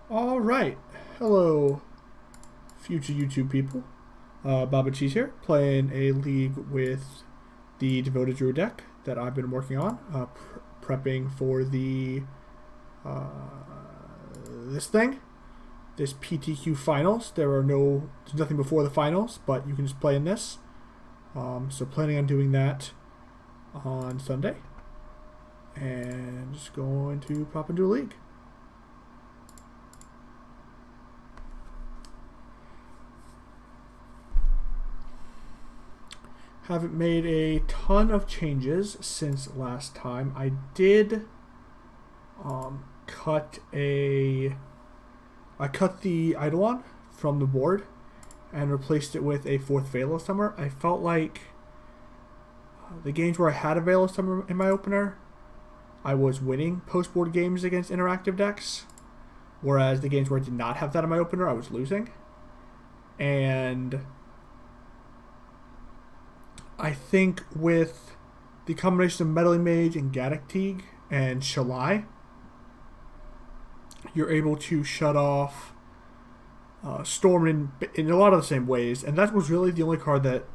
All right, hello, future YouTube people. Baba Cheese here, playing a league with the Devoted Druid deck that I've been working on, prepping for the this PTQ finals. There's nothing before the finals, but you can just play in this. So planning on doing that on Sunday, and just going to pop into a league. Haven't made a ton of changes since last time. I did cut the Eidolon from the board and replaced it with a 4th Veil of Summer. I felt like the games where I had a Veil of Summer in my opener, I was winning post-board games against interactive decks, whereas the games where I did not have that in my opener, I was losing. And I think with the combination of Meddling Mage and Gaddock Teeg and Shalai, you're able to shut off Storm in a lot of the same ways. And that was really the only card that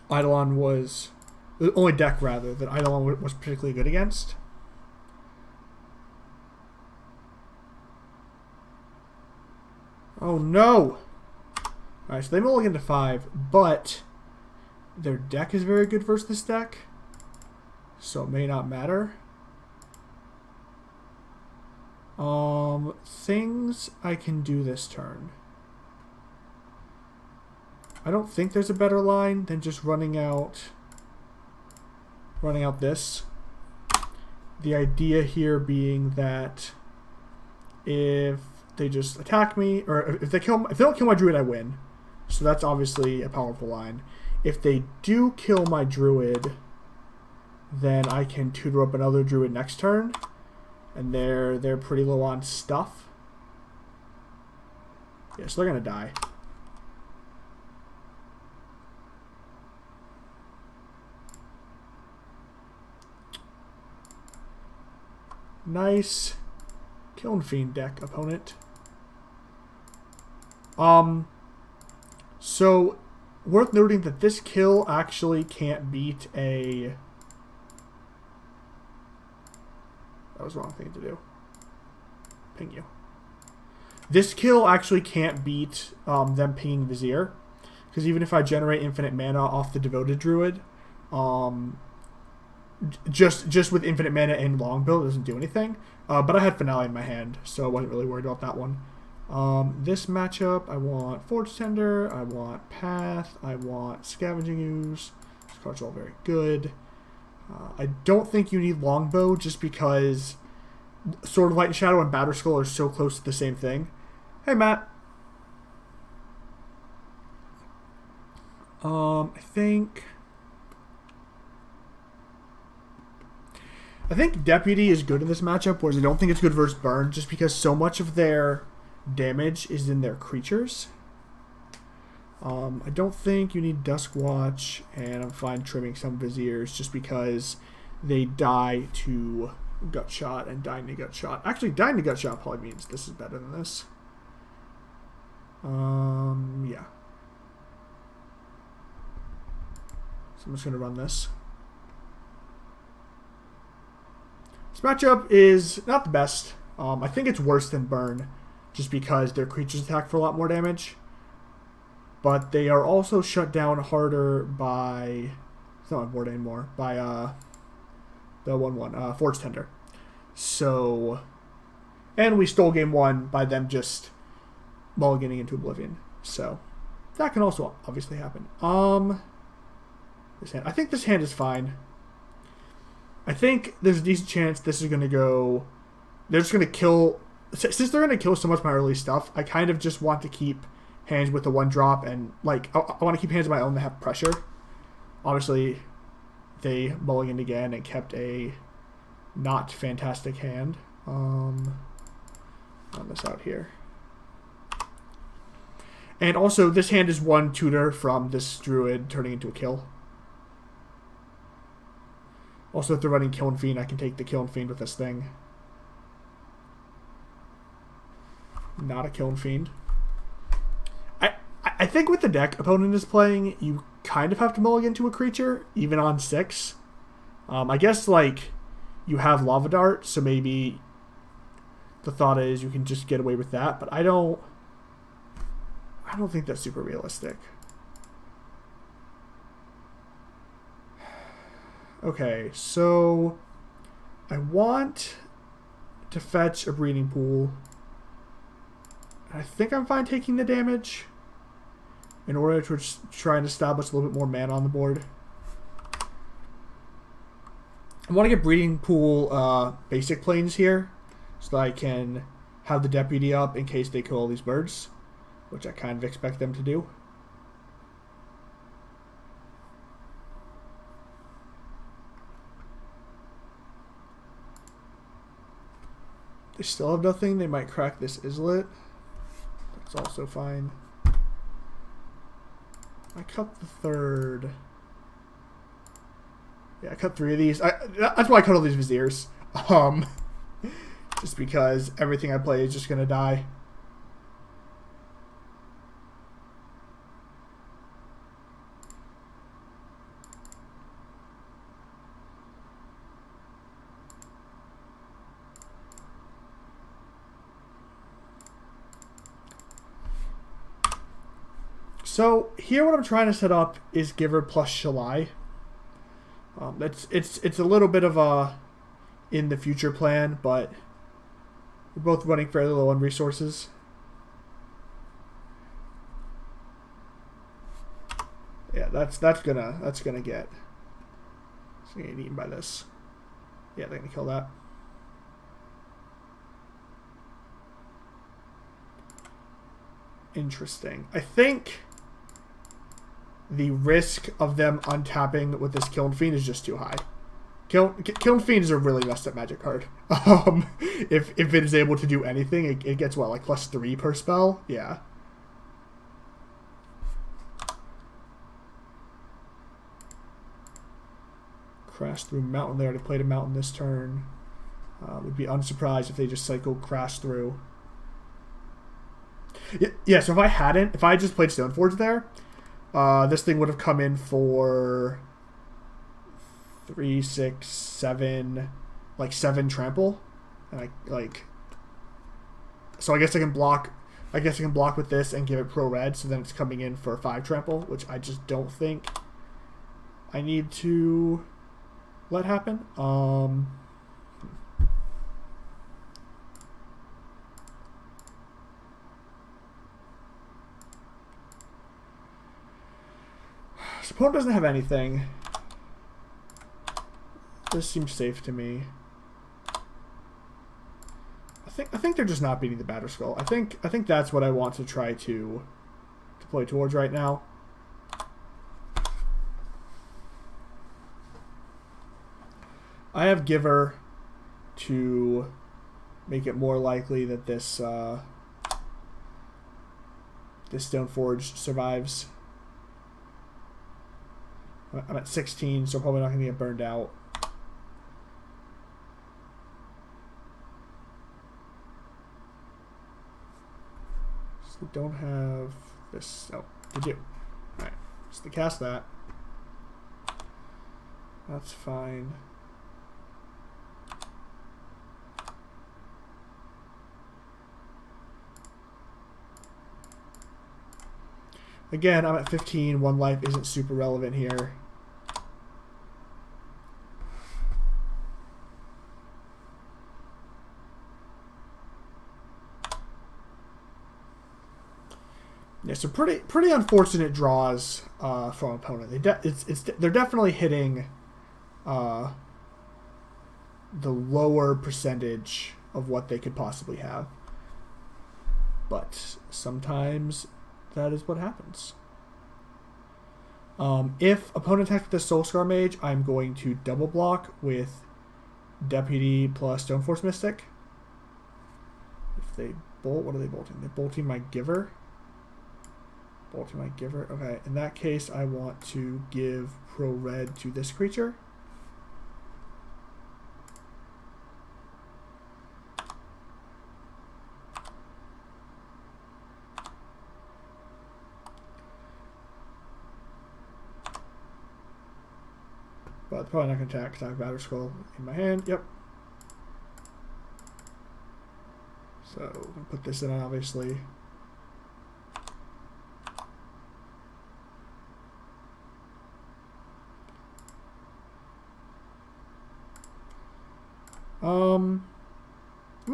Eidolon was... the only deck, rather, that Eidolon was particularly good against. Oh no! Alright, so they mulligan to 5, but their deck is very good versus this deck, so it may not matter. Things I can do this turn. I don't think there's a better line than just running out this. The idea here being that if they just attack me, or if they don't kill my druid, I win. So that's obviously a powerful line. If they do kill my druid, then I can tutor up another druid next turn, and they're pretty low on stuff. Yeah, so they're gonna die. Nice Kiln Fiend deck, opponent. So, worth noting that this kill actually can't beat a... That was the wrong thing to do. Ping you. This kill actually can't beat them pinging Vizier, because even if I generate infinite mana off the Devoted Druid, just with infinite mana and Longbow, it doesn't do anything. But I had Finale in my hand, so I wasn't really worried about that one. This matchup, I want Forge-Tender, I want Path, I want Scavenging Ooze. These cards are all very good. I don't think you need Longbow just because Sword of Light and Shadow and Batterskull are so close to the same thing. Hey, Matt. I think Deputy is good in this matchup, whereas I don't think it's good versus Burn, just because so much of their damage is in their creatures. I don't think you need Duskwatch, and I'm fine trimming some Viziers just because they die to Gutshot, and dying to Gutshot. Actually, dying to Gutshot probably means this is better than this. Yeah. So I'm just going to run this. This matchup is not the best. I think it's worse than Burn, just because their creatures attack for a lot more damage. But they are also shut down harder by... It's not on board anymore. By the 1/1, Forge-Tender. So... And we stole game 1 by them just mulliganing into Oblivion. So, that can also obviously happen. This hand. I think this hand is fine. I think there's a decent chance this is going to go... They're just going to kill... Since they're going to kill so much of my early stuff, I kind of just want to keep hands with the 1-drop, and like I want to keep hands of my own that have pressure. Obviously, they mulliganed again and kept a not fantastic hand. Run this out here. And also, this hand is 1 tutor from this druid turning into a kill. Also, if they're running Kiln Fiend, I can take the Kiln Fiend with this thing. Not a Kiln Fiend. I think with the deck opponent is playing, you kind of have to mulligan to a creature, even on 6. I guess, like, you have Lava Dart, so maybe the thought is you can just get away with that, but I don't think that's super realistic. Okay, so I want to fetch a Breeding Pool. I think I'm fine taking the damage in order to try and establish a little bit more mana on the board. I want to get Breeding Pool basic planes here so that I can have the Deputy up in case they kill all these birds, which I kind of expect them to do. They still have nothing. They might crack this Islet. That's also fine. I cut the 3rd. Yeah, I cut 3 of these. That's why I cut all these Viziers. Just because everything I play is just going to die. So here what I'm trying to set up is Giver plus Shalai. It's a little bit of a in the future plan, but we're both running fairly low on resources. Yeah, that's gonna get eaten by this. Yeah, they're gonna kill that. Interesting. I think the risk of them untapping with this Kiln Fiend is just too high. Kiln Fiend is a really messed up magic card. If it is able to do anything, it gets what, like +3 per spell? Yeah. Crash through Mountain. They already played a Mountain this turn. Would be unsurprised if they just cycled Crash through. Yeah, so if I had just played Stoneforge there, this thing would have come in for 3, 6, 7, like 7 trample, and so I guess I can block. I guess I can block with this and give it pro red, so then it's coming in for 5 trample, which I just don't think I need to let happen. Opponent doesn't have anything. This seems safe to me. I think they're just not beating the Batterskull. I think that's what I want to try to play towards right now. I have Giver to make it more likely that this this Stoneforge survives. I'm at 16, so probably not going to get burned out. So we don't have this. Oh, we do. Alright, just to cast that. That's fine. Again, I'm at 15. 1 life isn't super relevant here. Yeah, so pretty unfortunate draws from opponent. They're definitely hitting the lower percentage of what they could possibly have, but sometimes that is what happens. If opponent attacks with the Soulscar Mage, I'm going to double block with Deputy plus Stoneforge Mystic. If they bolt, what are they bolting? They're bolting my Giver. Bolting my Giver. Okay, in that case, I want to give Pro Red to this creature. but probably not going to attack because I have Batterskull in my hand. Yep. So I'm going to put this in, obviously. I'm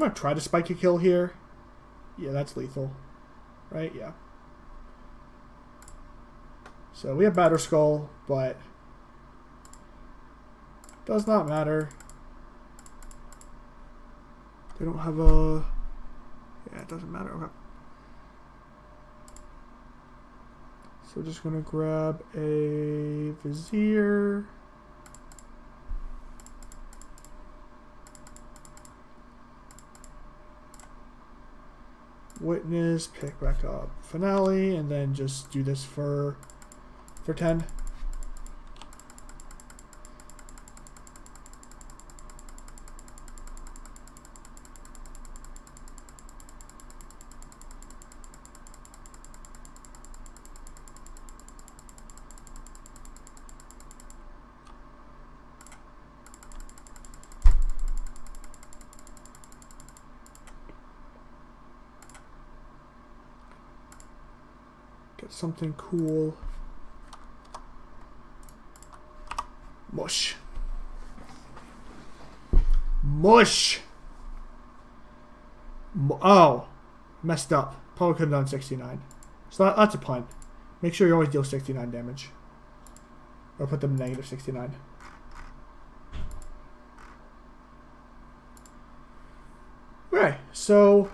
going to try to spike a kill here. Yeah, that's lethal. Right? Yeah. So we have Batterskull, but does not matter. They don't have a... Yeah, it doesn't matter. Okay. So we're just going to grab a Vizier. Witness, pick back up Finale, and then just do this for 10. Get something cool. Mush. Mush! Oh! Messed up. Probably could have done 69. So that's a punt. Make sure you always deal 69 damage. Or put them negative 69. Okay, so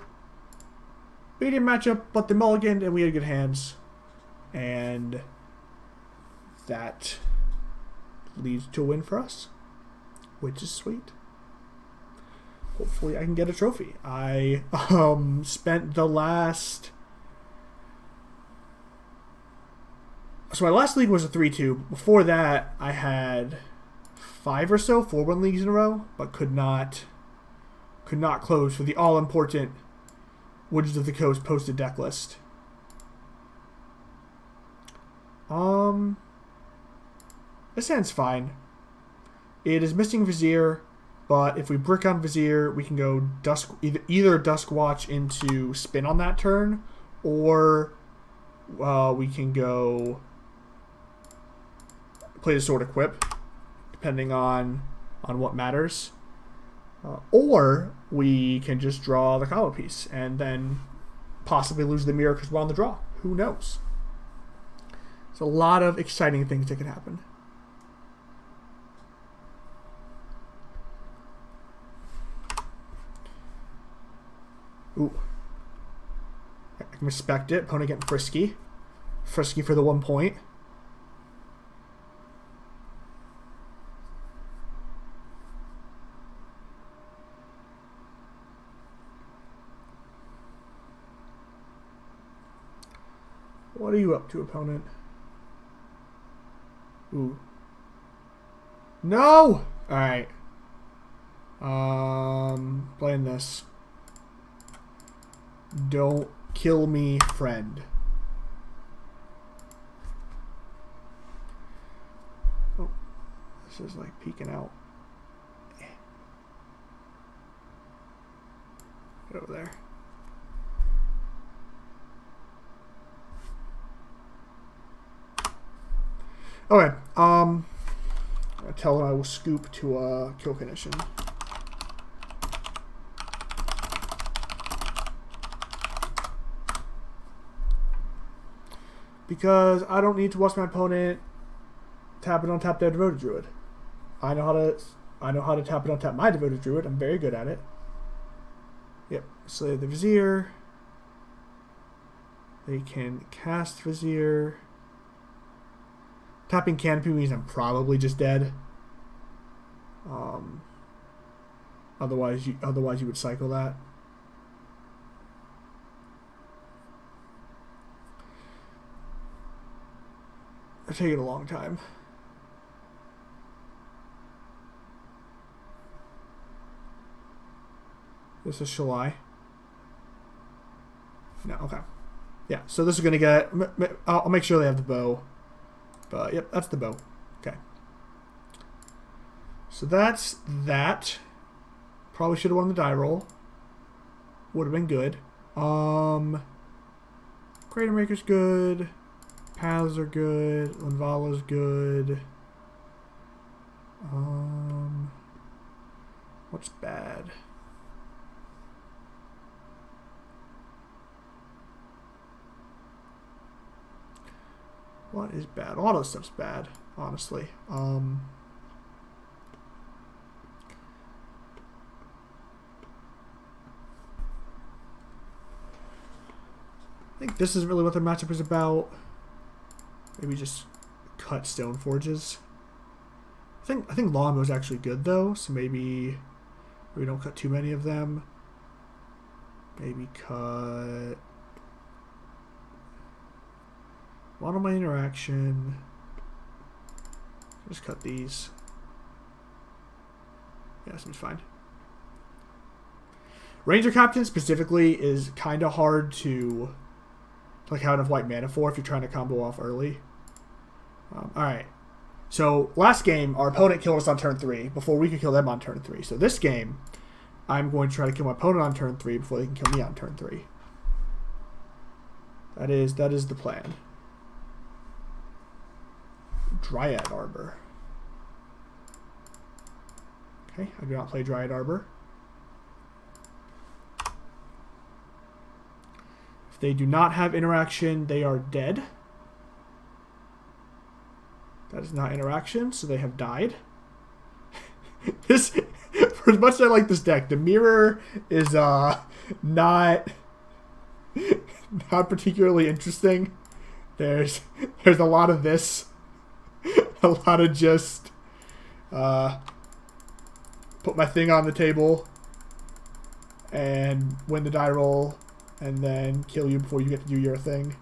we didn't match up, but the mulliganed and we had good hands. And that leads to a win for us, which is sweet. Hopefully I can get a trophy. I spent the last... So my last league was a 3-2. Before that, I had 5 or so 4-1 leagues in a row, but could not close for the all-important Woods of the Coast posted deck list. This hand's fine. It is missing Vizier, but if we brick on Vizier, we can go either Duskwatch into spin on that turn, or we can go play the Sword Equip, depending on what matters. Or we can just draw the combo piece and then possibly lose the mirror because we're on the draw. Who knows? There's a lot of exciting things that could happen. Ooh. I can respect it. Opponent getting frisky. Frisky for the 1 point. What are you up to, opponent? Ooh. No! Alright. Playing this. Don't kill me, friend. Oh. This is like peeking out. Get over there. Okay, I tell him I will scoop to a kill condition. Because I don't need to watch my opponent tap it on tap their Devoted Druid. I know how to tap it on tap my Devoted Druid. I'm very good at it. Yep, Slay the Vizier. They can cast Vizier. Tapping Canopy means I'm probably just dead. Otherwise you would cycle that. It's taking a long time. This is Shalai. No, okay. Yeah, so this is going to get... I'll make sure they have the bow. But, yep, that's the bow. Okay. So that's that. Probably should have won the die roll. Would have been good. Cratermaker's good. Paths are good. Linvala's good. What's bad? What is bad? A lot of stuff's bad, honestly. I think this is really what the matchup is about. Maybe just cut Stoneforges. I think Longbow is actually good though, so maybe we don't cut too many of them. Maybe cut one on my interaction. Just cut these. Yeah, this will be fine. Ranger-Captain specifically is kind of hard to like have enough white mana for if you're trying to combo off early. Alright. So, last game, our opponent killed us on turn 3 before we could kill them on turn 3. So this game, I'm going to try to kill my opponent on turn 3 before they can kill me on turn 3. That is the plan. Dryad Arbor. Okay, I do not play Dryad Arbor. If they do not have interaction, they are dead. That is not interaction, so they have died. This, for as much as I like this deck, the mirror is not particularly interesting. There's a lot of this, a lot of just put my thing on the table and win the die roll, and then kill you before you get to do your thing.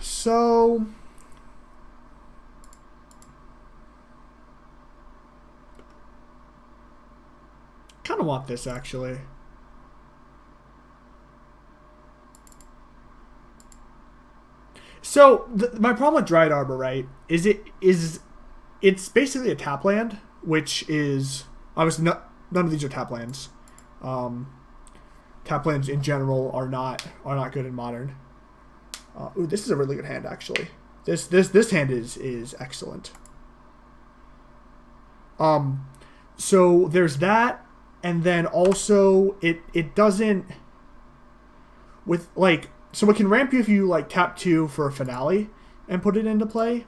So kind of want this actually. So my problem with Dryad Arbor, right, is it's basically a tap land, which is obviously none of these are tap lands. Tap lands in general are not good in Modern. Ooh, this is a really good hand, actually. This hand is excellent. So there's that, and then also it doesn't with like, so it can ramp you if you like tap 2 for a Finale and put it into play.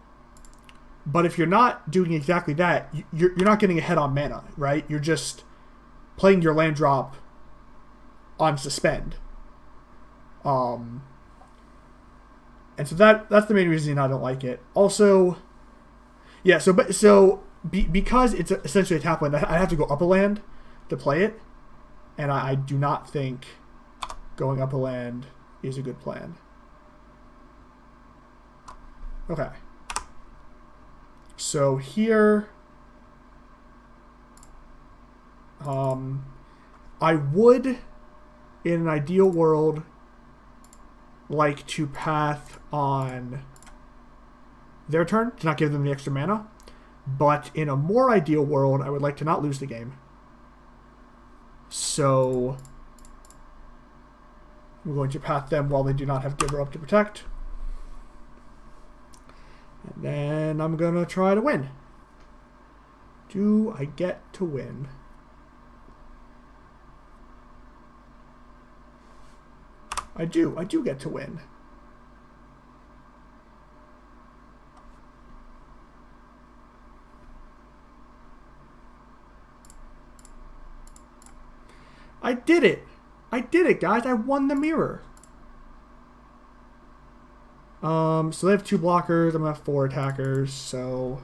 But if you're not doing exactly that, you're not getting ahead on mana, right? You're just playing your land drop on suspend. And so that's the main reason I don't like it. Also, yeah, because it's essentially a tap land, I have to go up a land to play it, and I do not think going up a land is a good plan. Okay. So here, I would, in an ideal world, like to path on their turn to not give them the extra mana, but in a more ideal world I would like to not lose the game, so I'm going to path them while they do not have Giver up to protect, and then I'm gonna try to win. Do I get to win? I do get to win. I did it! I did it, guys! I won the mirror! So they have 2 blockers, I'm gonna have 4 attackers, so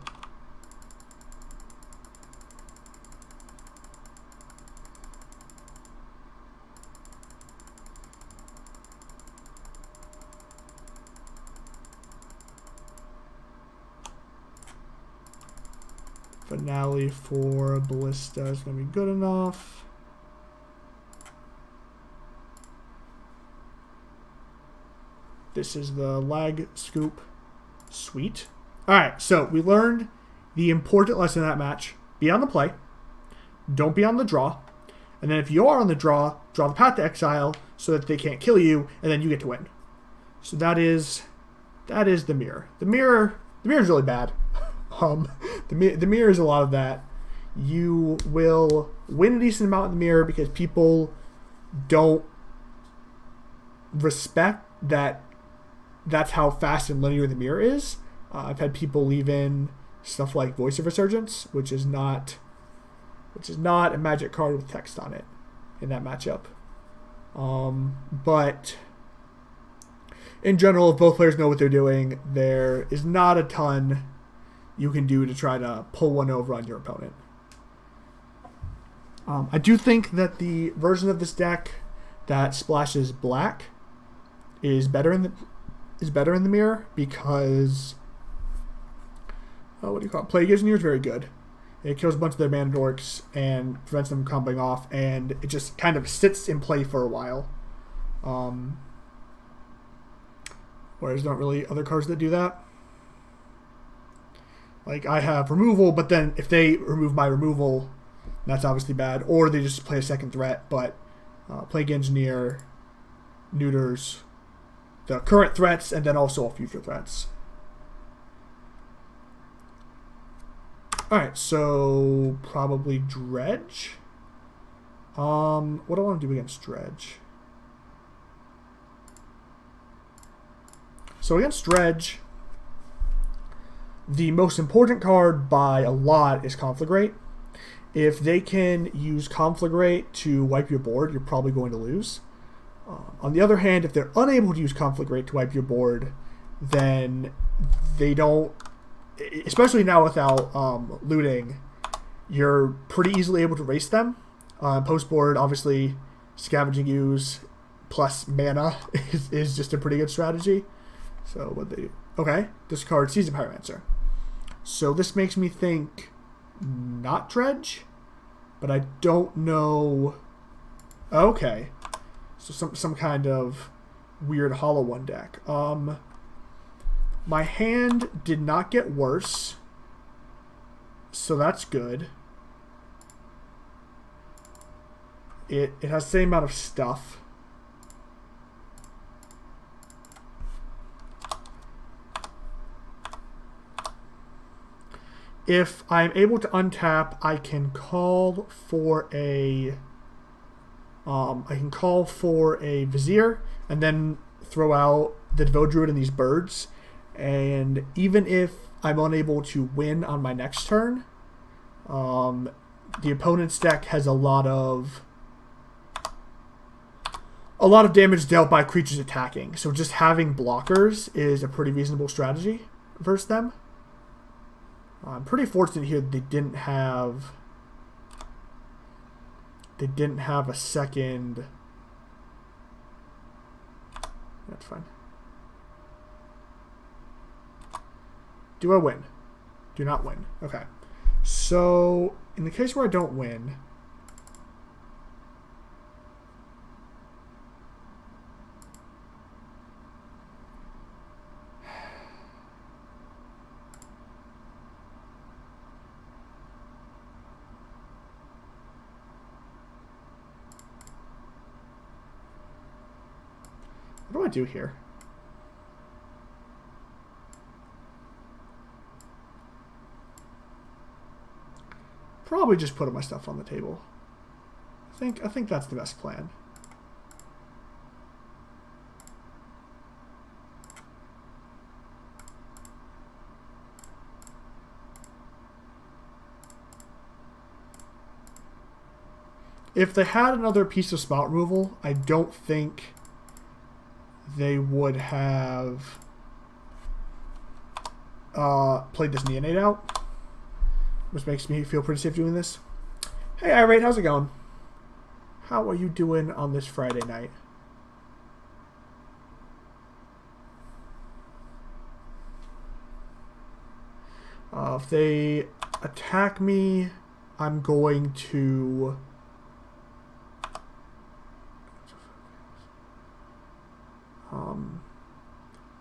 Finale for Ballista is going to be good enough. This is the lag scoop. Sweet. Alright, so we learned the important lesson in that match. Be on the play. Don't be on the draw. And then if you are on the draw the path to Exile so that they can't kill you, and then you get to win. So that is the mirror. The mirror is really bad. The mirror is a lot of that. You will win a decent amount in the mirror because people don't respect that that's how fast and linear the mirror is. I've had people leave in stuff like Voice of Resurgence, which is not a magic card with text on it in that matchup. But in general, if both players know what they're doing, there is not a ton you can do to try to pull one over on your opponent. I do think that the version of this deck that splashes black is better in the mirror because what do you call it? Plague Engineer is very good. It kills a bunch of their mana dorks and prevents them from comboing off, and it just kind of sits in play for a while. Whereas there aren't really other cards that do that. Like, I have removal, but then if they remove my removal, that's obviously bad. Or they just play a second threat, but Plague Engineer neuters the current threats and then also all future threats. Alright, so probably Dredge. What do I want to do against Dredge? So against Dredge, the most important card by a lot is Conflagrate. If they can use Conflagrate to wipe your board, you're probably going to lose. On the other hand, if they're unable to use Conflagrate to wipe your board, then they don't, especially now without looting, you're pretty easily able to race them. Post board, obviously, Scavenging Ooze plus mana is just a pretty good strategy. So what they okay, discard Seasoned Pyromancer. So this makes me think not Dredge, but I don't know. Okay, so some kind of weird Hollow One deck. My hand did not get worse, so that's good. It has the same amount of stuff. If I'm able to untap, I can call for a Vizier and then throw out the Devoted Druid and these birds. And even if I'm unable to win on my next turn, the opponent's deck has a lot of damage dealt by creatures attacking. So just having blockers is a pretty reasonable strategy versus them. I'm pretty fortunate here that they didn't have a second. That's fine. Do I win? Do not win. Okay. So in the case where I don't win, what do I do here? Probably just put my stuff on the table. I think that's the best plan. If they had another piece of spot removal, I don't think they would have played this Neonate out, which makes me feel pretty safe doing this. Hey, Irate, how's it going? How are you doing on this Friday night? If they attack me, I'm going to...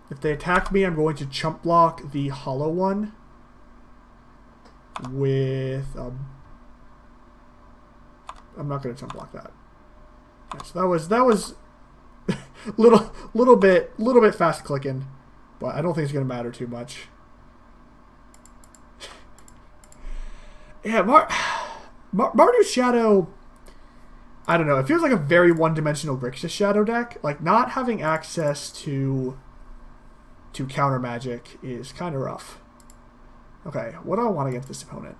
if they attack me, I'm going to chump block the hollow one with... I'm not going to chump block that. Okay, so that was little bit fast clicking, but I don't think it's going to matter too much. Yeah, Marduk's Shadow, I don't know. It feels like a very one-dimensional Grixis Shadow deck. Like, not having access to counter magic is kind of rough. Okay, what do I want against this opponent?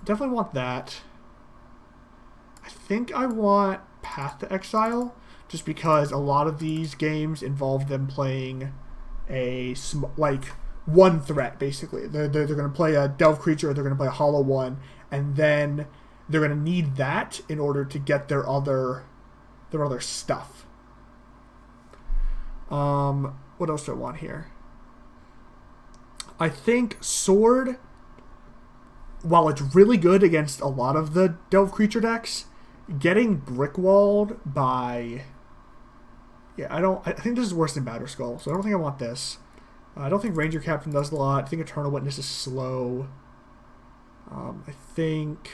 Definitely want that. I think I want Path to Exile, just because a lot of these games involve them playing like one threat, basically. They're going to play a Delve creature, or they're going to play a Hollow one, and then they're going to need that in order to get their other stuff. What else do I want here? I think Sword, while it's really good against a lot of the Delve creature decks, getting brickwalled by... Yeah, I think this is worse than Batterskull, so I don't think I want this. I don't think Ranger-Captain does a lot. I think Eternal Witness is slow. I think...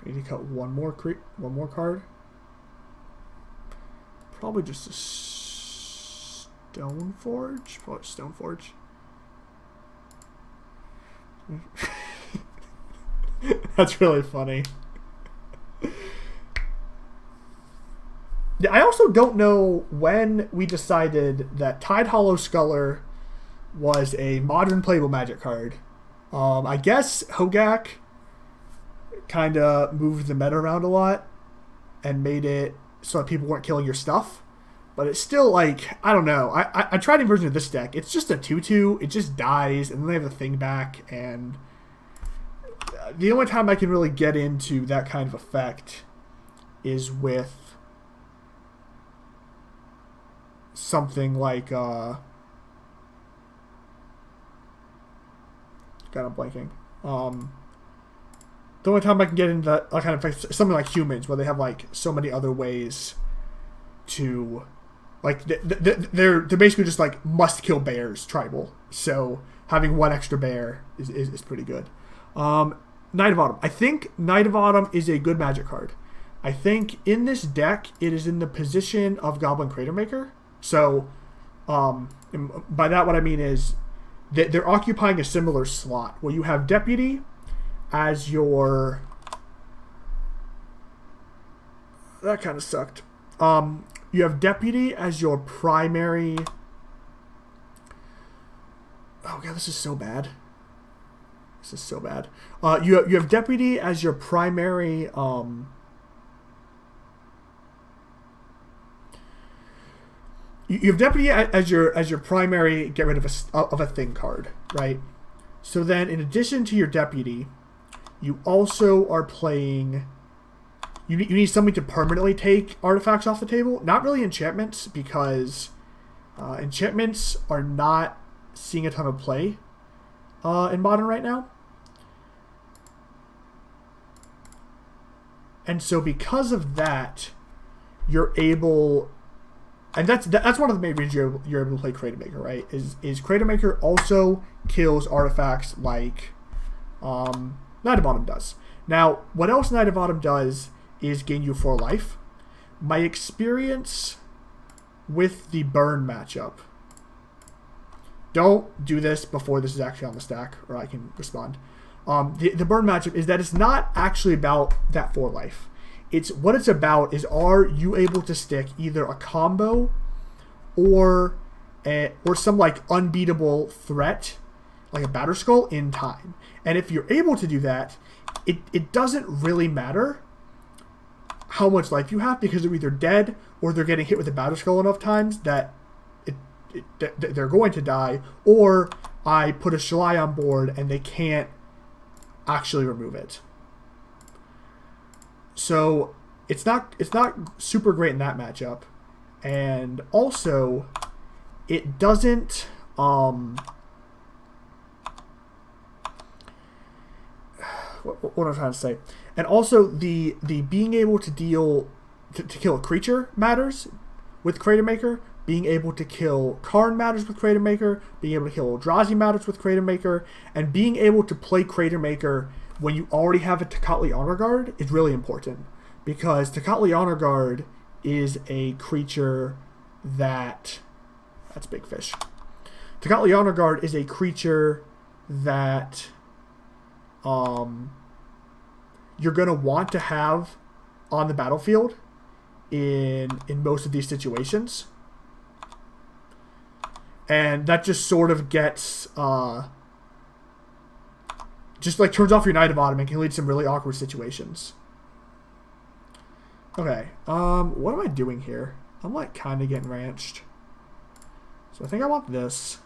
I need to cut one more card. Probably just a Stoneforge? Probably Stoneforge. That's really funny. Yeah, I also don't know when we decided that Tidehollow Sculler was a modern playable Magic card. I guess Hogak kind of moved the meta around a lot and made it so that people weren't killing your stuff. But it's still, like, I don't know. I tried a version of this deck. It's just a 2/2. It just dies, and then they have the thing back. And the only time I can really get into that kind of effect is with something like... God, I'm blanking. The only time I can get into that kind of effect is something like Humans, where they have, like, so many other ways to... Like, they're basically just, like, must-kill bears tribal. So having one extra bear is pretty good. Knight of Autumn. I think Knight of Autumn is a good Magic card. I think in this deck, it is in the position of Goblin Cratermaker. So, by that what I mean is that they're occupying a similar slot, where you have Deputy as your... That kind of sucked. You have Deputy as your primary... Oh god, this is so bad. This is so bad. You have Deputy as your primary... You have Deputy as your primary get rid of a thing card, right? So then, in addition to your Deputy, you also are playing... You need something to permanently take artifacts off the table. Not really enchantments, because enchantments are not seeing a ton of play in Modern right now. And so because of that, you're able... And that's one of the main reasons you're able to play Cratermaker, right? Is Cratermaker also kills artifacts like Knight of Autumn does. Now, what else Knight of Autumn does is gain you 4 life. My experience with the burn matchup... Don't do this before this is actually on the stack, or I can respond. The burn matchup is that it's not actually about that 4 life. What it's about is, are you able to stick either a combo or some like unbeatable threat, like a Batterskull, in time. And if you're able to do that, it doesn't really matter how much life you have, because they're either dead or they're getting hit with a Batterskull enough times that they're going to die, or I put a Shalai on board and they can't actually remove it. So it's not super great in that matchup, and also it doesn't. What am I trying to say? And also the being able to deal to kill a creature matters with Cratermaker. Being able to kill Karn matters with Cratermaker. Being able to kill Eldrazi matters with Cratermaker. And being able to play Cratermaker when you already have a Tocatli Honor Guard is really important. Because Tocatli Honor Guard is a creature that... That's Big Fish. Tocatli Honor Guard is a creature that you're going to want to have on the battlefield in most of these situations. And that just sort of gets, just like turns off your Knight of Autumn and can lead to some really awkward situations. Okay, what am I doing here? I'm like kind of getting ranched. So I think I want this.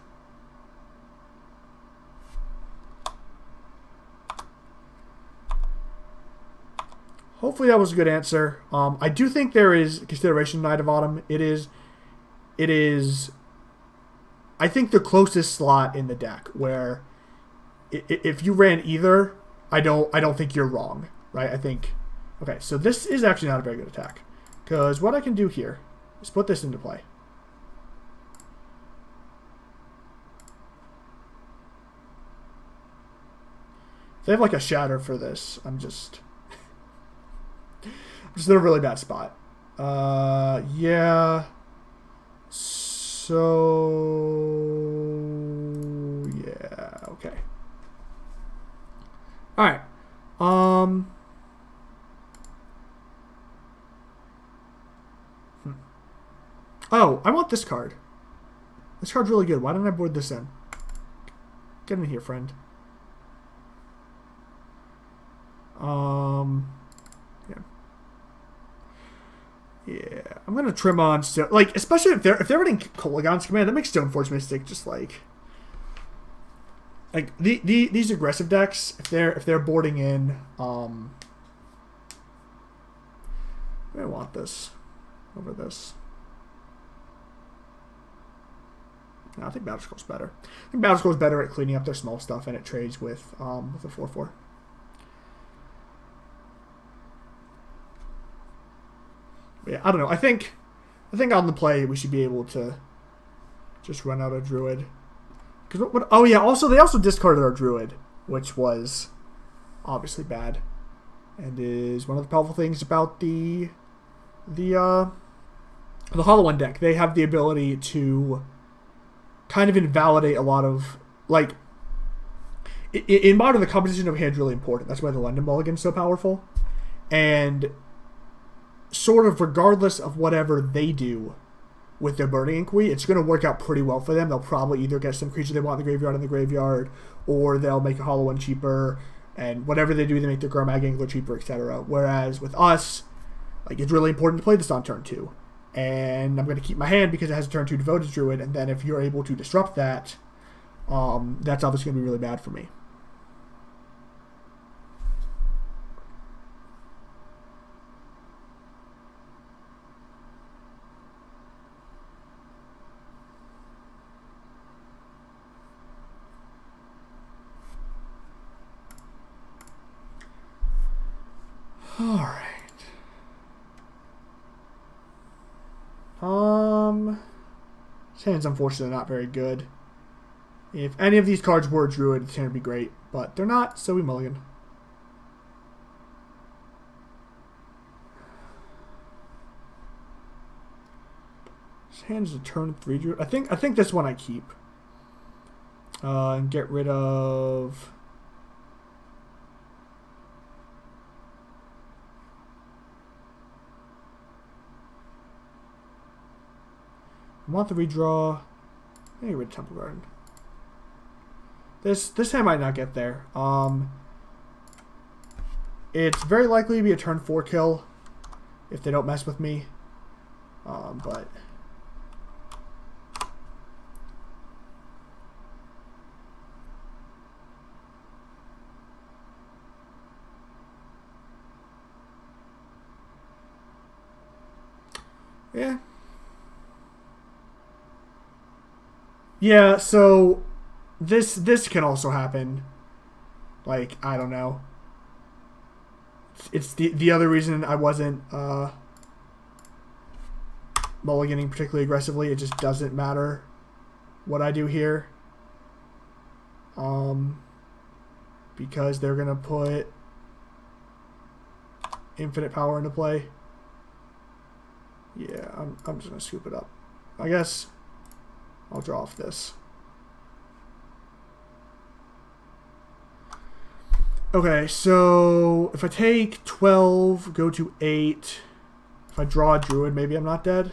Hopefully that was a good answer. I do think there is consideration Knight of Autumn. It is, I think, the closest slot in the deck where if you ran either, I don't think you're wrong, right? I think, okay, so this is actually not a very good attack, because what I can do here is put this into play. If they have like a Shatter for this, I'm just in a really bad spot. Yeah. So, yeah, okay. All right. Oh, I want this card. This card's really good. Why didn't I board this in? Get in here, friend. Yeah. Yeah, I'm gonna trim on like, especially if they're running Kolaghan's Command, that makes Stoneforge Mystic just like these aggressive decks. If they're boarding in, I want this over this. No, I think Batterskull's better. I think Batterskull's better at cleaning up their small stuff, and it trades with a 4/4. Yeah, I don't know. I think on the play we should be able to just run out a Druid. Oh yeah. Also, they also discarded our Druid, which was obviously bad, and is one of the powerful things about the Hollow One deck. They have the ability to kind of invalidate a lot of, like, in Modern, the composition of hand is really important. That's why the London Mulligan is so powerful, and sort of regardless of whatever they do with their Burning Inquiry, it's going to work out pretty well for them. They'll probably either get some creature they want in the graveyard, or they'll make a Hollow One cheaper, and whatever they do, they make their Garmag Angler cheaper, etc. Whereas with us, like, it's really important to play this on turn 2. And I'm going to keep my hand because it has a turn 2 Devoted Druid, and then if you're able to disrupt that, that's obviously going to be really bad for me. Alright. This hand's unfortunately not very good. If any of these cards were a Druid, this hand would be great, but they're not, so we mulligan. This hand's a turn 3 Druid. I think this one I keep. And get rid of... I want the redraw. I get rid of Temple Garden. This hand might not get there. It's very likely to be a turn 4 kill if they don't mess with me. But Yeah. Yeah, so this can also happen. Like, I don't know. It's the other reason I wasn't mulliganing particularly aggressively. It just doesn't matter what I do here. Because they're gonna put infinite power into play. Yeah, I'm just gonna scoop it up. I guess I'll draw off this. Okay, so if I take 12, go to 8, if I draw a druid, maybe I'm not dead.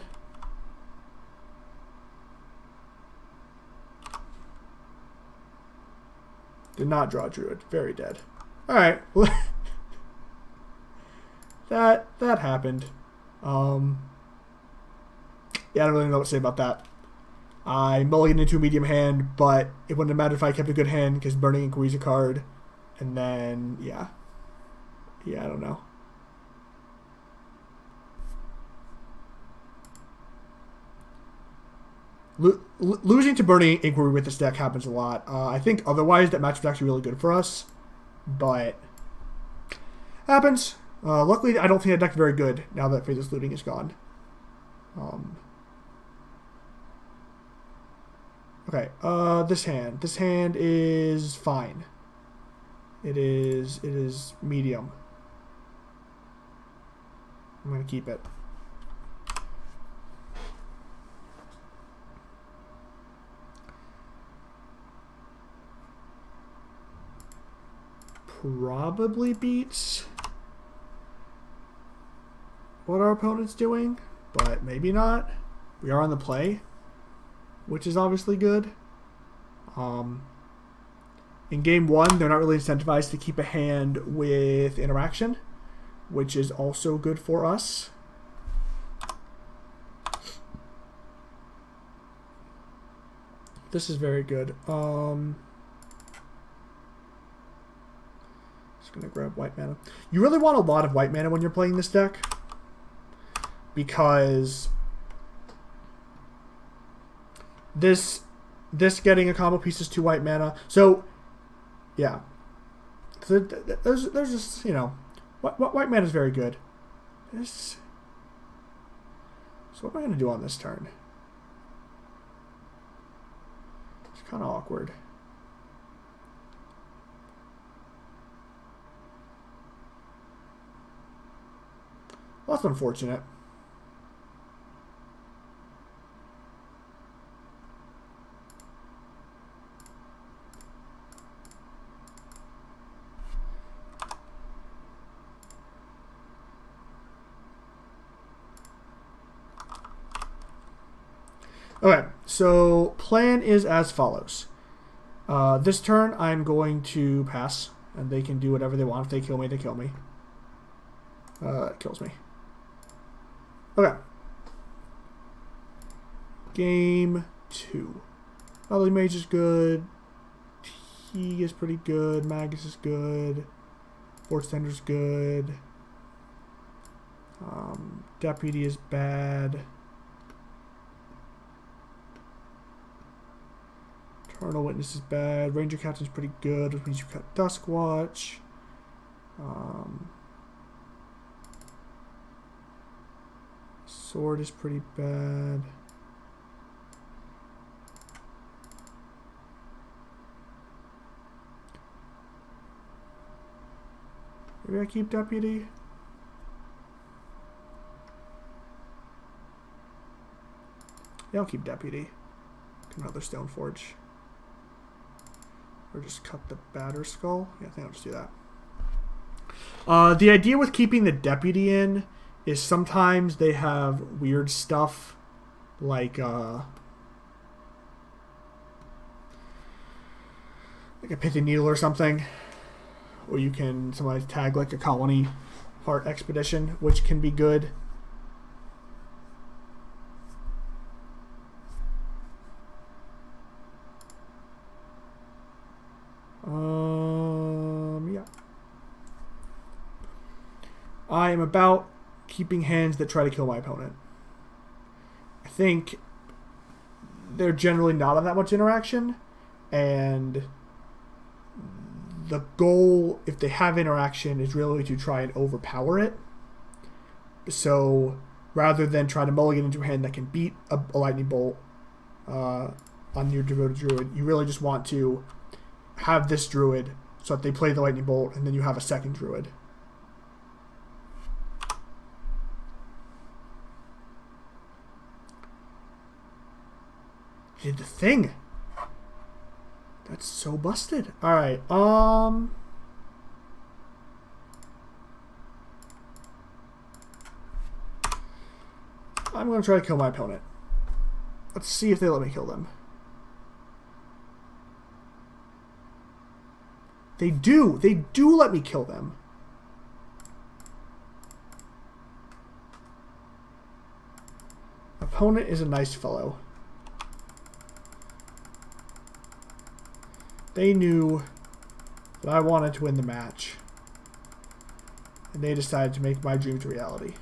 Did not draw a druid. Very dead. Alright. that happened. Yeah, I don't really know what to say about that. I mulliganed into a medium hand, but it wouldn't have mattered if I kept a good hand because Burning Inquiry's a card. And then, yeah. Yeah, I don't know. Losing to Burning Inquiry with this deck happens a lot. I think otherwise that matchup's actually really good for us. But happens. Luckily, I don't think that deck's very good now that Faithless Looting is gone. Okay, this hand. This hand is fine. It is medium. I'm going to keep it. Probably beats what our opponent's doing, but maybe not. We are on the play, which is obviously good. In game 1, they're not really incentivized to keep a hand with interaction, which is also good for us. This is very good. Just gonna grab white mana. You really want a lot of white mana when you're playing this deck, because this getting a combo piece is 2 white mana. So yeah, so there's just, you know, white mana is very good. So what am I gonna do on this turn? It's kind of awkward. Well, that's unfortunate. Okay, so plan is as follows. This turn, I'm going to pass, and they can do whatever they want. If they kill me, they kill me. It kills me. Okay. Game 2. Meddling Mage is good. Teeg is pretty good. Magus is good. Forge-Tender is good. Deputy is bad. Eternal Witness is bad. Ranger-Captain is pretty good, which means you cut Duskwatch. Sword is pretty bad. Maybe I keep Deputy. Yeah, I'll keep Deputy. Another Stoneforge. Or just cut the Batterskull. Yeah, I think I'll just do that. The idea with keeping the Deputy in is sometimes they have weird stuff like a Pithy Needle or something. Or you can sometimes tag like a Colony Heart Expedition, which can be good. Yeah. I am about keeping hands that try to kill my opponent. think they're generally not on that much interaction, and the goal, if they have interaction, is really to try and overpower it. So rather than try to mulligan into a hand that can beat a lightning bolt on your Devoted Druid, you really just want to have this Druid so that they play the lightning bolt, and then you have a second Druid. Did the thing. That's so busted. Alright, I'm going to try to kill my opponent. Let's see if they let me kill them. They do. They do let me kill them. Opponent is a nice fellow. They knew that I wanted to win the match, and they decided to make my dreams a reality.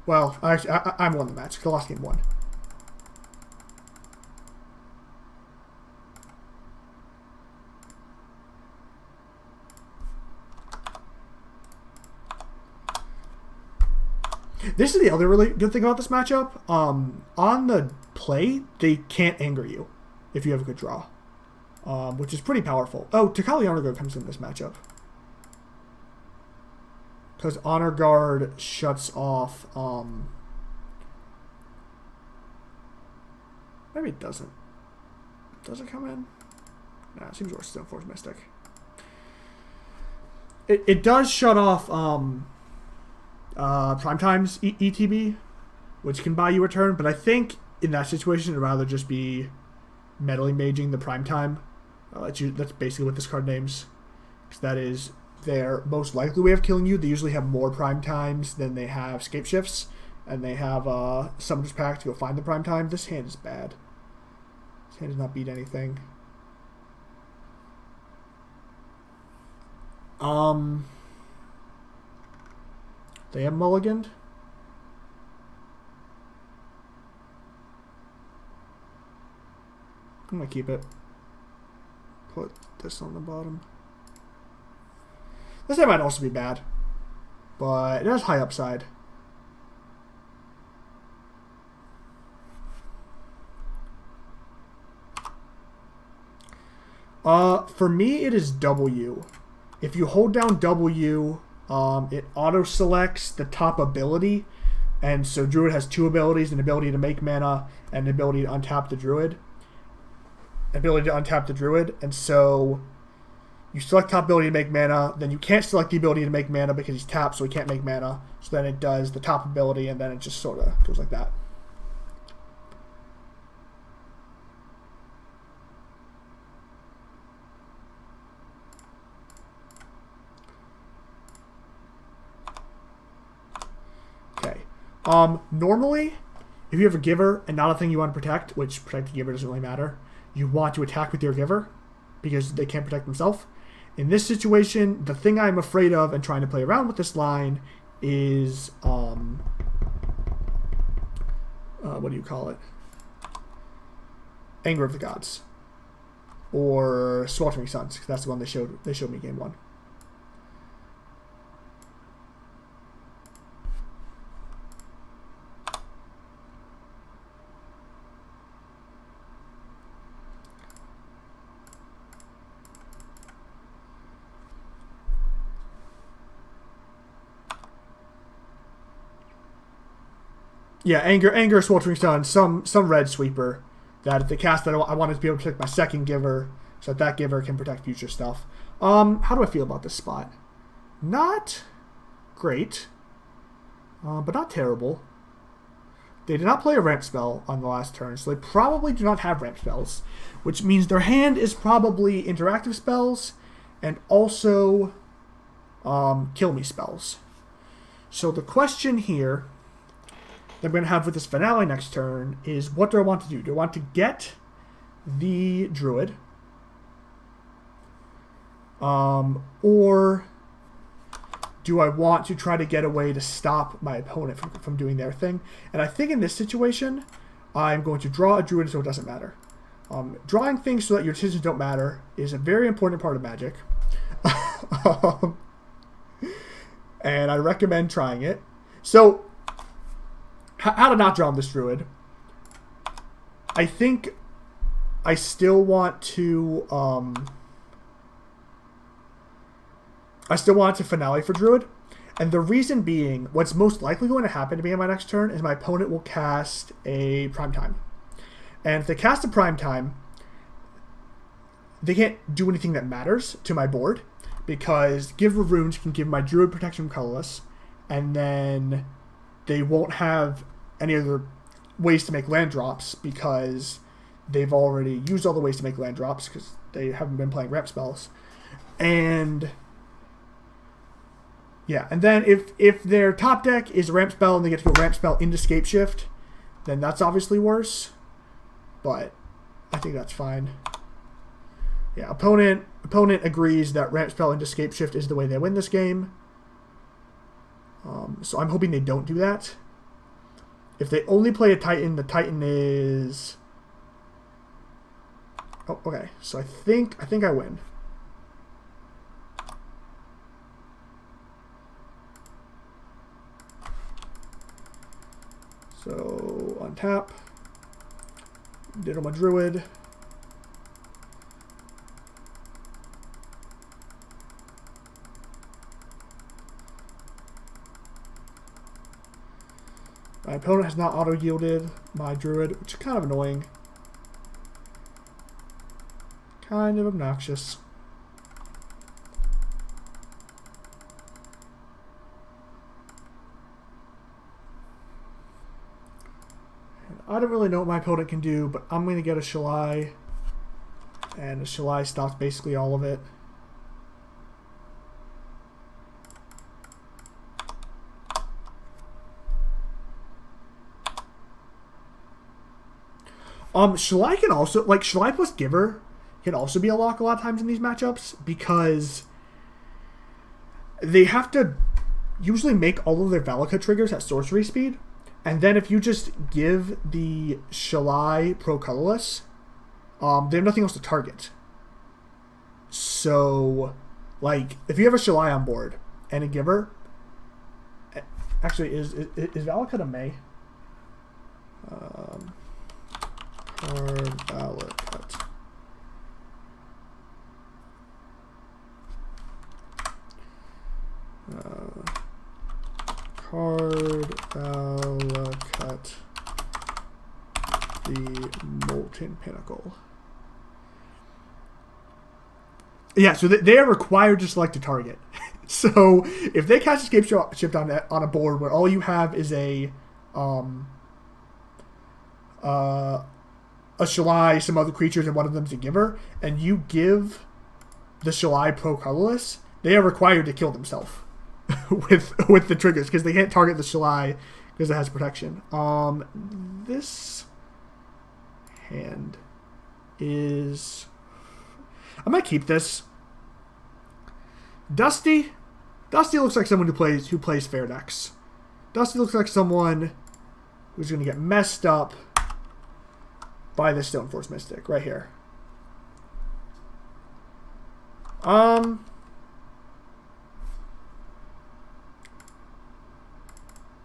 Well, actually, I won the match. The last game won. This is the other really good thing about this matchup. On the play, they can't anger you if you have a good draw, which is pretty powerful. Oh, Tocatli Honor Guard comes in this matchup. Because Honor Guard shuts off... maybe it doesn't. Does it come in? Nah, it seems worse than Stoneforge Mystic. It does shut off Primetime's ETB, which can buy you a turn, but I think in that situation it'd rather just be Meddling Maging the Primetime. That's basically what this card names. Because that is their most likely way of killing you. They usually have more prime times than they have scape shifts, and they have Summoner's Pact to go find the prime time. This hand is bad. This hand does not beat anything. They have mulliganed. I'm gonna keep it. Put this on the bottom. This hand might also be bad, but it has high upside. For me, it is W. If you hold down W, it auto-selects the top ability, and so Druid has two abilities: an ability to make mana and an ability to untap the Druid. And so you select top ability to make mana, then you can't select the ability to make mana because he's tapped, so he can't make mana. So then it does the top ability, and then it just sort of goes like that. Okay. Normally, if you have a giver and not a thing you want to protect, which protect the giver doesn't really matter, you want to attack with your giver because they can't protect themselves. In this situation, the thing I'm afraid of and trying to play around with this line is, what do you call it? Anger of the Gods. Or Sweltering Suns, because that's the one they showed me game one. Yeah, Anger, Sweltering Sun, some red sweeper that if they cast that, I wanted to be able to protect my second giver so that giver can protect future stuff. How do I feel about this spot? Not great, but not terrible. They did not play a ramp spell on the last turn, so they probably do not have ramp spells, which means their hand is probably interactive spells and also kill me spells. So the question here that I'm going to have with this finale next turn is, what do I want to do? Do I want to get the Druid? Or do I want to try to get a way to stop my opponent from doing their thing? And I think in this situation, I'm going to draw a druid so it doesn't matter. Drawing things so that your decisions don't matter is a very important part of Magic. And I recommend trying it. So, how to not draw on this druid. I think I still want to... I still want to finale for druid. And the reason being, what's most likely going to happen to me on my next turn is my opponent will cast a Primetime. And if they cast a Primetime, they can't do anything that matters to my board, because Giver of Runes can give my druid protection from colorless, and then they won't have any other ways to make land drops because they've already used all the ways to make land drops because they haven't been playing ramp spells. And yeah, and then if their top deck is a ramp spell and they get to go ramp spell into Scapeshift, then that's obviously worse. But I think that's fine. Yeah, opponent agrees that ramp spell into Scapeshift is the way they win this game. So I'm hoping they don't do that. If they only play a Titan, the Titan is... Oh, okay. So I think I win. So untap. Diddle my druid. My opponent has not auto-yielded my druid, which is kind of annoying. Kind of obnoxious. And I don't really know what my opponent can do, but I'm going to get a Shalai. And a Shalai stops basically all of it. Shalai can also, like, Shalai plus Giver can also be a lock a lot of times in these matchups, because they have to usually make all of their Valakut triggers at sorcery speed, and then if you just give the Shalai pro colorless, they have nothing else to target. So, like, if you have a Shalai on board and a Giver, actually, is Valakut a May? Valakut. Card Valakut, the Molten Pinnacle. Yeah, so they are required to select a target. So if they cast Escape Shift on a board where all you have is a Shalai, some other creatures, and one of them's a Giver, and you give the Shalai pro colorless, they are required to kill themselves with the triggers, because they can't target the Shalai because it has protection. This hand is... I might keep this. Dusty looks like someone who plays fair decks. Dusty looks like someone who's going to get messed up by the Stoneforge Mystic right here.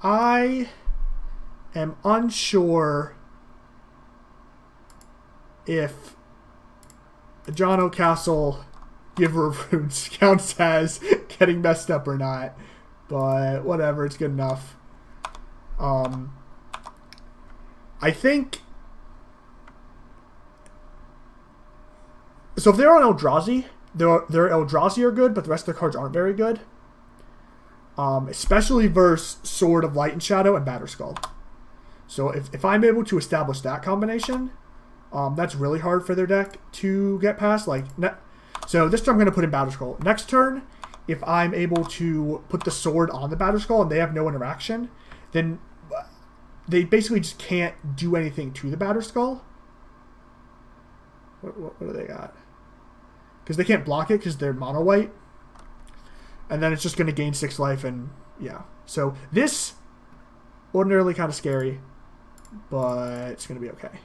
I am unsure if John O'Castle Giver of Runes counts as getting messed up or not, but whatever, it's good enough. I think... So if they're on Eldrazi, their Eldrazi are good, but the rest of their cards aren't very good. Especially versus Sword of Light and Shadow and Batterskull. So if I'm able to establish that combination, that's really hard for their deck to get past. So this turn I'm going to put in Batterskull. Next turn, if I'm able to put the sword on the Batterskull and they have no interaction, then they basically just can't do anything to the Batterskull. What do they got? Because they can't block it because they're mono white. and then it's just going to gain 6 life, and yeah. So this, ordinarily kind of scary, but it's going to be okay.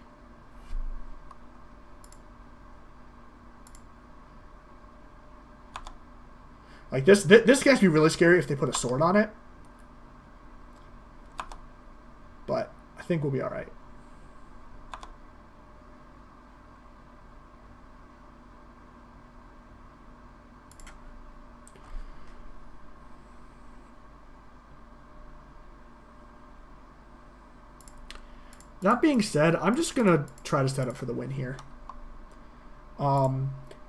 Like this guy's be really scary if they put a sword on it. But I think we'll be alright. That being said, I'm just going to try to set up for the win here.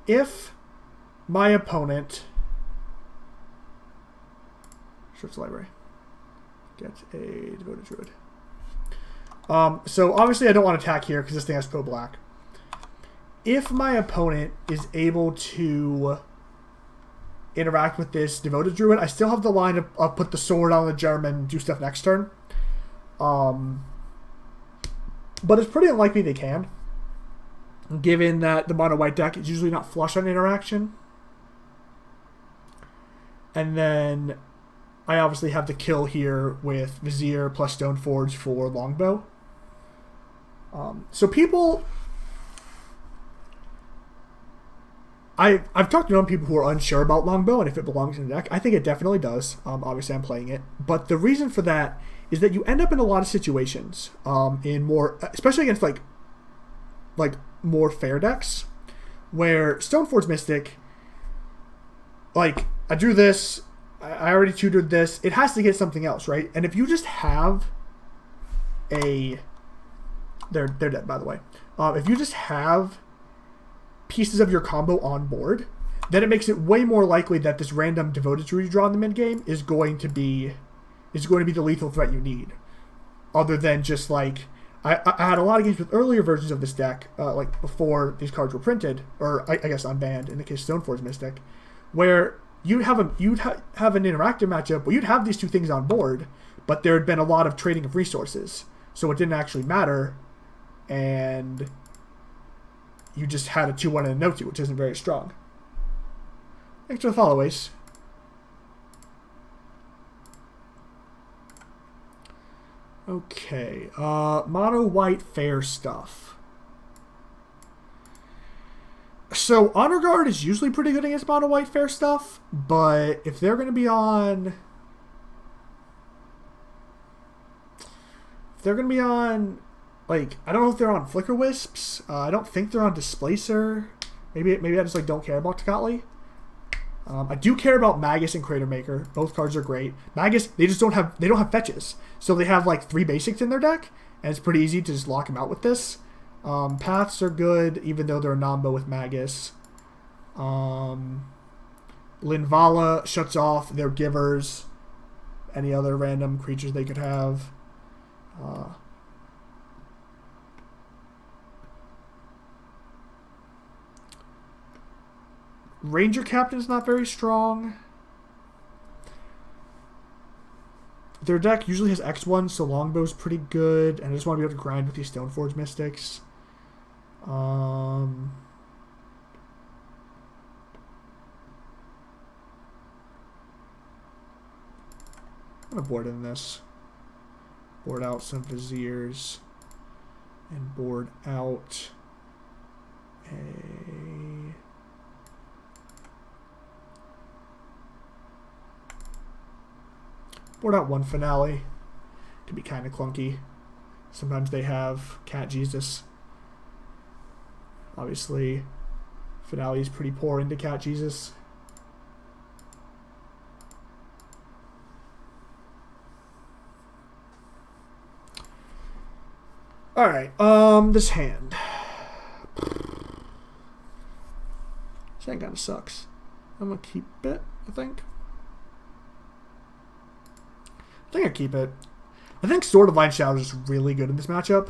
If my opponent... Search library. Get a Devoted Druid. So obviously I don't want to attack here because this thing has pro black. If my opponent is able to interact with this Devoted Druid, I still have the line of put the sword on the German and do stuff next turn. But it's pretty unlikely they can, given that the mono white deck is usually not flush on interaction. And then I obviously have the kill here with Vizier plus Stoneforge for Longbow. So people... I've talked to people who are unsure about Longbow and if it belongs in the deck. I think it definitely does. Obviously, I'm playing it. But the reason for that is that you end up in a lot of situations, in more... especially against, like more fair decks, where Stoneforge Mystic... Like, I drew this... I already tutored this. It has to get something else, right? And if you just have a... They're dead, by the way. If you just have pieces of your combo on board, then it makes it way more likely that this random Devoted Druid you draw in the mid game is going to be the lethal threat you need. Other than just like... I had a lot of games with earlier versions of this deck, like before these cards were printed, or I guess unbanned in the case of Stoneforge Mystic, where... You'd have an interactive matchup where you'd have these two things on board, but there had been a lot of trading of resources, so it didn't actually matter, and you just had a 2-1 and a no-2, which isn't very strong. Thanks for the follow, Ace. Okay, mono white fair stuff. So, Honor Guard is usually pretty good against mono white fair stuff, but if they're going to be on... like, I don't know if they're on Flicker Wisps. I don't think they're on Displacer. Maybe I just, like, don't care about Tocatli. I do care about Magus and Cratermaker. Both cards are great. Magus, they don't have fetches. So they have, like, 3 basics in their deck, and it's pretty easy to just lock them out with this. Paths are good, even though they're a Nombo with Magus. Linvala shuts off their givers, any other random creatures they could have. Ranger-Captain is not very strong. Their deck usually has X1, so Longbow's pretty good, and I just want to be able to grind with these Stoneforge Mystics. I'm going to board in this. Board out some Viziers. And board out a... Board out one Finale. Could be kind of clunky. Sometimes they have Cat Jesus. Obviously, Finale is pretty poor into Cat Jesus. Alright, this hand. This hand kind of sucks. I'm going to keep it, I think. I keep it. I think Sword of Light Shadow is just really good in this matchup.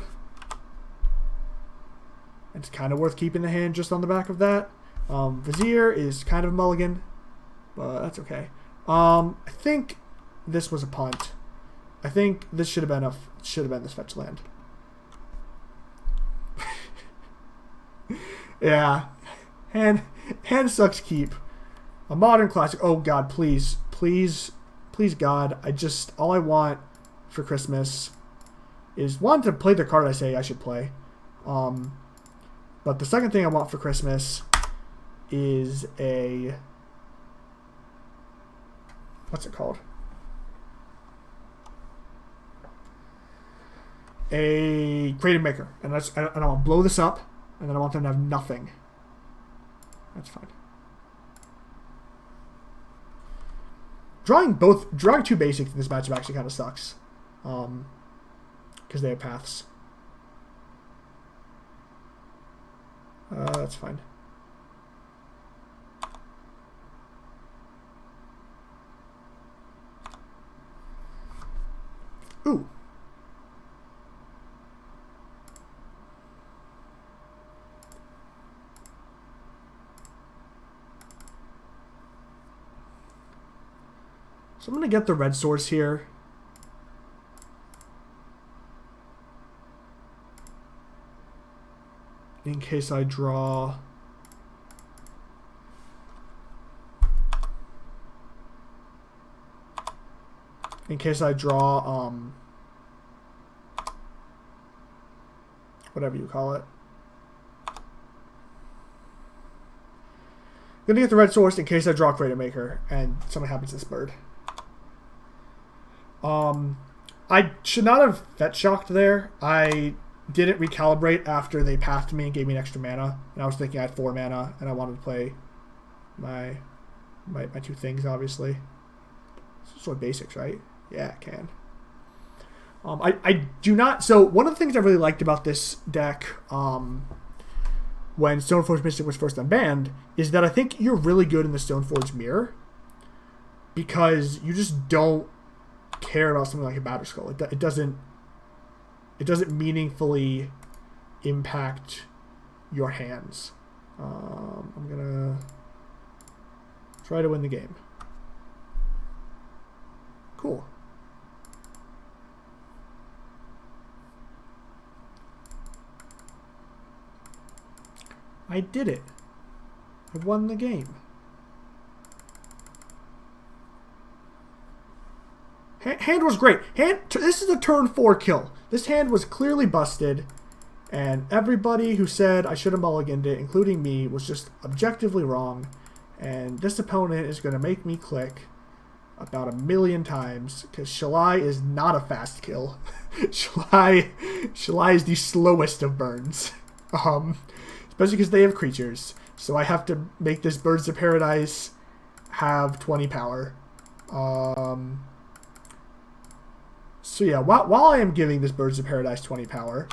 It's kind of worth keeping the hand just on the back of that. Vizier is kind of a mulligan, but that's okay. I think this was a punt. I think this should have been this fetch land. Yeah, hand sucks keep. A modern classic. Oh God, please, please, please, God. All I want for Christmas is one, to play the card I say I should play. But the second thing I want for Christmas is a, what's it called? A Cratermaker. And I want to blow this up, and then I want them to have nothing. That's fine. Drawing two basics in this matchup actually kind of sucks. Because they have paths. That's fine. Ooh. So I'm going to get the red source here. In case I draw... whatever you call it. I'm going to get the red source in case I draw Cratermaker and something happens to this bird. I should not have fetch shocked there. I didn't recalibrate after they pathed me and gave me an extra mana. And I was thinking I had 4 mana and I wanted to play my two things, obviously. It's sort of basics, right? Yeah, I can. I do not... So, one of the things I really liked about this deck when Stoneforge Mystic was first unbanned is that I think you're really good in the Stoneforge Mirror because you just don't care about something like a Batterskull. It doesn't meaningfully impact your hands. I'm gonna try to win the game. Cool. I did it. I won the game. Hand was great. This is a turn 4 kill. This hand was clearly busted, and everybody who said I should have mulliganed it, including me, was just objectively wrong. And this opponent is going to make me click about 1,000,000 times because Shalai is not a fast kill. Shalai is the slowest of burns, especially because they have creatures. So I have to make this Birds of Paradise have 20 power. So yeah, while I am giving this Birds of Paradise 20 power,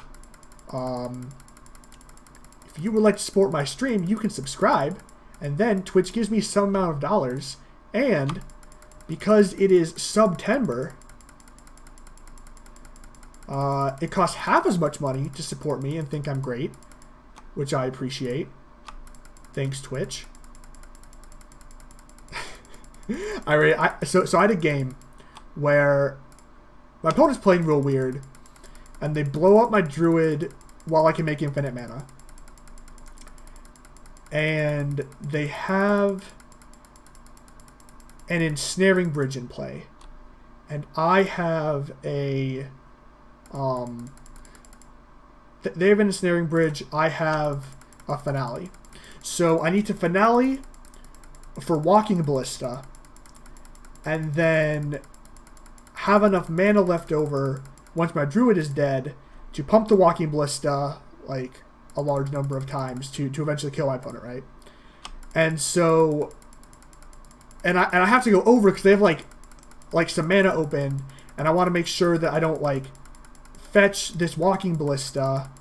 if you would like to support my stream, you can subscribe, and then Twitch gives me some amount of dollars, and because it is September, it costs half as much money to support me and think I'm great, which I appreciate. Thanks, Twitch. So I had a game where my opponent's playing real weird, and they blow up my Druid while I can make infinite mana. And they have an Ensnaring Bridge in play. And I have a... they have an Ensnaring Bridge, I have a Finale. So I need to Finale for Walking Ballista, and then have enough mana left over once my Druid is dead to pump the Walking Ballista like a large number of times to eventually kill my opponent, right? And so, and I have to go over because they have like some mana open, and I want to make sure that I don't like fetch this Walking Ballista,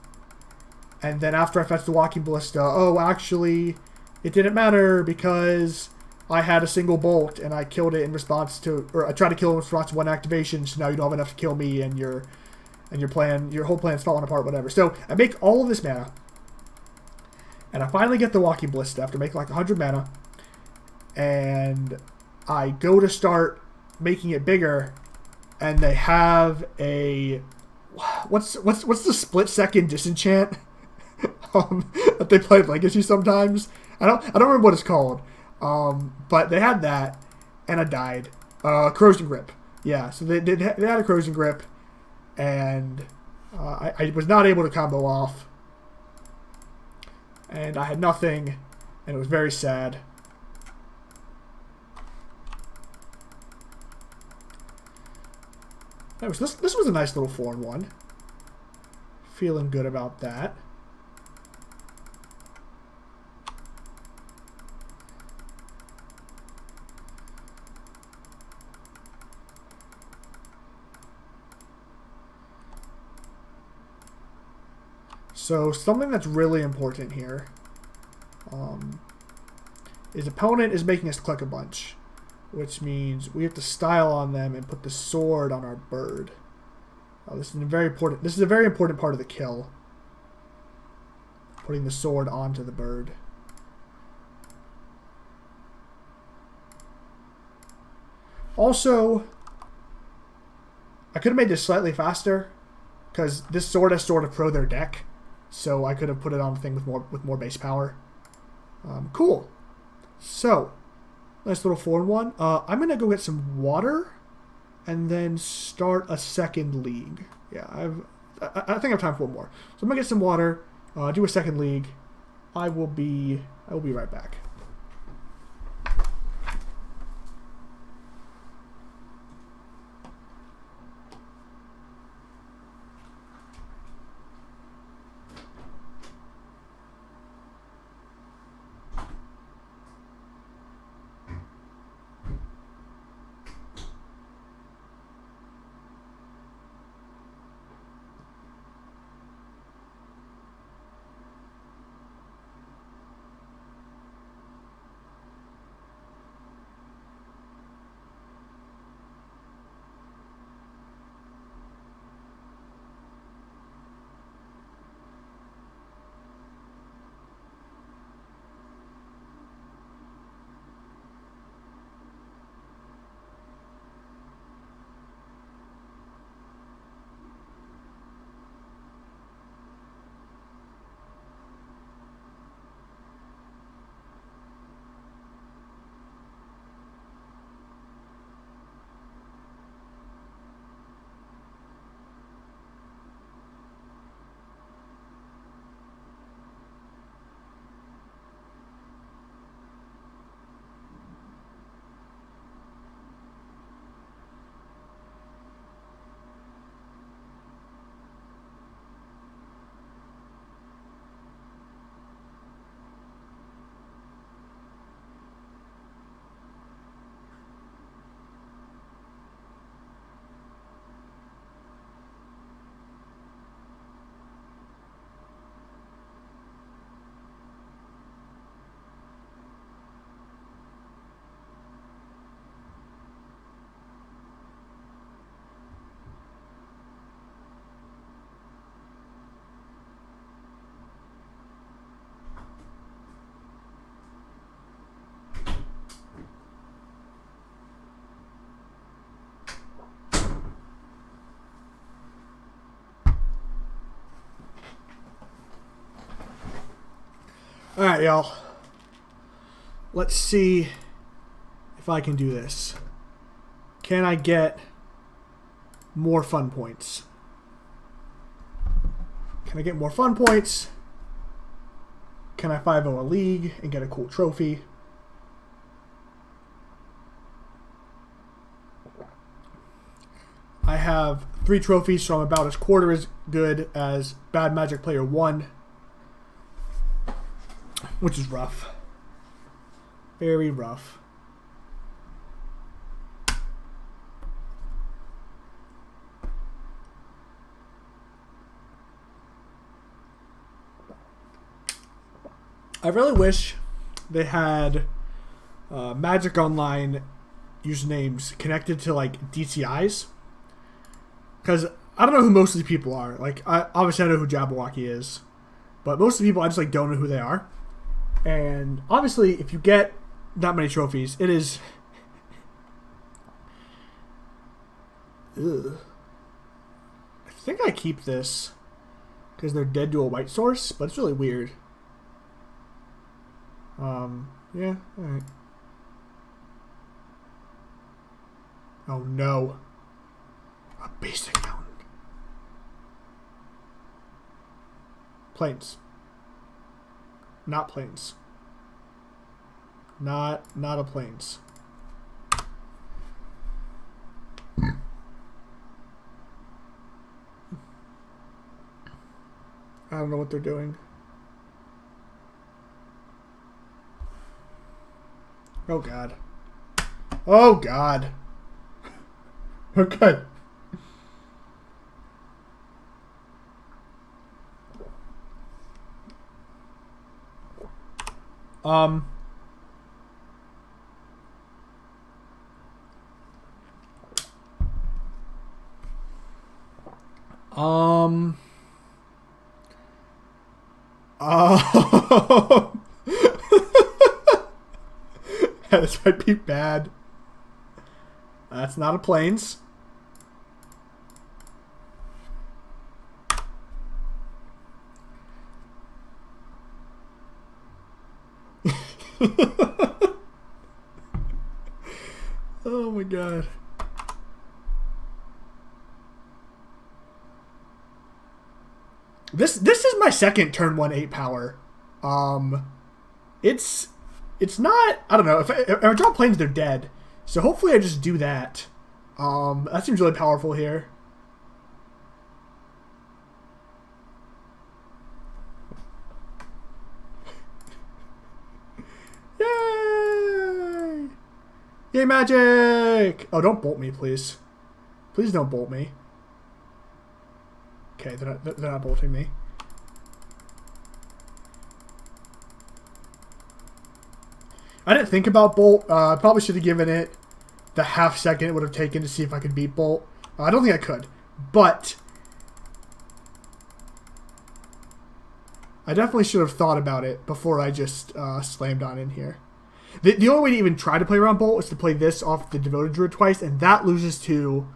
and then after I fetch the Walking Ballista, oh, actually, it didn't matter because I had a single bolt and I killed it in response to, or I tried to kill it in response to one activation, so now you don't have enough to kill me, and your whole plan's falling apart, whatever. So I make all of this mana, and I finally get the Walking Ballista after making like 100 mana, and I go to start making it bigger, and they have a what's the split second disenchant that they play Legacy sometimes. I don't remember what it's called. But they had that, and I died. Corrosion Grip. Yeah, so they had a Corrosion Grip, and I was not able to combo off. And I had nothing, and it was very sad. This was a nice little 4-1. Feeling good about that. So something that's really important here is opponent is making us click a bunch, which means we have to style on them and put the sword on our bird. This is a very important part of the kill. Putting the sword onto the bird. Also, I could have made this slightly faster because this sword has sort of pro their deck. So I could have put it on the thing with more base power. Cool. So, nice little 4-1. I'm going to go get some water and then start a second league. Yeah, I think I have time for one more. So I'm going to get some water, do a second league. I will be right back. Alright, y'all. Let's see if I can do this. Can I get more fun points? Can I get more fun points? Can I 5-0 a league and get a cool trophy? I have 3 trophies, so I'm about as quarter as good as Bad Magic Player 1. Which is rough. Very rough. I really wish they had Magic Online usernames connected to like DTIs. Because I don't know who most of the people are. Like, obviously I know who Jabberwocky is. But most of the people I just like don't know who they are. And obviously, if you get that many trophies, it is... Ugh. I think I keep this because they're dead to a white source, but it's really weird. Yeah, alright. Oh no. A basic mountain. Plains. Not plains. Not a plains. I don't know what they're doing. Oh god. Oh god. Okay. Um, this might be bad. That's not a plains. Oh my god. This is my second turn 1 8 power. It's not, I don't know, if I draw planes they're dead. So hopefully I just do that. That seems really powerful here. Yay! Yay, magic! Oh, don't bolt me, please. Please don't bolt me. Okay, they're not bolting me. I didn't think about bolt. I probably should have given it the half second it would have taken to see if I could beat bolt. I don't think I could, but I definitely should have thought about it before I just slammed on in here. The only way to even try to play around bolt is to play this off the Devoted Druid twice, and that loses to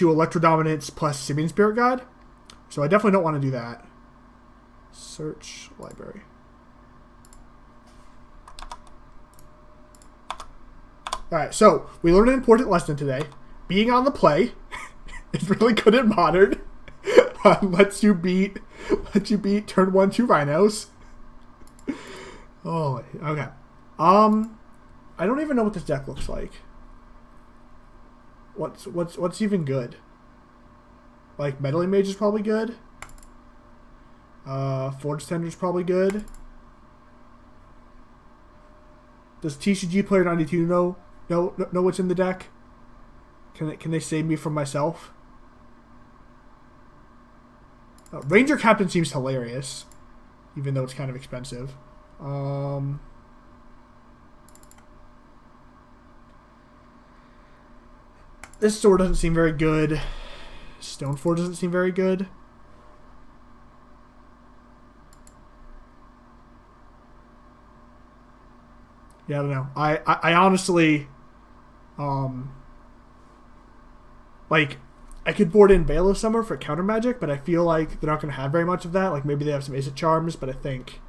Electro Dominance plus Simian Spirit Guide. So I definitely don't want to do that. Search library. Alright, so we learned an important lesson today. Being on the play is really good in Modern. Lets you beat turn 1 2 rhinos. Oh, okay. I don't even know what this deck looks like. What's even good? Like Meddling Mage is probably good. Forge-Tender is probably good. Does TCG Player 92 know what's in the deck? Can they save me from myself? Ranger-Captain seems hilarious, even though it's kind of expensive. This sword doesn't seem very good. Stoneforge doesn't seem very good. Yeah, I don't know. I honestly, like, I could board in Veil of Summer for counter magic, but I feel like they're not going to have very much of that. Like, maybe they have some Ace of Charms, but I think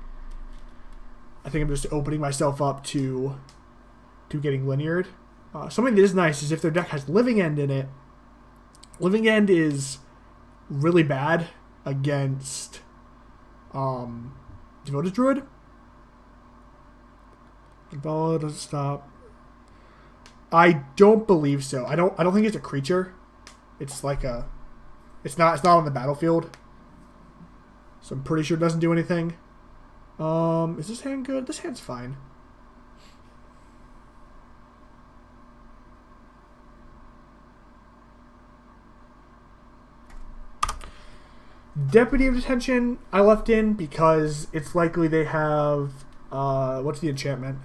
I'm just opening myself up to getting lineared. Something that is nice is if their deck has Living End in it. Living End is really bad against Devoted Druid. Linvala doesn't stop. I don't believe so. I don't think it's a creature. It's like a. It's not on the battlefield. So I'm pretty sure it doesn't do anything. Is this hand good? This hand's fine. Deputy of Detention I left in because it's likely they have what's the enchantment?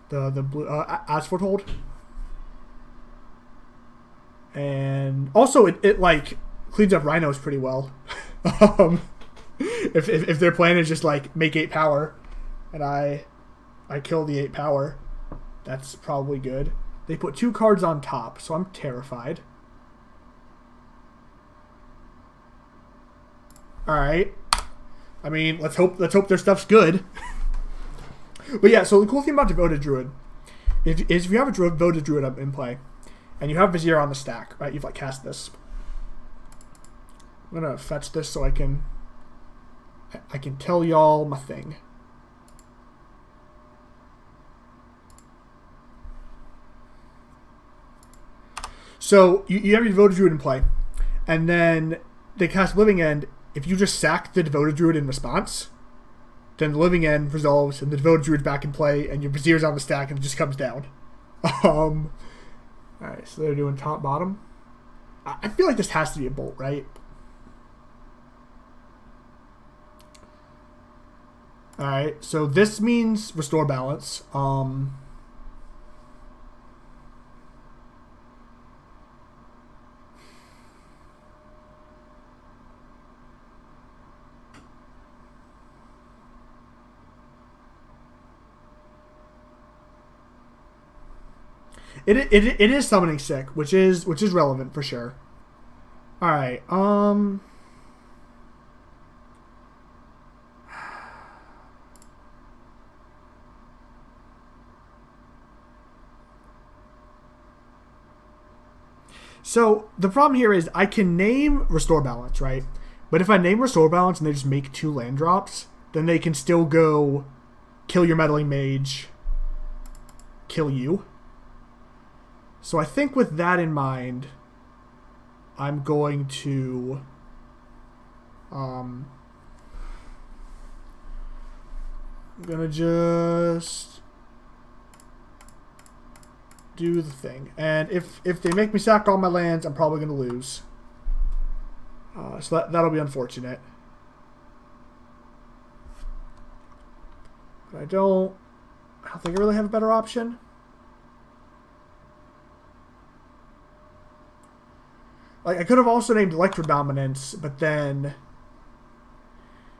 The blue Asphalt Hold. And also it like cleans up rhinos pretty well. If their plan is just like make 8 power and I kill the 8 power, that's probably good. They put 2 cards on top, so I'm terrified. Alright. I mean, let's hope their stuff's good. But yeah, so the cool thing about Devoted Druid is if you have a Devoted Druid up in play, and you have Vizier on the stack, right? You've like cast this. I'm gonna fetch this so I can tell y'all my thing. So you have your Devoted Druid in play, and then they cast Living End. If you just sack the Devoted Druid in response, then the Living End resolves, and the Devoted Druid's back in play, and your Vizier's on the stack, and it just comes down. Alright, so they're doing top bottom. I feel like this has to be a bolt, right? Alright, so this means restore balance. It is summoning sick, which is relevant for sure. All right. So the problem here is I can name Restore Balance, right? But if I name Restore Balance and they just make 2 land drops, then they can still go kill your Meddling Mage, kill you. So I think with that in mind, I'm going to I'm gonna just do the thing. And if they make me sack all my lands, I'm probably gonna lose. So that'll be unfortunate. But I don't think I really have a better option. Like, I could have also named Electrodominance, but then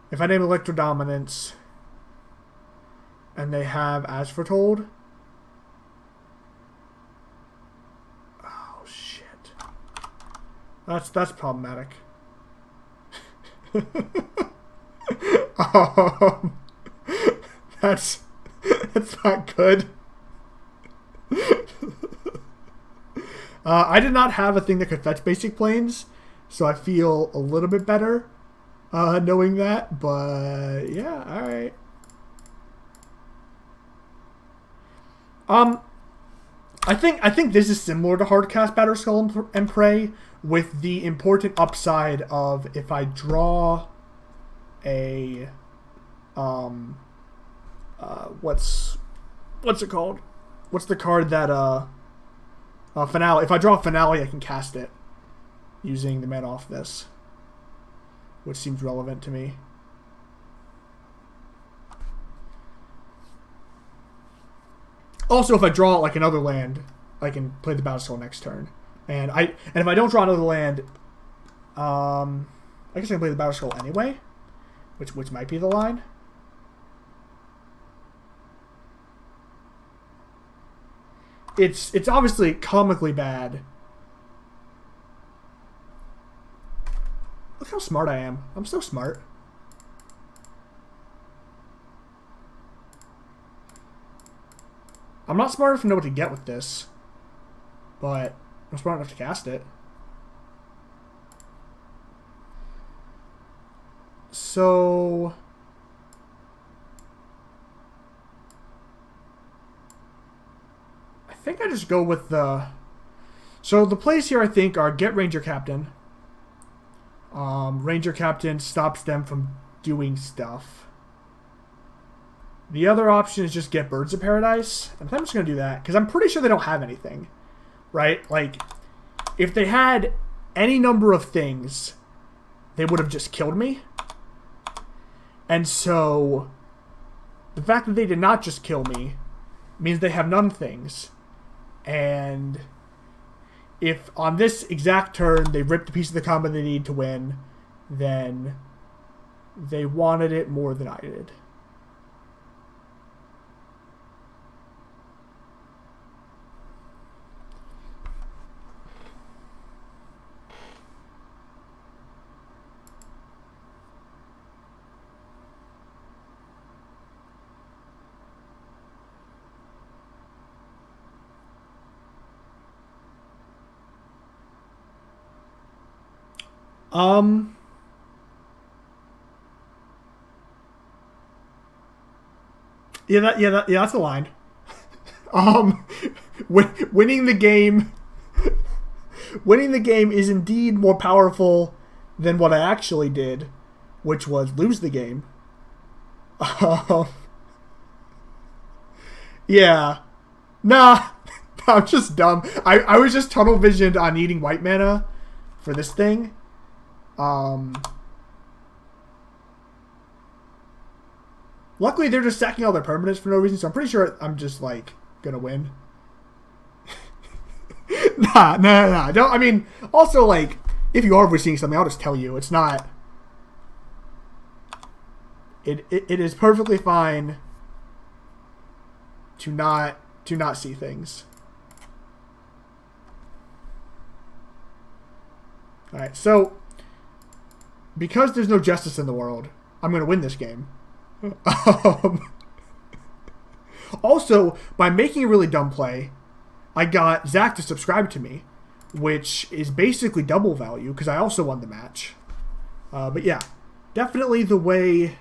if I name Electrodominance and they have As Foretold, oh shit, that's problematic. That's not good. I did not have a thing that could fetch basic planes, so I feel a little bit better knowing that. But yeah, all right. I think this is similar to Hardcast Batterskull and Prey, with the important upside of if I draw a what's it called? What's the card that Finale. If I draw a Finale, I can cast it using the mana off this, which seems relevant to me. Also, if I draw like another land, I can play the Batterskull next turn. And if I don't draw another land, I guess I can play the Batterskull anyway, which might be the line. It's obviously comically bad. Look how smart I am. I'm so smart. I'm not smart enough to know what to get with this, but I'm smart enough to cast it. So I think I just go with the... So the plays here I think are get Ranger-Captain. Ranger-Captain stops them from doing stuff. The other option is just get Birds of Paradise. And I'm just going to do that, because I'm pretty sure they don't have anything. Right? Like, if they had any number of things, they would have just killed me. And so, the fact that they did not just kill me means they have none things. And if on this exact turn they ripped a piece of the combo they need to win, then they wanted it more than I did. Um. Yeah, that's the line. Um, winning the game, winning the game is indeed more powerful than what I actually did, which was lose the game. Yeah, nah, I'm just dumb. I was just tunnel visioned on needing white mana for this thing. Luckily, they're just stacking all their permanents for no reason, so I'm pretty sure I'm just, like, gonna win. Nah. Don't, I mean, also, like, if you are overseeing something, I'll just tell you. It's not... It is perfectly fine to not see things. Alright, so... Because there's no justice in the world, I'm gonna win this game. Also, by making a really dumb play, I got Zach to subscribe to me, which is basically double value because I also won the match. But yeah, definitely the way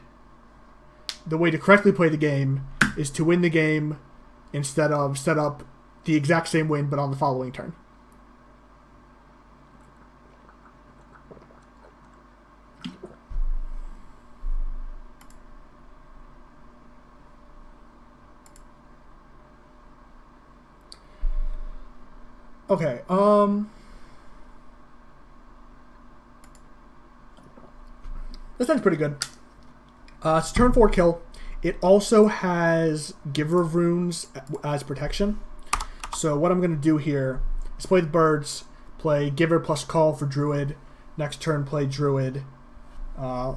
to correctly play the game is to win the game instead of set up the exact same win but on the following turn. Okay, this sounds pretty good. It's a turn 4 kill. It also has Giver of Runes as protection. So what I'm going to do here is play the birds, play Giver plus Call for Druid. Next turn, play Druid. And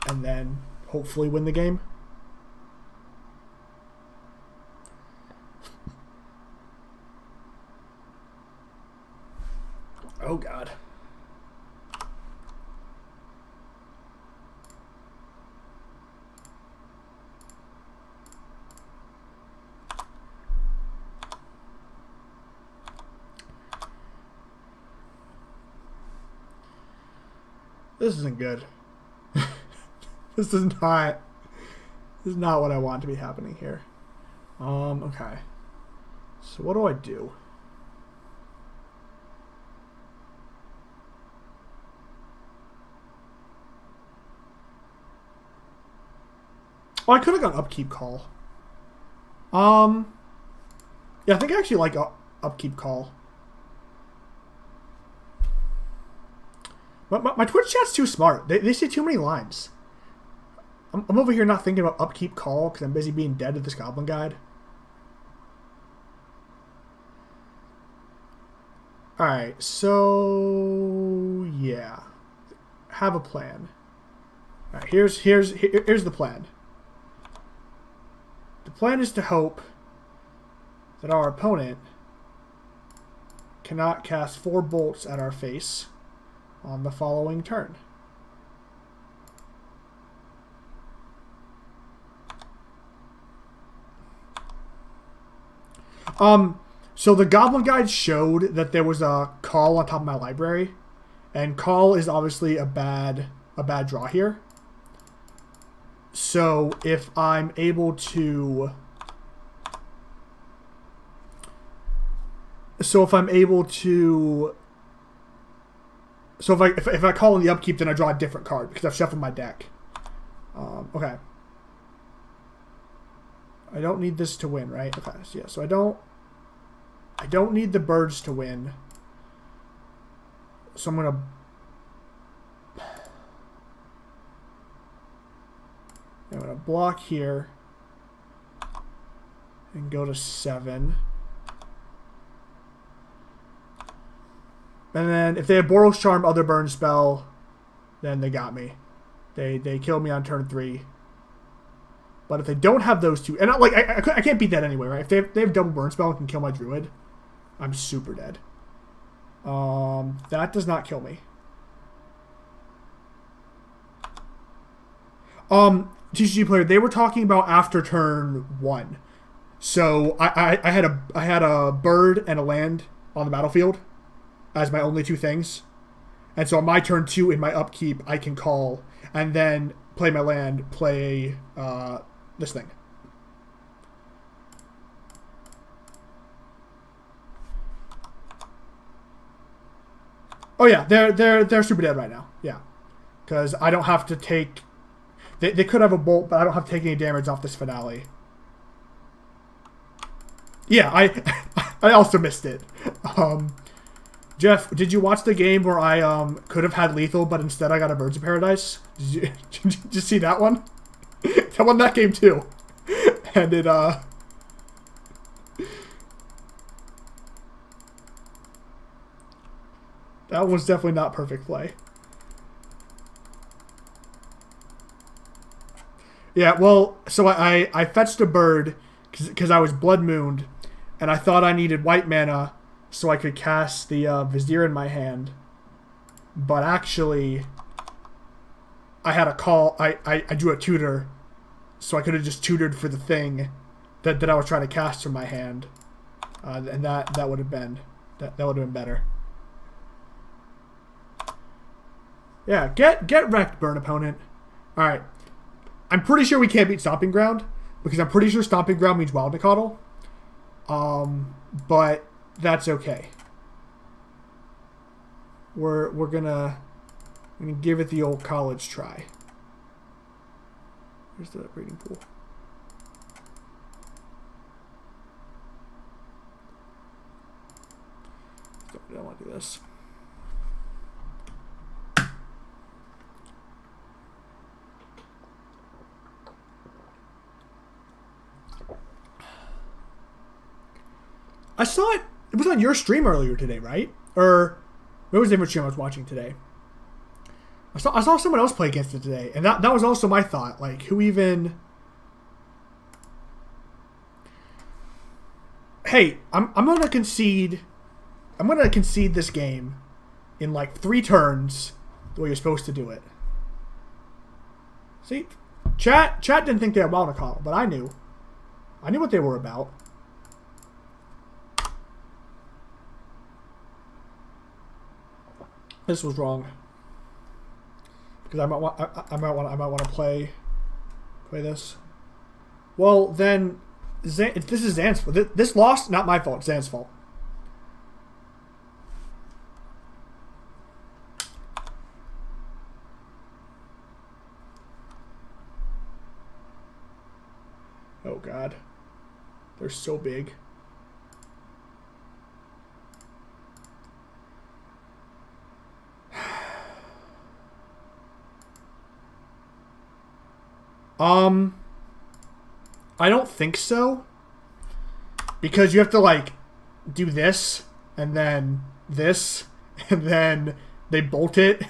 then hopefully win the game. Oh, God. This isn't good. This is not what I want to be happening here. Okay. So what do I do? Oh, I could have gone Upkeep Call. Yeah, I think I actually like Upkeep Call. My Twitch chat's too smart. They say too many lines. I'm over here not thinking about Upkeep Call because I'm busy being dead at this Goblin Guide. Alright, so... yeah. Have a plan. Alright, here's the plan. The plan is to hope that our opponent cannot cast 4 bolts at our face on the following turn. So the Goblin Guide showed that there was a Call on top of my library, and Call is obviously a bad draw here. So if I'm able to... So if I call in the upkeep, then I draw a different card because I've shuffled my deck. Okay. I don't need this to win, right? Okay, so yeah, so I don't need the birds to win. So I'm gonna block here and go to 7. And then if they have Boros Charm, other burn spell, then they got me. They killed me on turn 3. But if they don't have those two, and I can't beat that anyway, right? If they have double burn spell and can kill my Druid, I'm super dead. That does not kill me. TCG player, they were talking about after turn 1. So I had a bird and a land on the battlefield as my only 2 things. And so on my turn 2 in my upkeep, I can call and then play my land, play this thing. Oh yeah, they're super dead right now. Yeah, because I don't have to take. They could have a bolt, but I don't have to take any damage off this finale. Yeah, I also missed it. Jeff, did you watch the game where I could have had lethal, but instead I got a Birds of Paradise? Did you see that one? I won that game too, and it that was definitely not perfect play. Yeah, well, so I fetched a bird because I was Blood Mooned, and I thought I needed white mana so I could cast the Vizier in my hand. But actually, I had a call. I drew a tutor, so I could have just tutored for the thing that I was trying to cast from my hand, and that would have been that would have been better. Yeah, get wrecked, burn opponent. All right. I'm pretty sure we can't beat Stomping Ground because I'm pretty sure Stomping Ground means Wild Nicodle. But that's okay. We're gonna give it the old college try. Where's the breeding pool? I don't want to do this. I saw it. It was on your stream earlier today, right? Or what was the different stream I was watching today? I saw someone else play against it today, and that was also my thought. Like, who even? Hey, I'm gonna concede. I'm gonna concede this game in like 3 turns the way you're supposed to do it. See, chat didn't think they had Wild Nicodle, but I knew. I knew what they were about. This was wrong because I might want to play this. Well, then this is Zan's fault. This loss, not my fault. Zan's fault. Oh God, they're so big. I don't think so. Because you have to like do this and then this and then they bolt it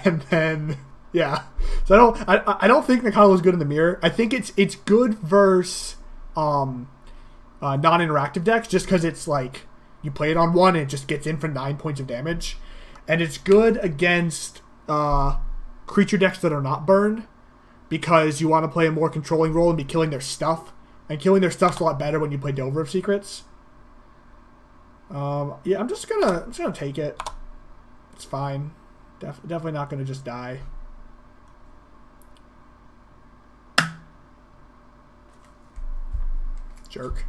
and then yeah. So I don't think Nicodle is good in the mirror. I think it's good versus non-interactive decks just because it's like you play it on 1 and it just gets in for 9 points of damage. And it's good against creature decks that are not burn. Because you want to play a more controlling role and be killing their stuff. And killing their stuff's a lot better when you play Delver of Secrets. Yeah, I'm just gonna take it. It's fine. Definitely not gonna just die. Jerk.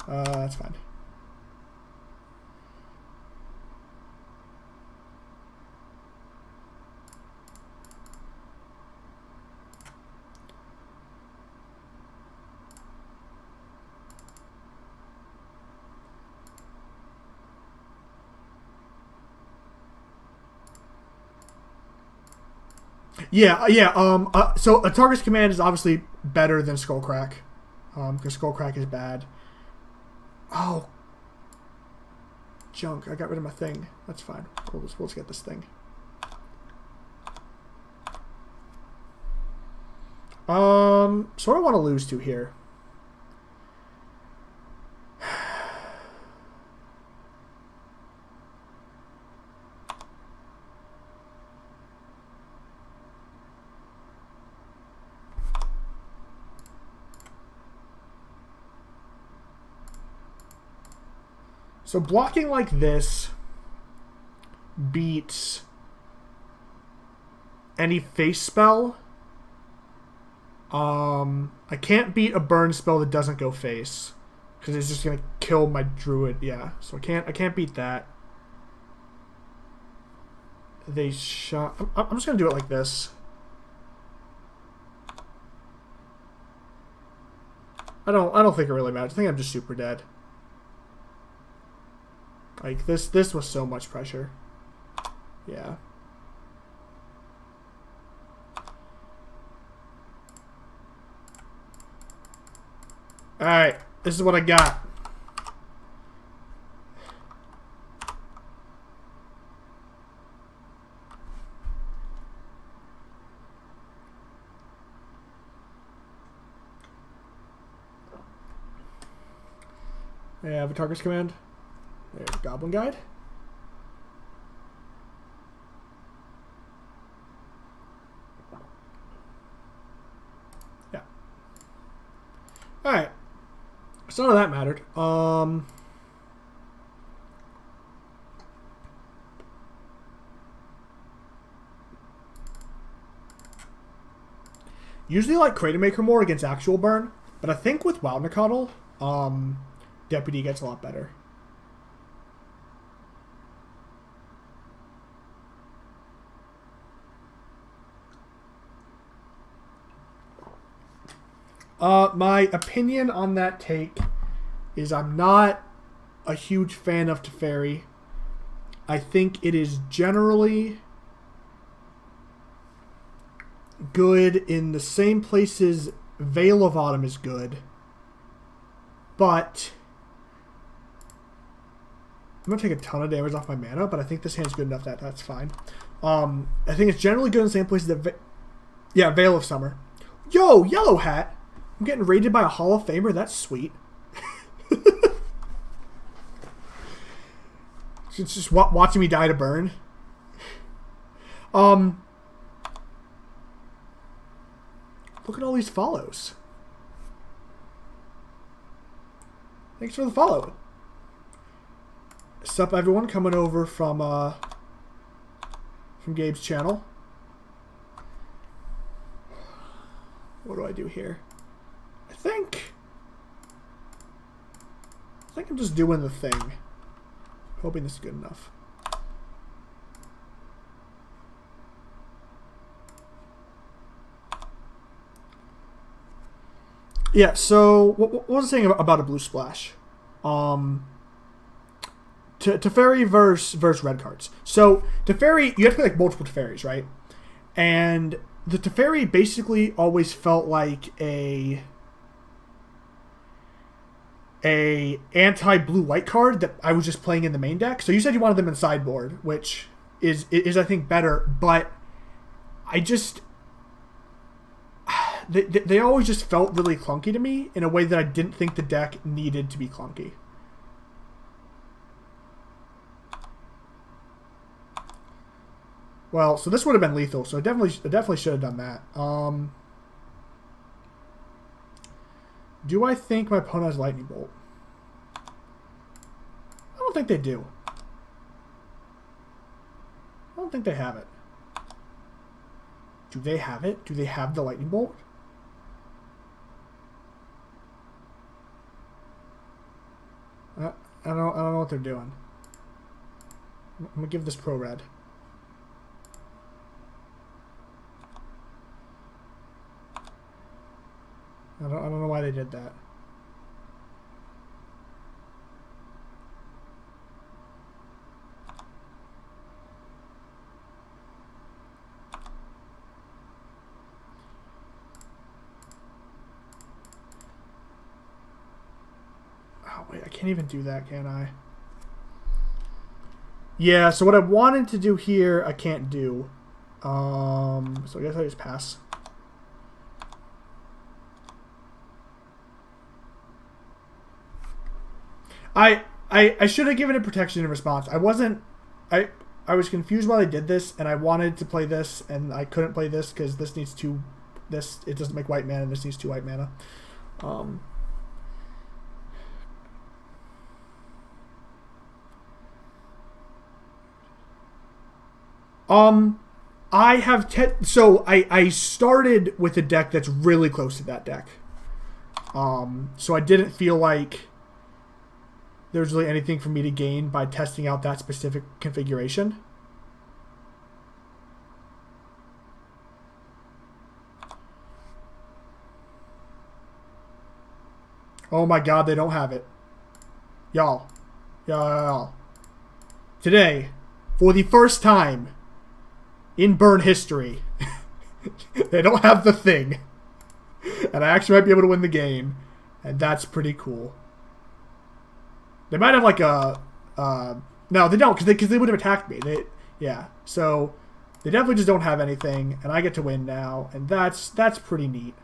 That's fine. Yeah. So a target's command is obviously better than Skullcrack, because Skullcrack is bad. Oh, junk! I got rid of my thing. That's fine. We'll just get this thing. So what do I want to lose to here? So blocking like this beat any face spell. I can't beat a burn spell that doesn't go face, because it's just gonna kill my druid. Yeah, so I can't beat that. They shot. I'm just gonna do it like this. I don't think it really matters. I think I'm just super dead. Like this was so much pressure. Yeah. Alright, this is what I got. I have a target's command. There's Goblin Guide. Yeah. Alright. So none of that mattered. Usually I like Cratermaker more against actual burn, but I think with Wildnicottle, Deputy gets a lot better. My opinion on that take is I'm not a huge fan of Teferi. I think it is generally good in the same places Veil of Autumn is good, but I'm going to take a ton of damage off my mana, but I think this hand's good enough that that's fine. I think it's generally good in the same places that... yeah, Veil of Summer. Yo, Yellow Hat! I'm getting raided by a Hall of Famer. That's sweet. It's just watching me die to burn. Look at all these follows. Thanks for the follow. Sup, everyone, coming over from Gabe's channel. What do I do here? I think I'm just doing the thing. Hoping this is good enough. Yeah, so what was I saying about a blue splash? Teferi versus red cards. So Teferi, you have to play like multiple Teferis, right? And the Teferi basically always felt like a anti-blue white card that I was just playing in the main deck. So you said you wanted them in sideboard, which is I think better, but I just they always just felt really clunky to me in a way that I didn't think the deck needed to be clunky. Well, so this would have been lethal, so I definitely should have done that. Do I think my opponent has Lightning Bolt? I don't think they do. I don't think they have it. Do they have it? Do they have the Lightning Bolt? I don't know what they're doing. I'm gonna give this pro red. I don't know why they did that. Oh wait, I can't even do that, can I? Yeah, so what I wanted to do here, I can't do. So I guess I just pass. I should have given it protection in response. I was confused why they did this, and I wanted to play this, and I couldn't play this because this needs it doesn't make white mana, and this needs 2 white mana. I have so I started with a deck that's really close to that deck. So I didn't feel like there's really anything for me to gain by testing out that specific configuration. Oh my god, they don't have it. Y'all. Y'all. Today, for the first time in Burn history, they don't have the thing. And I actually might be able to win the game. And that's pretty cool. They might have like a... no, they don't, because they would have attacked me. Yeah, so they definitely just don't have anything. And I get to win now. And that's pretty neat.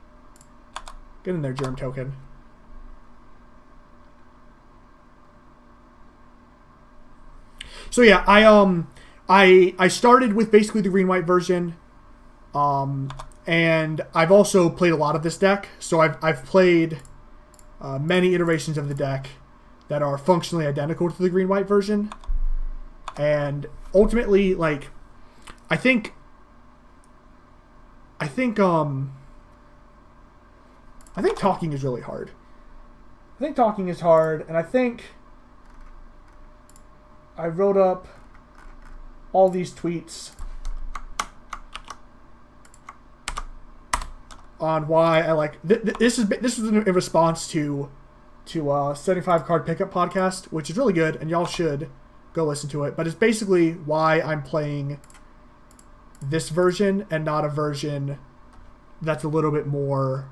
Get in there, Germ Token. So yeah, I started with basically the green-white version, and I've also played a lot of this deck. So I've played many iterations of the deck that are functionally identical to the green-white version, and ultimately, like, I think talking is really hard. I think talking is hard, and I think I wrote up all these tweets on why I like this is in response to 75 card pickup podcast, which is really good, and y'all should go listen to it. But it's basically why I'm playing this version and not a version that's a little bit more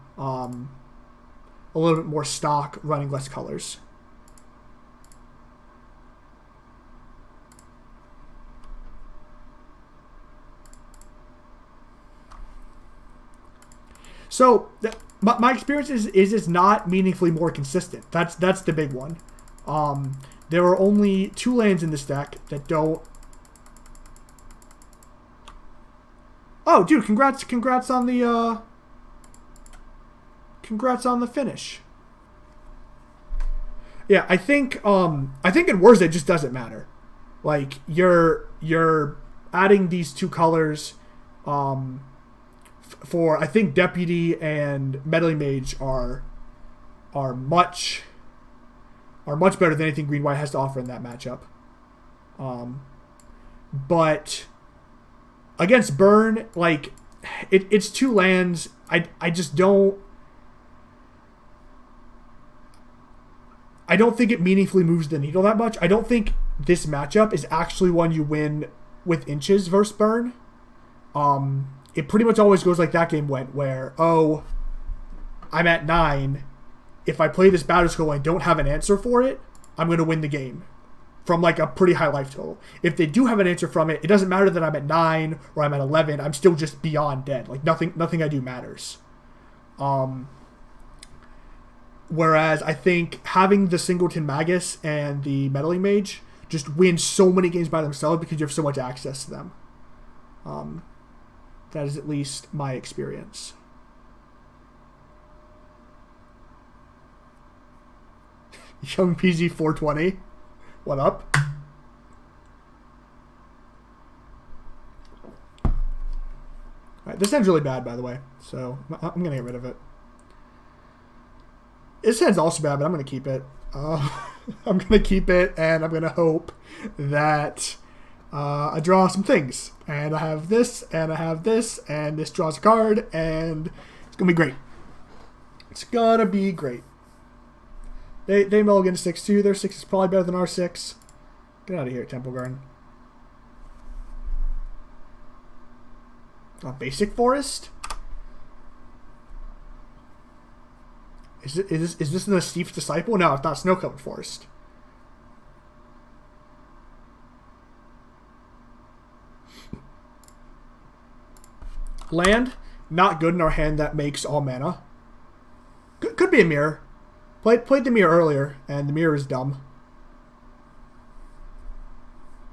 stock, running less colors. So my experience is it's not meaningfully more consistent. That's the big one. There are only 2 lands in this deck that don't. Oh, dude! Congrats on the finish. Yeah, I think in Words it just doesn't matter. Like you're adding these 2 colors. For I think Deputy and Meddling Mage are much better than anything Green White has to offer in that matchup. But against Burn, like it's 2 lands. I just don't. I don't think it meaningfully moves the needle that much. I don't think this matchup is actually one you win with inches versus Burn. It pretty much always goes like that game went, where, oh, I'm at 9. If I play this Batterskull and I don't have an answer for it, I'm going to win the game from like a pretty high life total. If they do have an answer from it, it doesn't matter that I'm at 9 or I'm at 11. I'm still just beyond dead. Like nothing I do matters. Whereas I think having the Singleton Magus and the Meddling Mage just win so many games by themselves because you have so much access to them. That is at least my experience. Young PZ 420. What up? Alright, this hand's really bad, by the way. So, I'm going to get rid of it. This hand's also bad, but I'm going to keep it. I'm going to keep it, and I'm going to hope that I draw some things. And I have this, and I have this, and this draws a card, and it's going to be great. It's going to be great. They mulligan 6-2. Their 6 is probably better than our 6. Get out of here, Temple Garden. A basic forest? Is this the Steep's Disciple? No, it's not Snow-Covered Forest. Land, not good in our hand that makes all mana. Could be a mirror. Played the mirror earlier, and the mirror is dumb.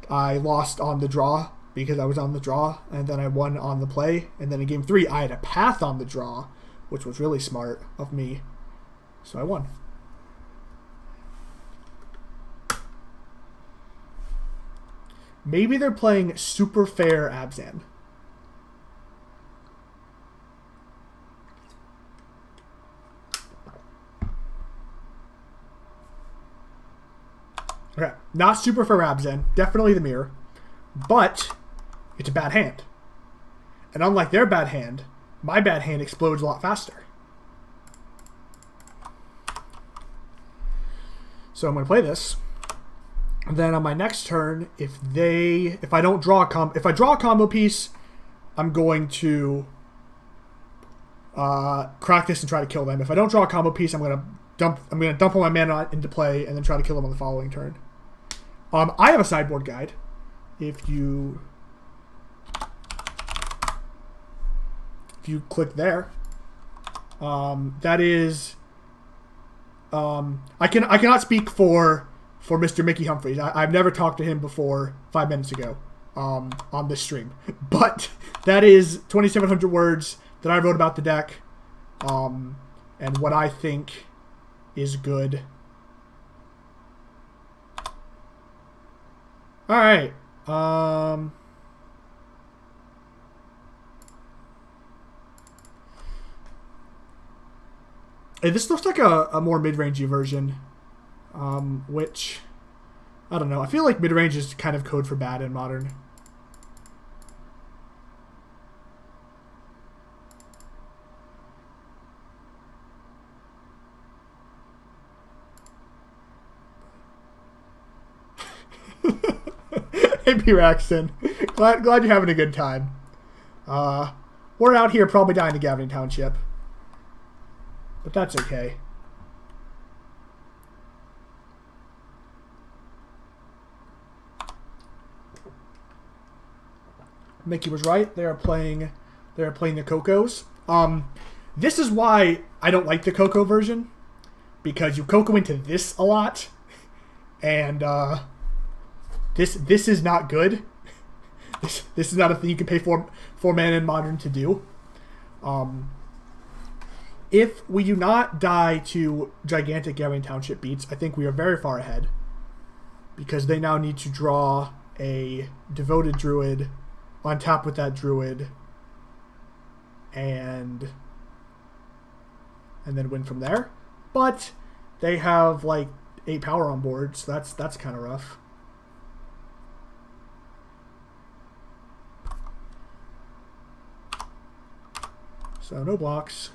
I lost on the draw because I was on the draw, and then I won on the play, and then in game 3 I had a path on the draw, which was really smart of me. So I won. Maybe they're playing Super Fair Abzan. Okay, not Super Fair Abzan. Definitely the mirror. But it's a bad hand. And unlike their bad hand, my bad hand explodes a lot faster. So I'm going to play this. And then on my next turn, if I draw a combo piece, I'm going to crack this and try to kill them. If I don't draw a combo piece, I'm going to dump all my mana into play and then try to kill them on the following turn. I have a sideboard guide. If you click there, that is I cannot speak for Mr. Mickey Humphreys. I've never talked to him before 5 minutes ago on this stream, but that is 2,700 words that I wrote about the deck, and what I think is good. All right. This looks like a more mid-rangey version, which, I don't know. I feel like mid-range is kind of code for bad in Modern. Hey, B-Raxton. Glad you're having a good time. We're out here probably dying to Gavin Township. But that's okay. Mickey was right. They are playing the Cocos. This is why I don't like the Coco version, because you Coco into this a lot, and this is not good. This is not a thing you can pay four mana in Modern to do. If we do not die to gigantic Gavin Township beats, I think we are very far ahead, because they now need to draw a Devoted Druid on top with that Druid, and then win from there. But they have like 8 power on board, so that's kind of rough. So no blocks.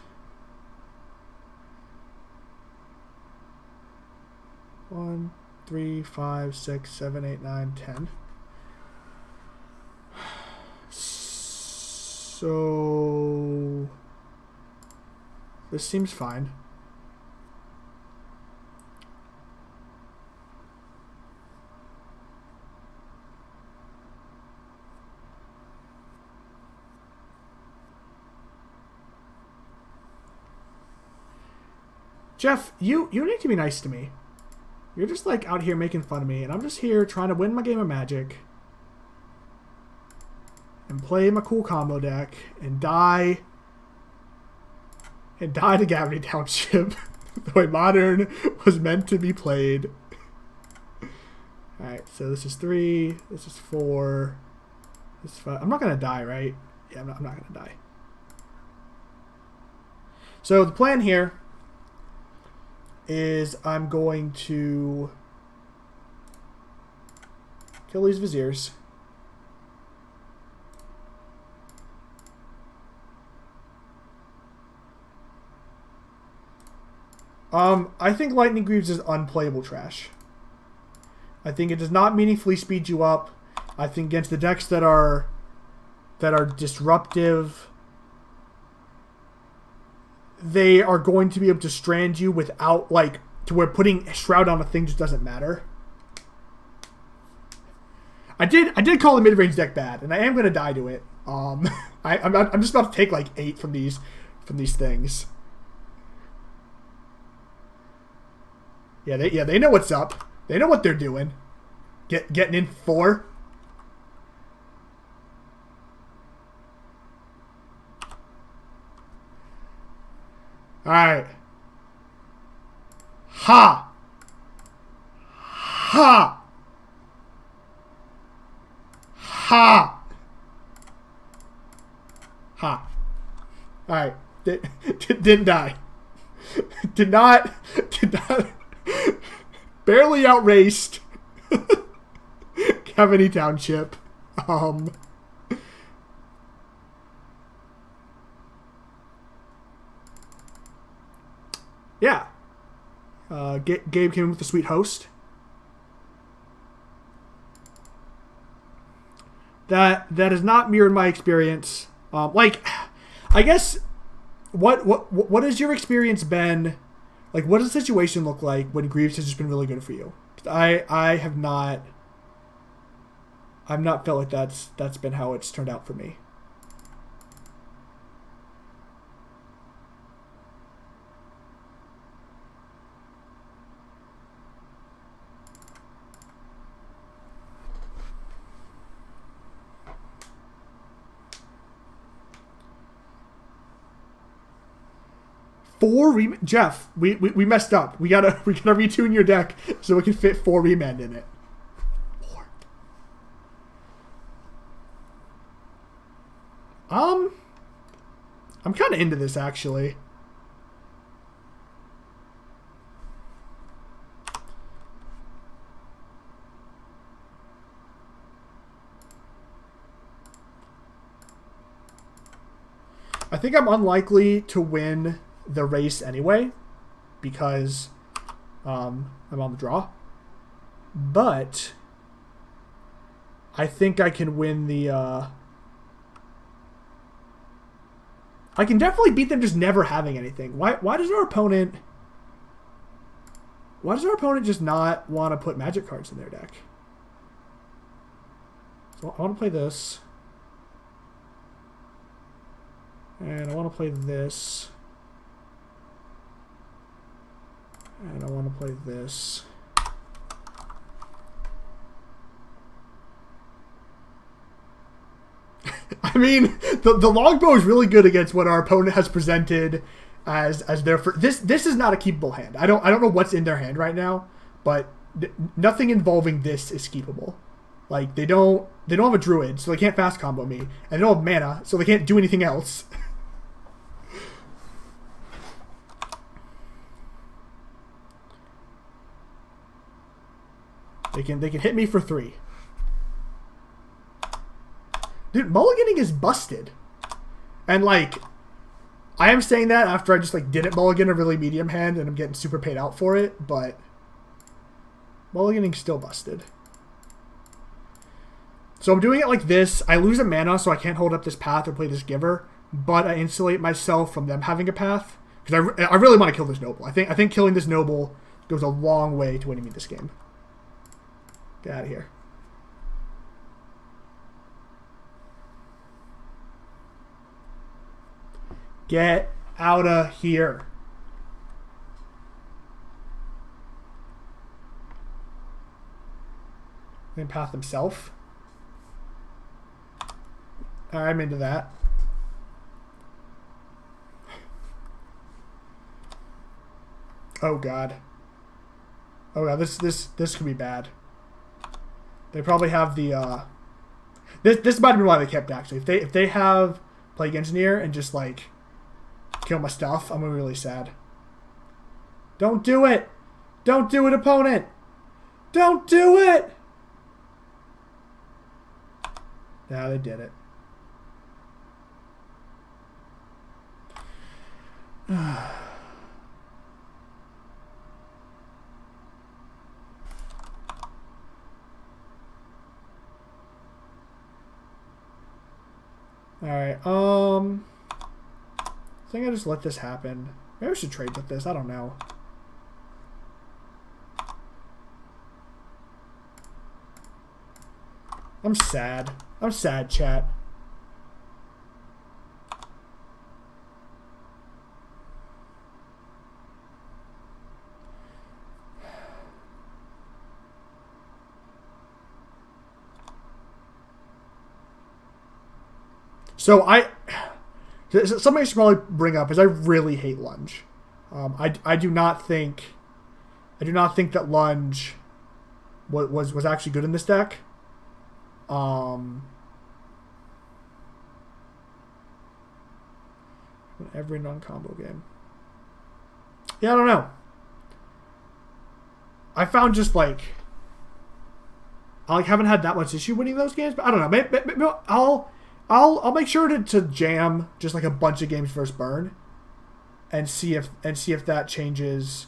1, 3, 5, 6, 7, 8, 9, 10. So this seems fine. Jeff, you need to be nice to me. You're just like out here making fun of me, and I'm just here trying to win my game of Magic and play my cool combo deck and die to Gavin Township the way Modern was meant to be played. Alright, so this is 3, this is 4, this is 5. I'm not gonna die, right? Yeah, I'm not gonna die. So the plan here is I'm going to kill these Viziers. I think Lightning Greaves is unplayable trash. I think it does not meaningfully speed you up. I think against the decks that are disruptive, they are going to be able to strand you without, like, to where putting Shroud on a thing just doesn't matter. I did call the mid-range deck bad, and I am going to die to it. I'm just about to take like 8 from these things. Yeah, they know what's up. They know what they're doing. Getting in 4. Alright. Ha! Ha! Ha! Ha. Alright. Didn't die. Did not barely outraced Cavity Township. Yeah. Gabe came in with the sweet host. That has not mirrored my experience. I guess what has your experience been? Like, what does the situation look like when Greaves has just been really good for you? I have not. I've not felt like that's been how it's turned out for me. Jeff, we messed up. We gotta retune your deck so we can fit 4 remand in it. I'm kind of into this actually. I think I'm unlikely to win the race anyway because I'm on the draw, but I think I can win the I can definitely beat them just never having anything. Why does our opponent just not want to put magic cards in their deck? So I want to play this, and I want to play this. And I want to play this. I mean, the longbow is really good against what our opponent has presented as their this is not a keepable hand. I don't know what's in their hand right now, but nothing involving this is keepable. Like they don't have a druid, so they can't fast combo me, and they don't have mana, so they can't do anything else. They can hit me for 3. Dude, mulliganing is busted. And like, I am saying that after I just like didn't mulligan a really medium hand and I'm getting super paid out for it, but mulliganing's still busted. So I'm doing it like this. I lose a mana, so I can't hold up this path or play this giver, but I insulate myself from them having a path because I really want to kill this noble. I think killing this noble goes a long way to winning me this game. Get out of here. Get out of here. Then path himself. I'm into that. Oh god. Oh god, this could be bad. They probably have the this might have been why they kept actually. If they have Plague Engineer and just like kill my stuff, I'm gonna be really sad. Don't do it! Don't do it, opponent! Don't do it! Yeah, they did it. Alright, I think I just let this happen. Maybe I should trade with this, I don't know. I'm sad. I'm sad, chat. So something I should probably bring up is I really hate Lunge. I do not think that Lunge was actually good in this deck. Every non-combo game. Yeah, I don't know. I found just like I haven't had that much issue winning those games, but I don't know. Maybe I'll make sure to jam just like a bunch of games versus burn, and see if that changes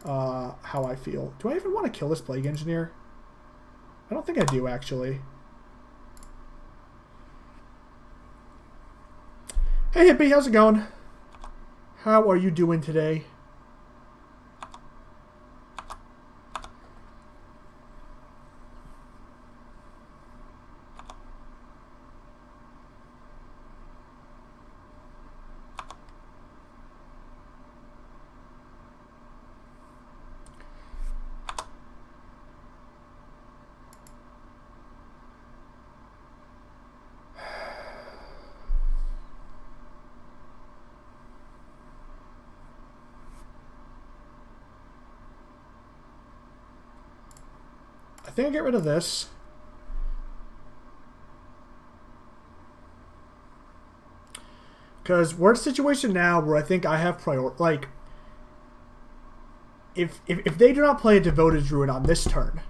how I feel. Do I even want to kill this Plague Engineer? I don't think I do actually. Hey Hippie, how's it going? How are you doing today? I think I'll get rid of this. Because we're in a situation now where I think I have priority. Like, if they do not play a Devoted Druid on this turn,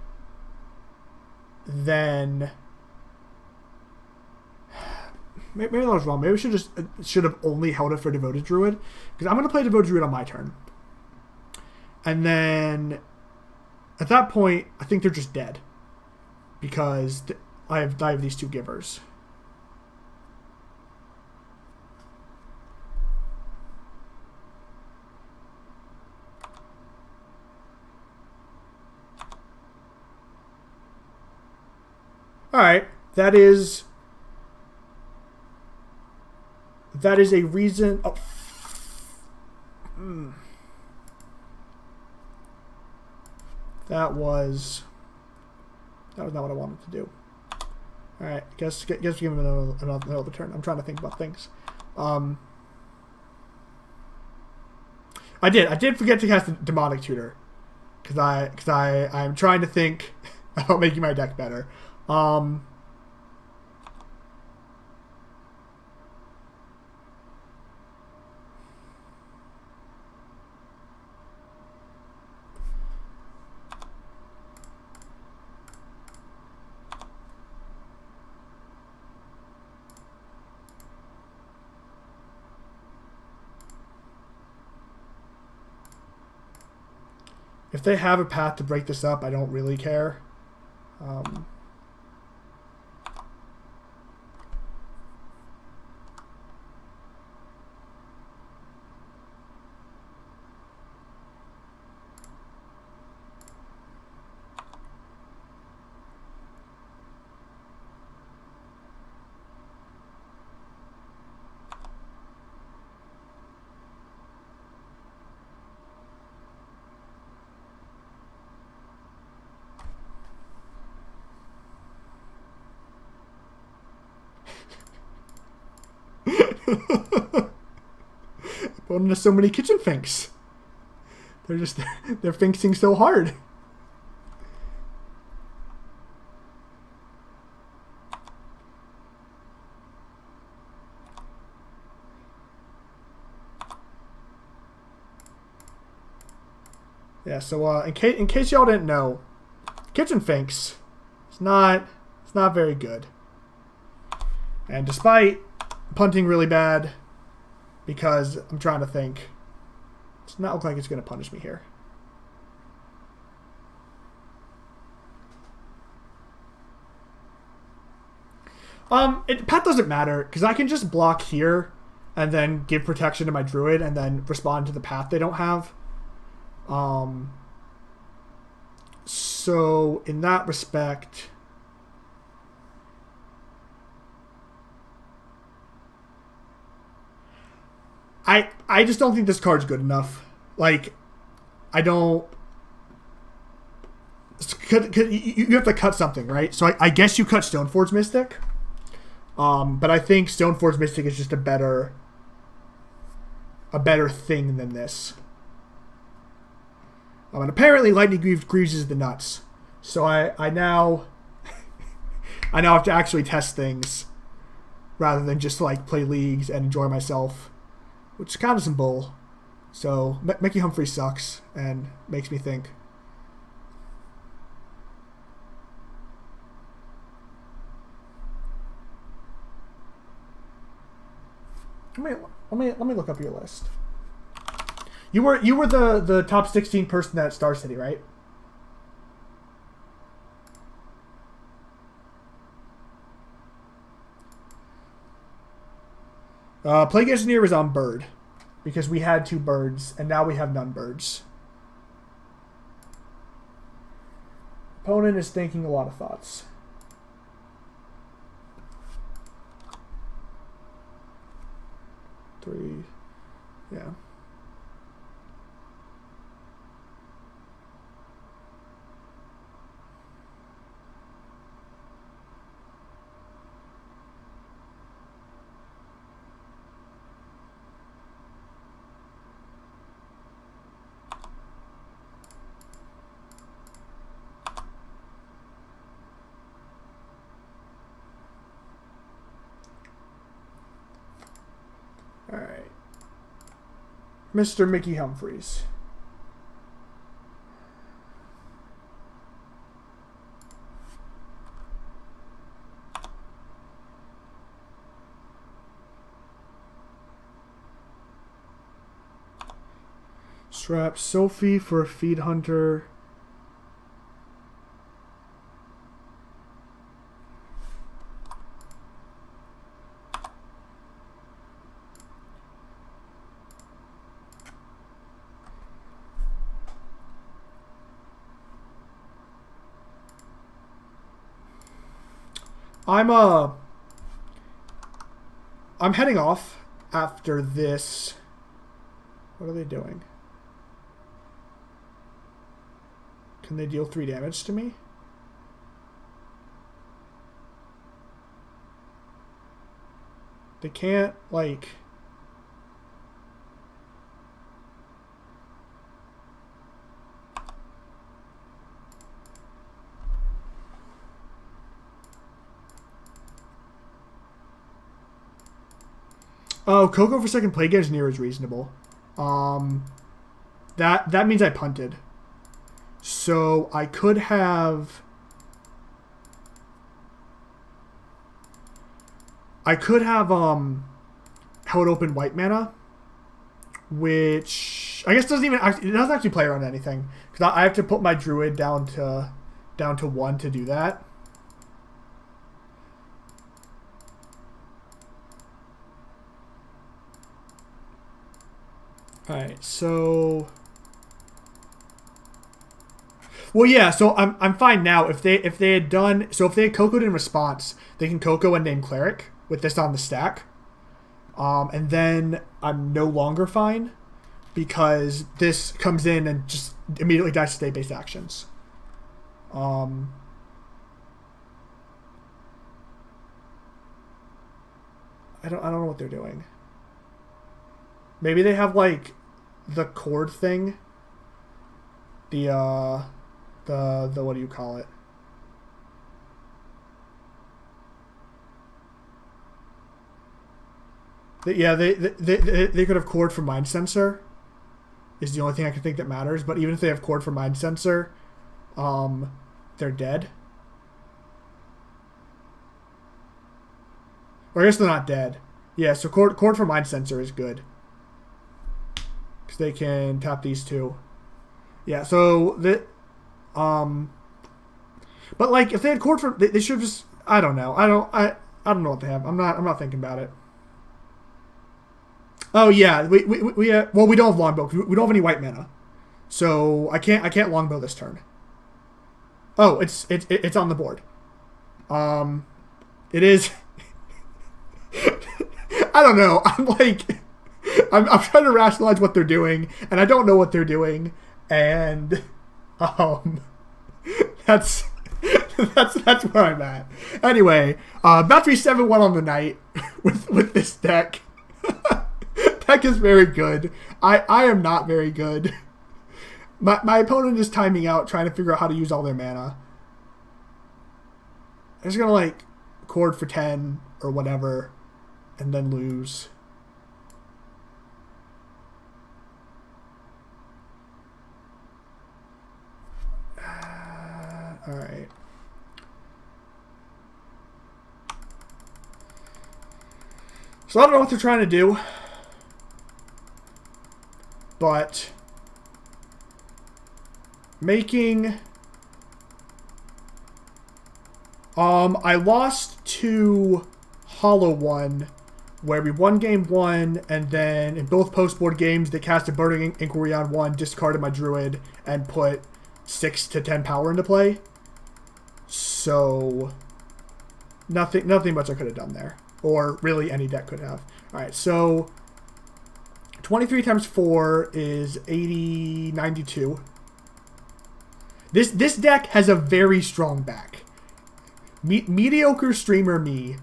then maybe that was wrong. Maybe we should have only held it for Devoted Druid, because I'm going to play Devoted Druid on my turn, and then at that point, I think they're just dead, because I have these two givers. All right, that is a reason. Oh. That was not what I wanted to do. All right, guess give him another turn. I'm trying to think about things. I did forget to cast the Demonic Tutor, because I'm trying to think about making my deck better. If they have a path to break this up, I don't really care. Putting into so many kitchen finks. They're finksing so hard. Yeah, so in case y'all didn't know, kitchen finks, it's not very good. And despite punting really bad, because I'm trying to think, it's not look like it's going to punish me here. Path doesn't matter, because I can just block here and then give protection to my druid and then respond to the path they don't have. So in that respect, I just don't think this card's good enough. Like, I don't. You have to cut something, right? So I guess you cut Stoneforge Mystic. But I think Stoneforge Mystic is just a better thing than this. And apparently Lightning Greaves is the nuts. So I now have to actually test things rather than just like play leagues and enjoy myself which is kind of some bull. So Mickey Humphrey sucks and makes me think. Let me look up your list. You were the top 16 person at Star City, right? Plague Engineer is on bird because we had 2 birds and now we have none birds. Opponent is thinking a lot of thoughts. Three, yeah. All right. Mr. Mickey Humphreys. Strap Sophie for a feed hunter. I'm heading off after this. What are they doing? Can they deal 3 damage to me? They can't, like... Oh, Coco for second Plague Engineer is reasonable. That means I punted. So I could have held open white mana, which I guess doesn't actually play around anything because I have to put my druid down to 1 to do that. All right, so well, yeah. So I'm fine now. If they had done so, if they had Coco'd in response, they can Coco and name Cleric with this on the stack, and then I'm no longer fine because this comes in and just immediately dies to state-based actions. I don't know what they're doing. Maybe they have like the cord thing. The what do you call it? They could have cord for Mind Sensor. Is the only thing I can think that matters. But even if they have cord for Mind Sensor, they're dead. Or I guess they're not dead. Yeah, so cord for Mind Sensor is good. Because they can tap these 2. Yeah, so but like if they had cord for they should just I don't know. I don't know what they have. I'm not thinking about it. Oh yeah, we we don't have longbow. We don't have any white mana. So I can't longbow this turn. Oh, it's on the board. It is I don't know. I'm trying to rationalize what they're doing, and I don't know what they're doing, and that's where I'm at. Anyway, about to be 7-1 on the night with this deck. Deck is very good. I am not very good. My opponent is timing out, trying to figure out how to use all their mana. I'm just gonna like cord for 10 or whatever, and then lose. Alright. So I don't know what they're trying to do. But making I lost to Hollow One, where we won game 1, and then in both post-board games they cast a Burning Inquiry on 1, discarded my Druid, and put 6 to 10 power into play. So nothing much I could have done there, or really any deck could have. All right, so 23 times 4 is 80, 92. This deck has a very strong back. Mediocre streamer me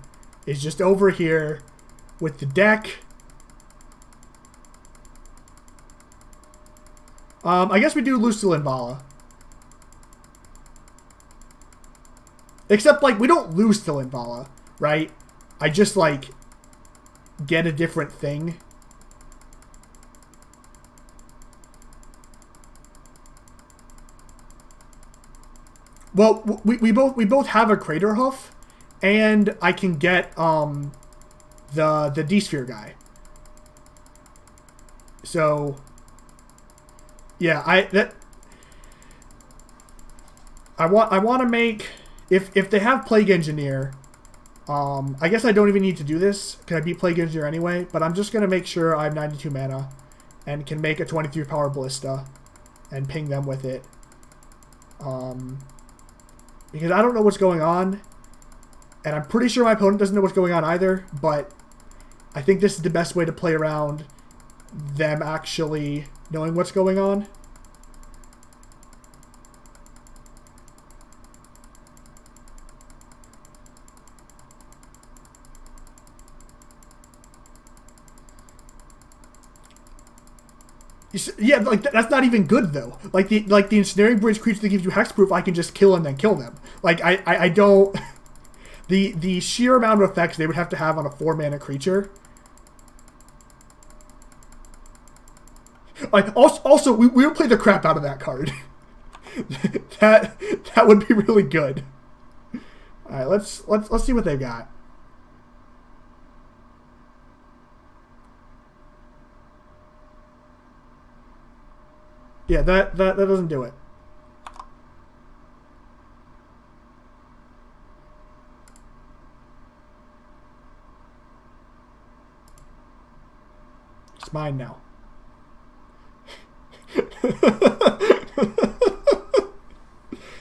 is just over here with the deck. I guess we do lose to Linvala. Except, like, we don't lose to Linvala, right? I just, like, get a different thing. Well, we both have a Crater Hoof, and I can get the D-Sphere guy. So yeah, I want to make, if they have Plague Engineer, I guess I don't even need to do this because I beat Plague Engineer anyway, but I'm just gonna make sure I have 92 mana and can make a 23 power Ballista and ping them with it. Because I don't know what's going on, and I'm pretty sure my opponent doesn't know what's going on either, but I think this is the best way to play around them actually knowing what's going on. Yeah, like that's not even good though. Like the ensnaring bridge creature that gives you hexproof, I can just kill and then kill them. Like I don't. The sheer amount of effects they would have to have on a 4-mana creature. Like also we would play the crap out of that card. that would be really good. All right, let's see what they've got. Yeah, that doesn't do it. It's mine now.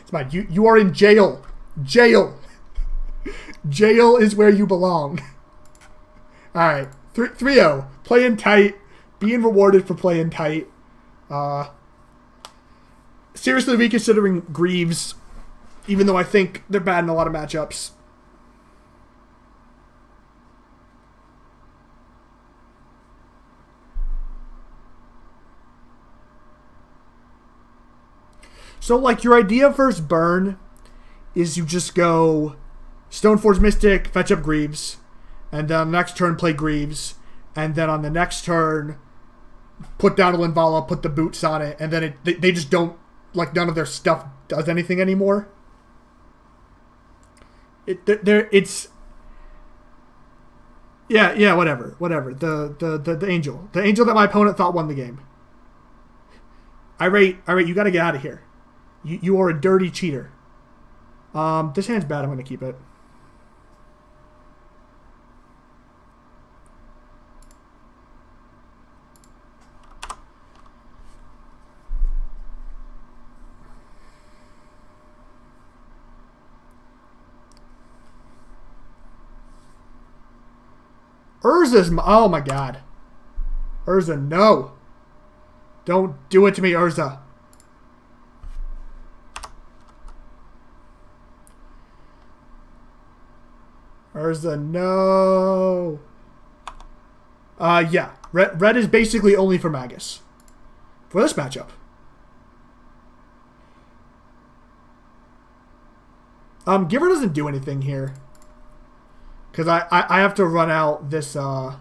It's mine. You are in jail. Jail. Jail is where you belong. Alright. 3-0. Playing tight. Being rewarded for playing tight. Seriously reconsidering Greaves, even though I think they're bad in a lot of matchups. So, like, your idea versus burn is you just go Stoneforge Mystic, fetch up Greaves, and then on the next turn play Greaves, and then on the next turn put down a Linvala, put the boots on it, and then they just don't, like, none of their stuff does anything anymore. It's yeah, whatever. The angel that my opponent thought won the game. Irate, you got to get out of here. You are a dirty cheater. This hand's bad. I'm going to keep it. Urza's... Oh, my God. Urza, no. Don't do it to me, Urza. Urza, no. Yeah. Red is basically only for Magus. For this matchup. Giver doesn't do anything here. Because I have to run out this, I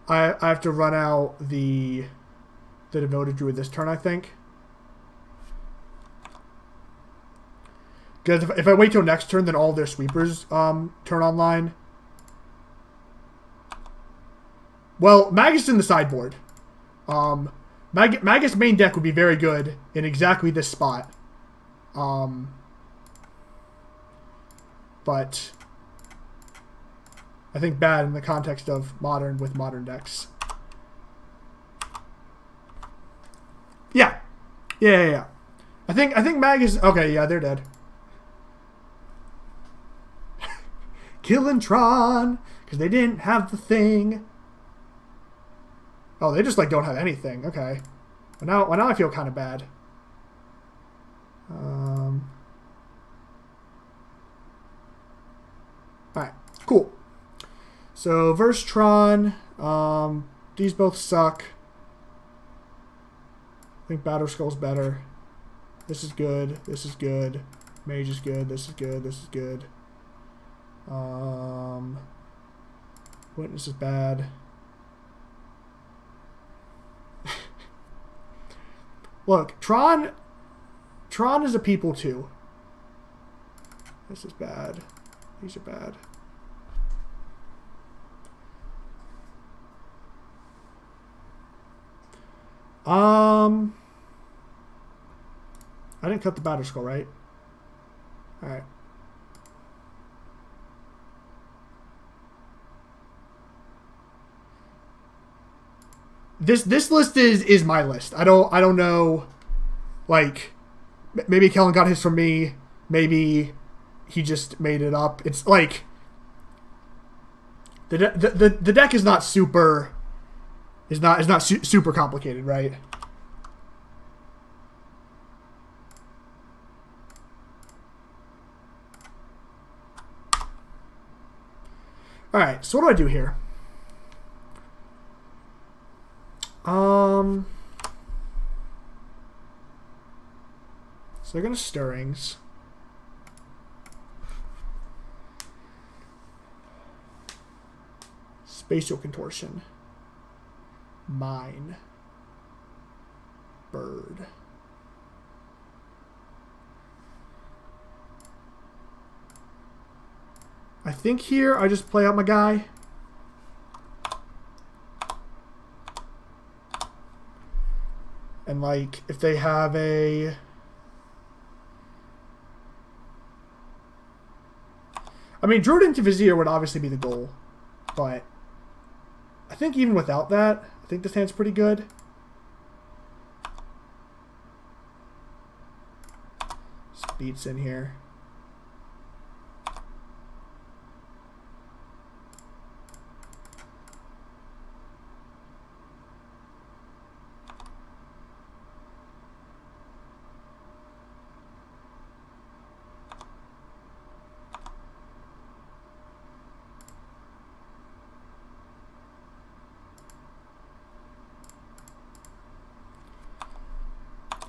have to run out the the Devoted Druid this turn, I think. Because if I wait till next turn, then all their sweepers turn online. Well, Magus in the sideboard. Magus main deck would be very good in exactly this spot. But I think bad in the context of modern with modern decks. Yeah. I think Magus. Okay, yeah, they're dead. Killing Tron because they didn't have the thing. Oh, they just like don't have anything. Okay. Well, now I feel kind of bad. Alright, cool. So, versus Tron. These both suck. I think Batterskull's better. This is good. This is good. Mage is good. This is good. This is good. Witness is bad. Look, Tron is a people too. This is bad. These are bad. I didn't cut the Batterskull, right? All right. This list is my list. I don't know. Like, maybe Kellen got his from me. Maybe he just made it up. It's like the deck is not super. Is not super complicated, right? All right. So what do I do here? So they're going to Stirrings. Spatial Contortion. Mine. Bird. I think here I just play out my guy. And like, if they have a... I mean, Druid into Vizier would obviously be the goal. But I think even without that, I think this hand's pretty good. Just beats in here.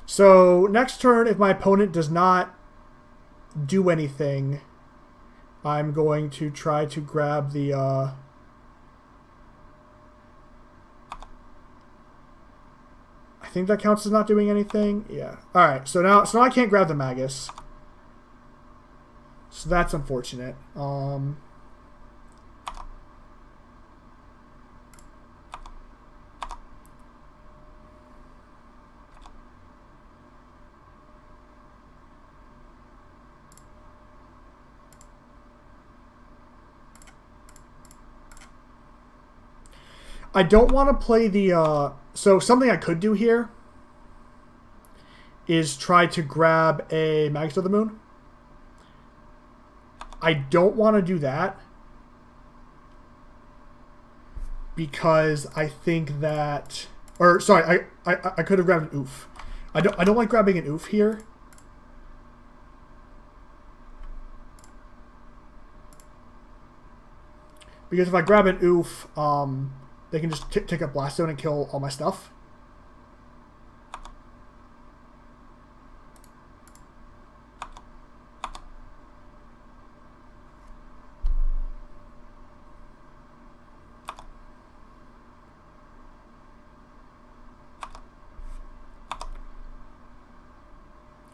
So, next turn, if my opponent does not do anything, I'm going to try to grab the... I think that counts as not doing anything. Yeah. Alright, so now I can't grab the Magus. So that's unfortunate. I don't want to play the... so something I could do here is try to grab a Magus of the Moon. I don't want to do that because I think that... Or, sorry, I could have grabbed an Ouphe. I don't like grabbing an Ouphe here. Because if I grab an Ouphe, they can just take up Blast Zone and kill all my stuff.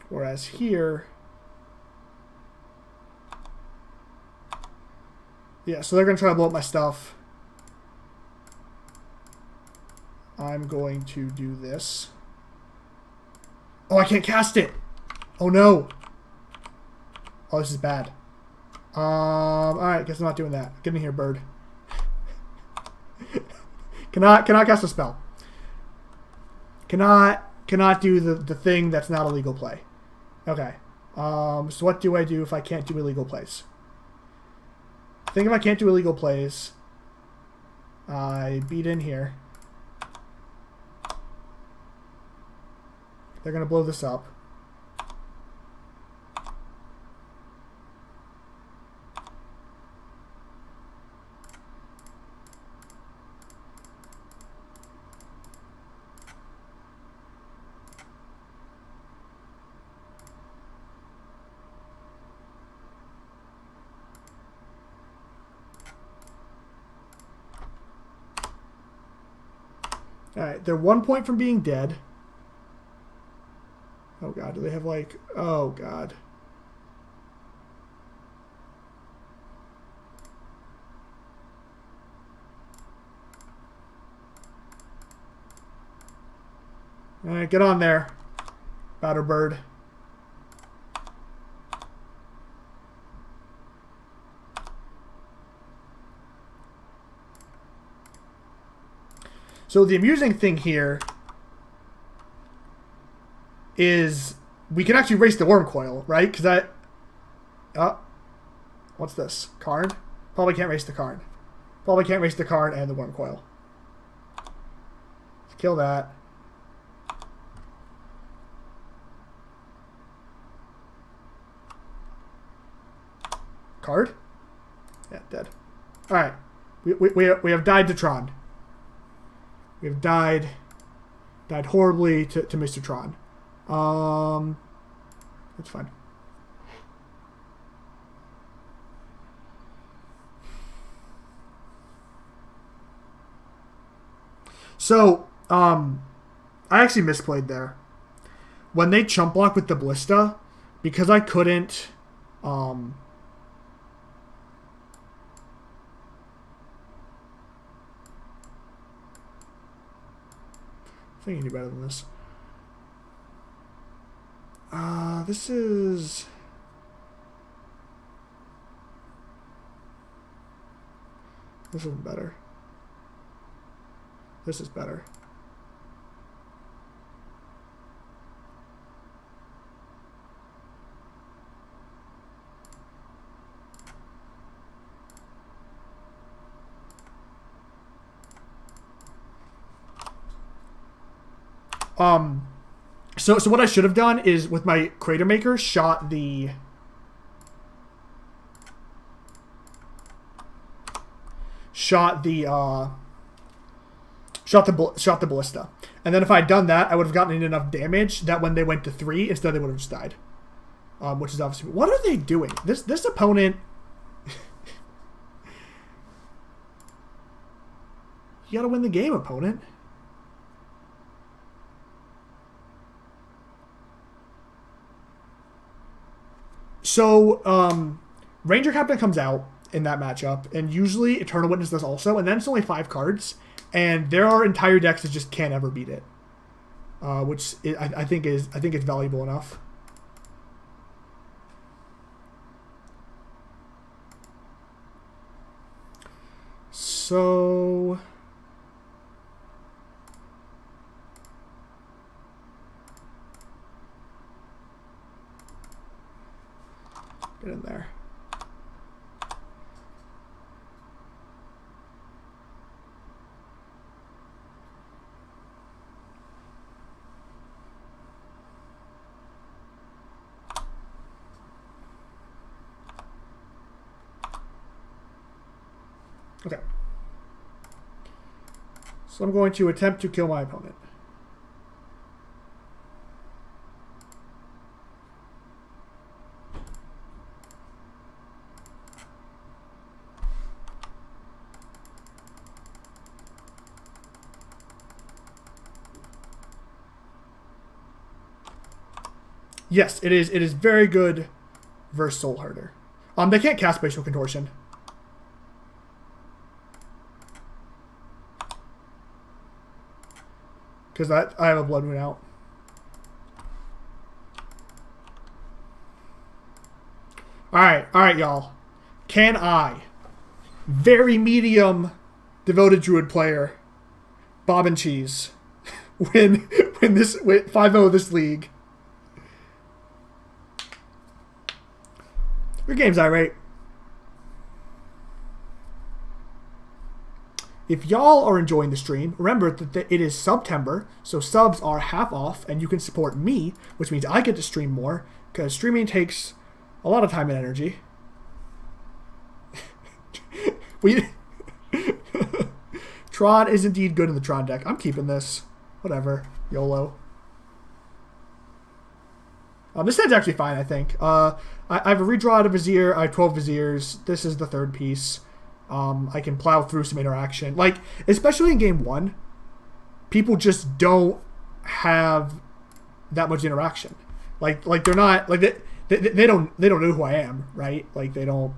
Whereas here... Yeah, so they're going to try to blow up my stuff. I'm going to do this. Oh, I can't cast it! Oh, no! Oh, this is bad. Alright, guess I'm not doing that. Get in here, bird. cannot cast a spell. Cannot do the thing that's not a legal play. Okay. So what do I do if I can't do illegal plays? I think if I can't do illegal plays, I beat in here. They're going to blow this up. Alright, they're 1 point from being dead. Oh god, do they have like... Oh god. Alright, get on there, Batterbird. So the amusing thing here is we can actually race the Worm Coil, right? Because I... Oh. What's this? Karn? Probably can't race the Karn. Probably can't race the Karn and the Worm Coil. Let's kill that. Card? Yeah, dead. Alright. We have died to Tron. We have died horribly to Mr. Tron. That's fine. So, I actually misplayed there. When they chump block with the Ballista, because I couldn't, I think I can do better than this. This is... This isn't better. This is better. So what I should have done is with my Cratermaker shot the Ballista, and then if I had done that, I would have gotten enough damage that when they went to 3, instead they would have just died. Which is obviously... What are they doing? This opponent... You gotta win the game, opponent. So, Ranger-Captain comes out in that matchup, and usually Eternal Witness does also, and then it's only 5 cards, and there are entire decks that just can't ever beat it, which I think it's valuable enough. So... Get in there. Okay. So I'm going to attempt to kill my opponent. Yes, it is. It is very good versus Soul Herder. They can't cast Spatial Contortion. Because I have a Blood Moon out. Alright, y'all. Can I, very medium Devoted Druid player, Bob and Cheese, win 5-0 this league? Your game's irate. If y'all are enjoying the stream, remember that it is September, so subs are half off, and you can support me, which means I get to stream more, because streaming takes a lot of time and energy. Tron is indeed good in the Tron deck. I'm keeping this. Whatever. YOLO. This hand's actually fine, I think. I have a redraw to Vizier. I have 12 Viziers. This is the third piece. I can plow through some interaction. Like, especially in game 1, people just don't have that much interaction. Like they're not, like, they don't know who I am, right? Like, they don't.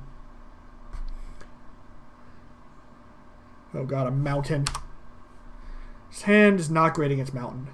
Oh god, a mountain. This hand is not great against mountain.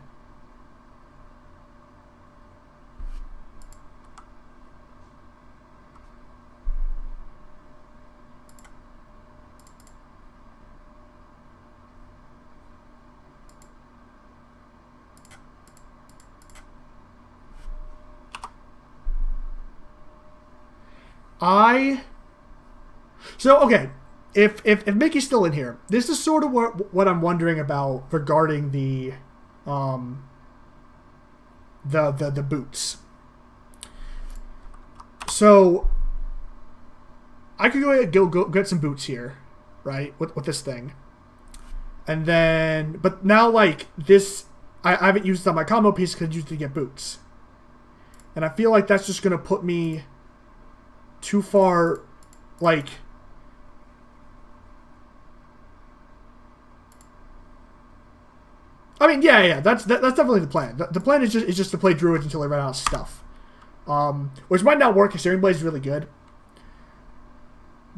So okay, if Mickey's still in here, this is sort of what I'm wondering about regarding the boots. So I could go ahead and go get some boots here, right? With this thing, and then but now like this, I haven't used it on my combo piece because I used it to get boots, and I feel like that's just gonna put me too far, like. I mean, yeah, that's definitely the plan. The plan is just to play Druid until I run out of stuff, which might not work because Searing Blade is really good,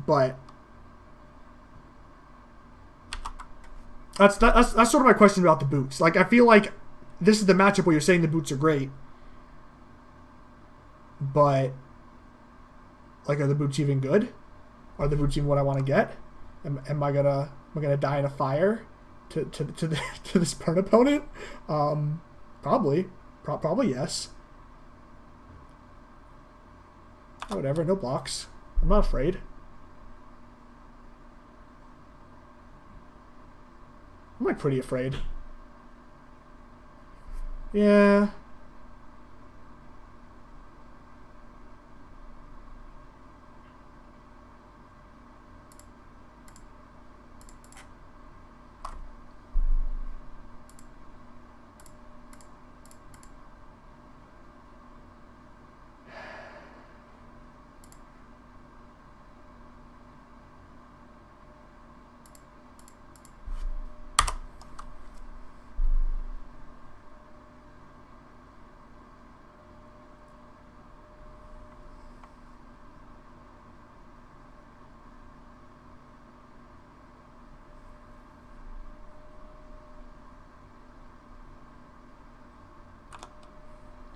but that's sort of my question about the boots. Like, I feel like this is the matchup where you're saying the boots are great, but like, are the boots even good? Are the boots even what I want to get? Am I gonna die in a fire to this burn opponent? Probably yes. Whatever, no blocks. I'm not afraid. I'm like pretty afraid. Yeah.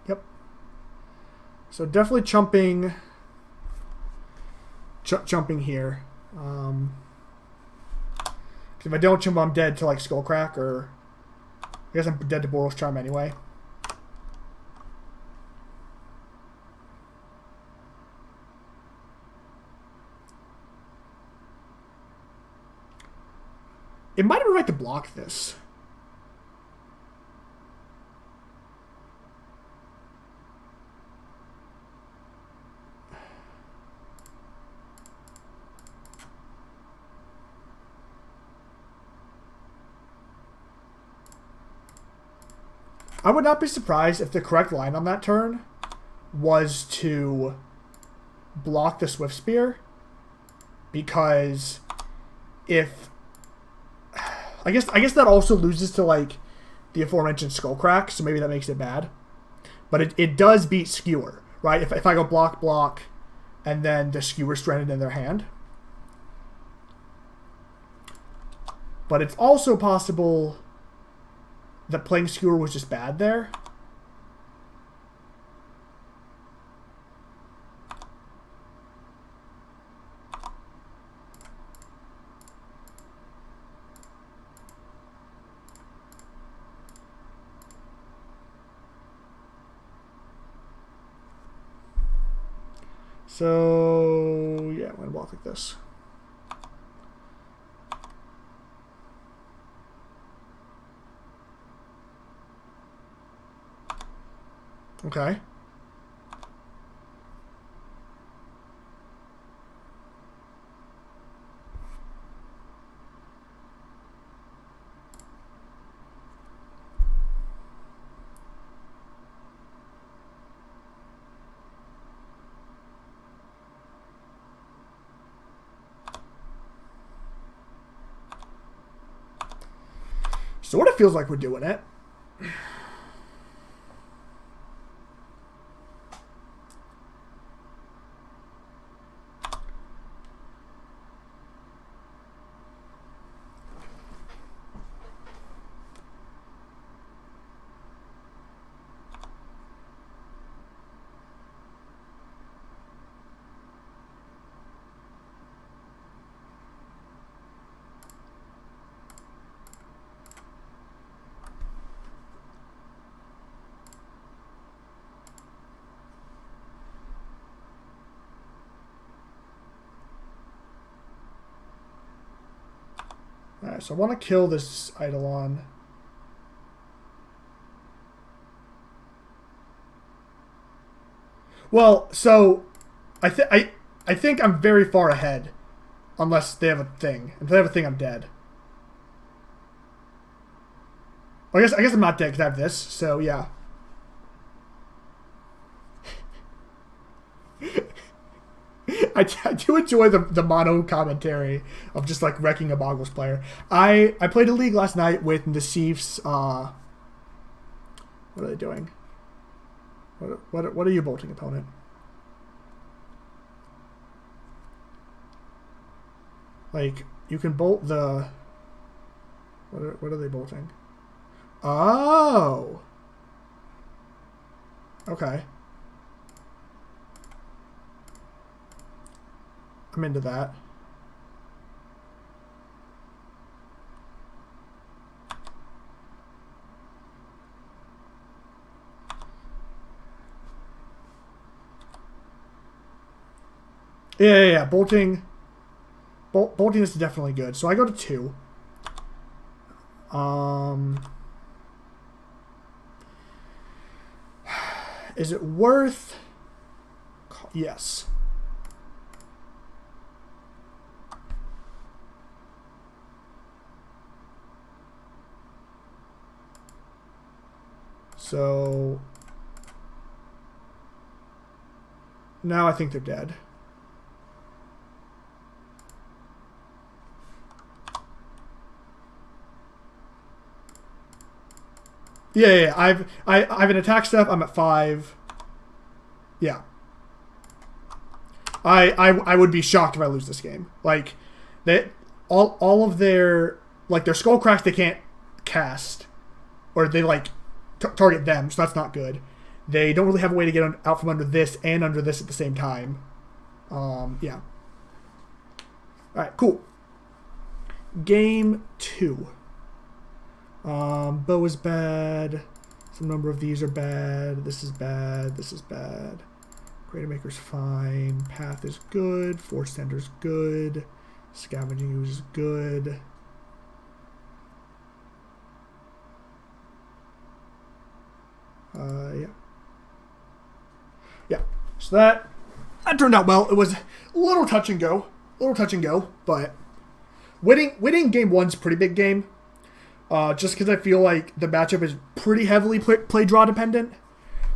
Yep. So definitely chumping here. If I don't chump, I'm dead to like Skullcrack, or I guess I'm dead to Boros Charm anyway. It might have been right to block this. I would not be surprised if the correct line on that turn was to block the Swift Spear, because if I guess that also loses to like the aforementioned Skullcrack, so maybe that makes it bad. But it does beat Skewer, right? If I go block, and then the Skewer stranded in their hand. But it's also possible that playing Skewer was just bad there. So, yeah, I'm going to block like this. Okay. Sort of feels like we're doing it. Alright, so I want to kill this Eidolon. Well, so I think I'm very far ahead, unless they have a thing. If they have a thing, I'm dead. Well, I guess I'm not dead because I have this. So yeah. I do enjoy the mono commentary of just like wrecking a Boggles player. I played a league last night with Nassif's. What are they doing? What are you bolting, opponent? Like you can bolt the. What are they bolting? Oh. Okay. I'm into that. Yeah. Bolting is definitely good. So I go to 2. Is it worth? Yes. So now I think they're dead. Yeah. I have an attack step. I'm at 5. Yeah. I would be shocked if I lose this game. Like all of their their skull cracks they can't cast, or they target them, so that's not good. They don't really have a way to get out from under this and under this at the same time. Yeah. Alright, cool. Game 2. Bow is bad. Some number of these are bad. This is bad. This is bad. Cratermaker's fine. Path is good. Forge-Tender's good. Scavenging Ooze is good. Yeah. So that turned out well. It was a little touch and go, but winning game 1's a pretty big game. Just because I feel like the matchup is pretty heavily play draw dependent.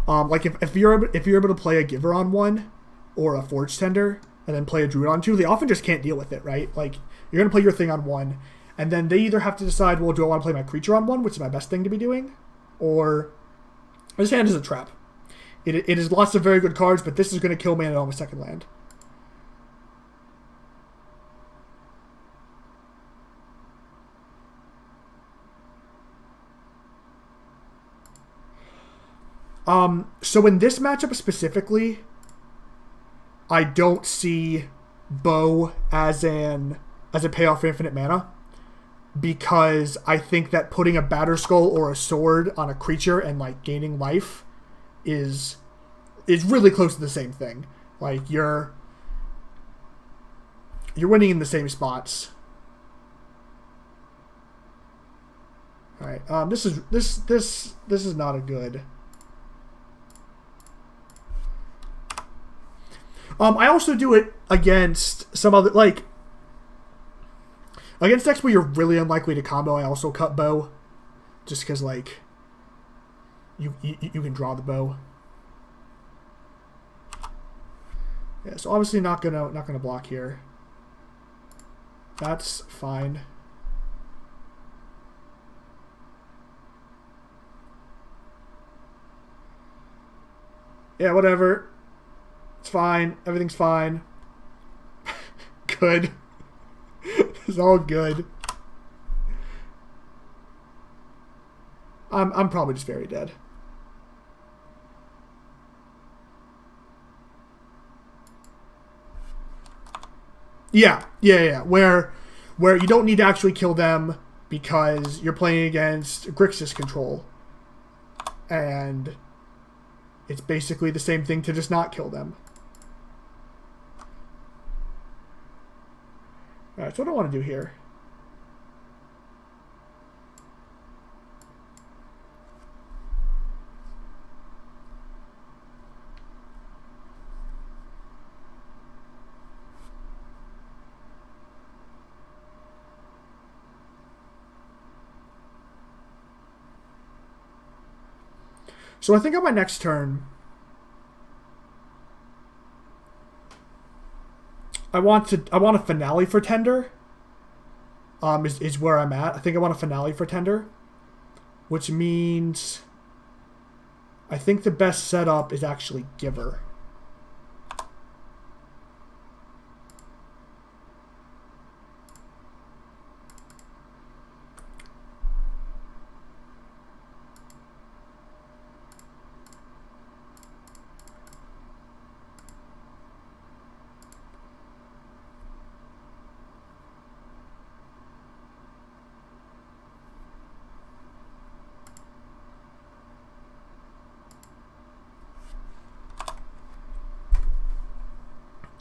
If you're able to play a Giver on 1 or a Forge-Tender and then play a Druid on 2, they often just can't deal with it, right? Like you're gonna play your thing on 1, and then they either have to decide, well, do I want to play my creature on 1, which is my best thing to be doing, or this hand is a trap. It is lots of very good cards, but this is going to kill mana on the second land. So in this matchup specifically, I don't see Bow as a payoff for infinite mana, because I think that putting a Batterskull or a sword on a creature and like gaining life is really close to the same thing. Like you're winning in the same spots. All right, this is not a good. I also do it against some other, like, against decks where you're really unlikely to combo. I also cut Bow, just because like you can draw the bow. Yeah, so obviously not gonna block here. That's fine. Yeah, whatever. It's fine. Everything's fine. Good. It's all good. I'm probably just very dead. Yeah. Where you don't need to actually kill them because you're playing against Grixis control, and it's basically the same thing to just not kill them. Alright, so what do I want to do here? So I think on my next turn, I want a Finale for Tender. Is where I'm at. I think I want a Finale for Tender, which means I think the best setup is actually Giver.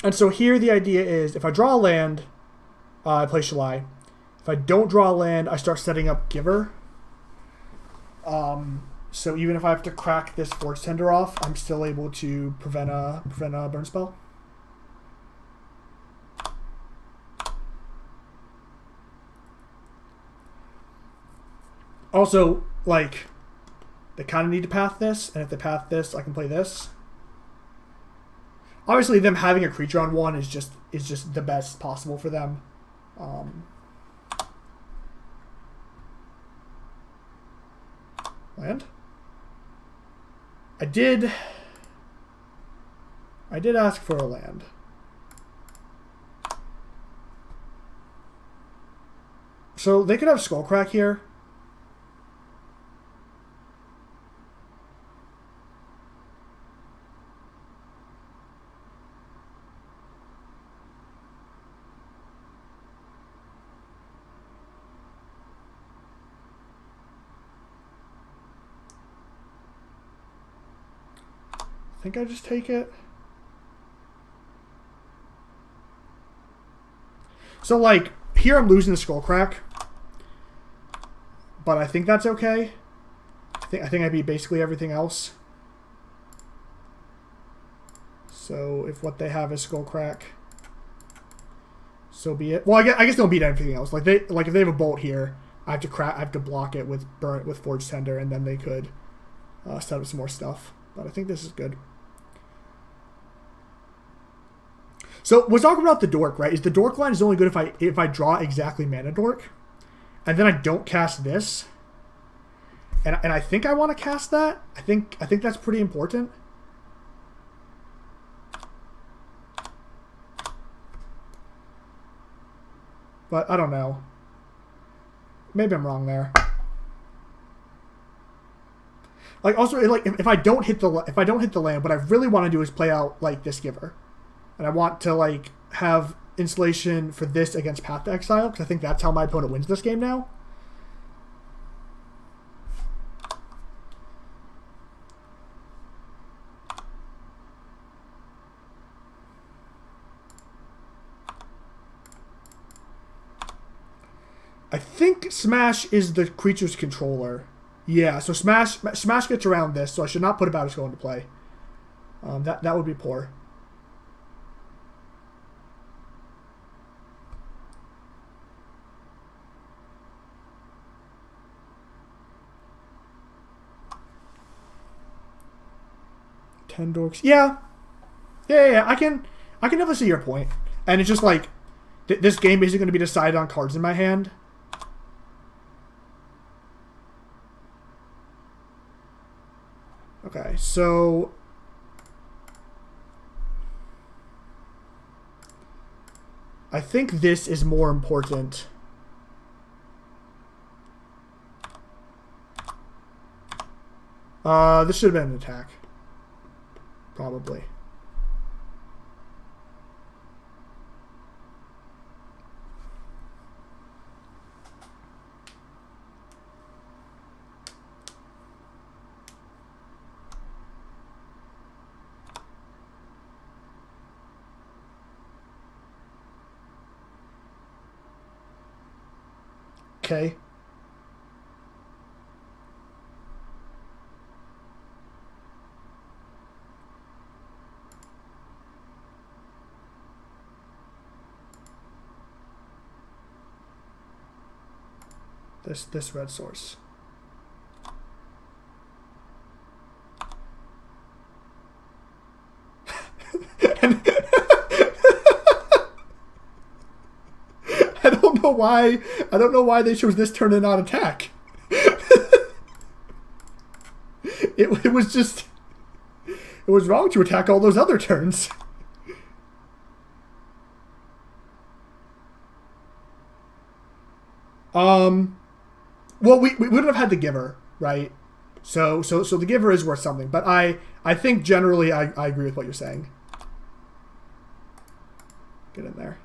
And so here the idea is, if I draw a land, I play Shalai. If I don't draw a land, I start setting up Giver. So even if I have to crack this Forge-Tender off, I'm still able to prevent a burn spell. Also, like, they kind of need to path this, and if they path this, I can play this. Obviously, them having a creature on one is just the best possible for them. Land. I did ask for a land. So they could have Skullcrack here. I think I just take it. So like here I'm losing the Skullcrack, but I think that's okay. I think I beat basically everything else. So if what they have is Skullcrack, so be it. Well, I guess they'll beat everything else. Like if they have a bolt here, I have to block it with Forge-Tender, and then they could set up some more stuff. But I think this is good. So we're talking about the Dork, right? Is the Dork line is only good if I draw exactly Mana Dork, and then I don't cast this, and I think I want to cast that. I think that's pretty important. But I don't know. Maybe I'm wrong there. Like also, like if I don't hit the land, what I really want to do is play out like this Giver, and I want to like have installation for this against Path to Exile because I think that's how my opponent wins this game now. I think Smash is the creature's controller. Yeah, so Smash gets around this, so I should not put a Batterskull into play. That would be poor. Ten dorks. Yeah. I can definitely see your point. And it's just like this game isn't going to be decided on cards in my hand. Okay, so I think this is more important. This should have been an attack. Probably. Okay. This red source. And I don't know why they chose this turn and not attack. It was just it was wrong to attack all those other turns. Well, we wouldn't have had the Giver, right? So the Giver is worth something, but I think generally I agree with what you're saying. Get in there.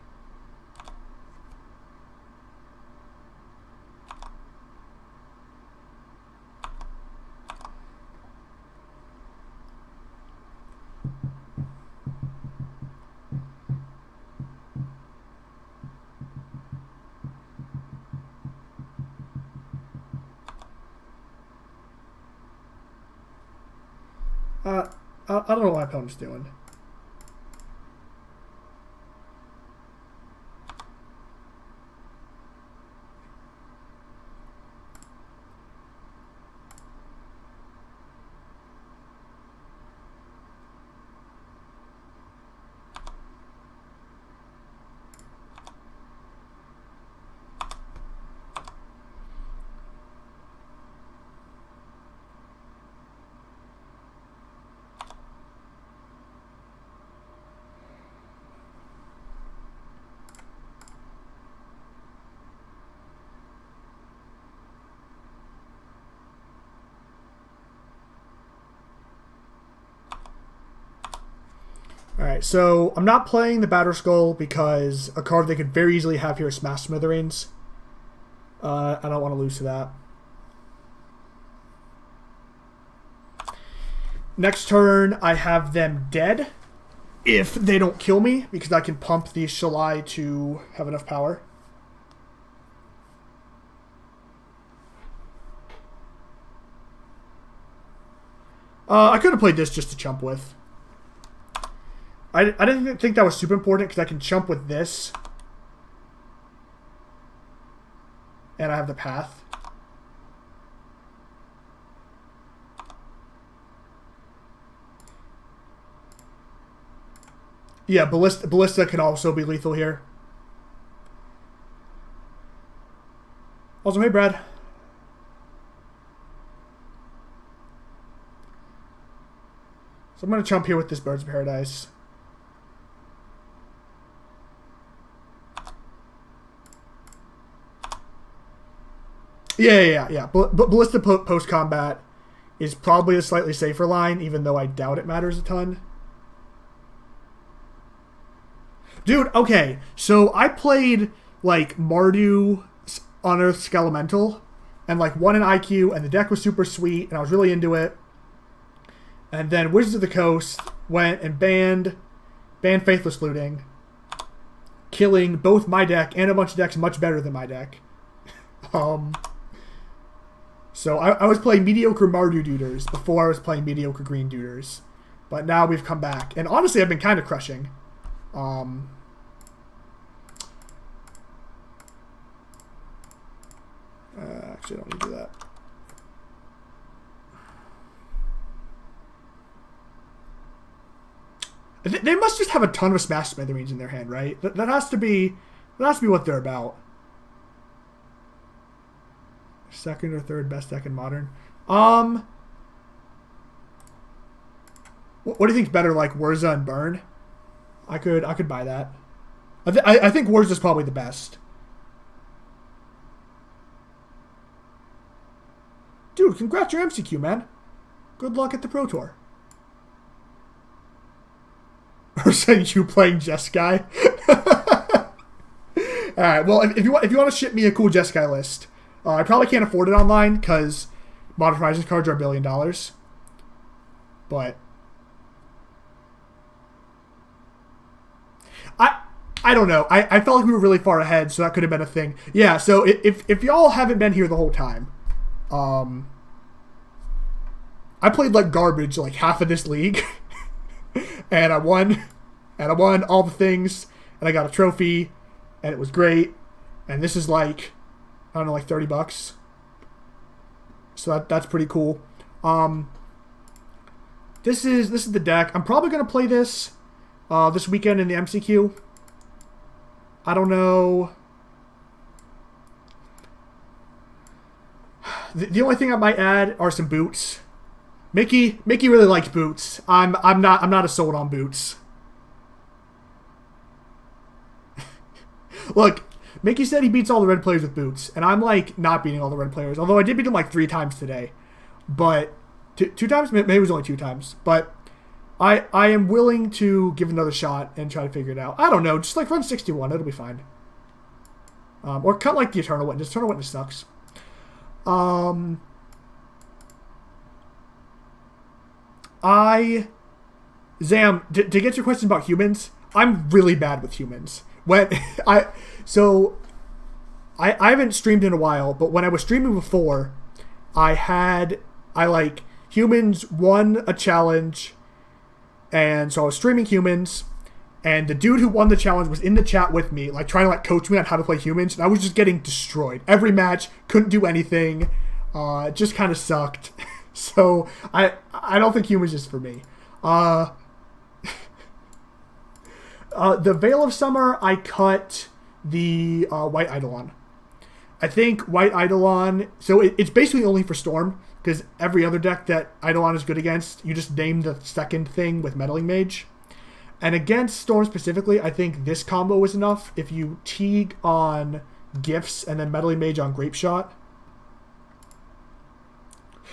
I don't know what my opponent's doing. Alright, so I'm not playing the Batterskull because a card they could very easily have here is Smash Smithereens. I don't want to lose to that. Next turn, I have them dead if they don't kill me because I can pump the Shalai to have enough power. I could have played this just to chump with. I didn't think that was super important because I can chump with this. And I have the path. Yeah, Ballista can also be lethal here. Also, hey, Brad. So I'm going to chump here with this Birds of Paradise. Yeah. But Ballista post-combat is probably a slightly safer line, even though I doubt it matters a ton. Dude, okay. So I played, like, Mardu Unearthed Skelemental, and, like, won an IQ, and the deck was super sweet, and I was really into it. And then Wizards of the Coast went and banned Faithless Looting, killing both my deck and a bunch of decks much better than my deck. So I was playing mediocre Mardu Duders before I was playing mediocre Green Duders. But now we've come back. And honestly, I've been kind of crushing. Actually, I don't need to do that. They must just have a ton of Smash Smithereens in their hand, right? That has to be what they're about. Second or third best deck in Modern. What do you think's better, like Wurza and Burn? I could buy that. I think Wurza's probably the best. Dude, congrats your MCQ, man. Good luck at the Pro Tour. Or saying you playing Jeskai. Alright, well, if you want to ship me a cool Jeskai list, I probably can't afford it online because Modern Horizons cards are $1 billion. But I don't know. I felt like we were really far ahead, so that could have been a thing. Yeah, so if y'all haven't been here the whole time, I played like garbage like half of this league. And I won all the things, and I got a trophy, and it was great. And this is like, I don't know, like $30. So that's pretty cool. This is the deck. I'm probably gonna play this this weekend in the MCQ. I don't know. The only thing I might add are some boots. Mickey really likes boots. I'm not as sold on boots. Look, Mickey said he beats all the red players with boots, and I'm like not beating all the red players. Although I did beat him like 3 times today, but two times, maybe it was only 2 times. But I am willing to give another shot and try to figure it out. I don't know, just like run 61, it'll be fine. Or cut like the Eternal Witness. Eternal Witness sucks. Zam, to get your question about humans, I'm really bad with humans. I haven't streamed in a while, but when I was streaming before, humans won a challenge, and so I was streaming humans, and the dude who won the challenge was in the chat with me, like trying to like coach me on how to play humans, and I was just getting destroyed. Every match, couldn't do anything, it just kind of sucked. So I don't think humans is for me. The Veil of Summer, I cut the White Eidolon. I think White Eidolon, so it's basically only for Storm, because every other deck that Eidolon is good against, you just name the second thing with Meddling Mage. And against Storm specifically, I think this combo is enough. If you Teeg on Gifts and then Meddling Mage on Grape Shot.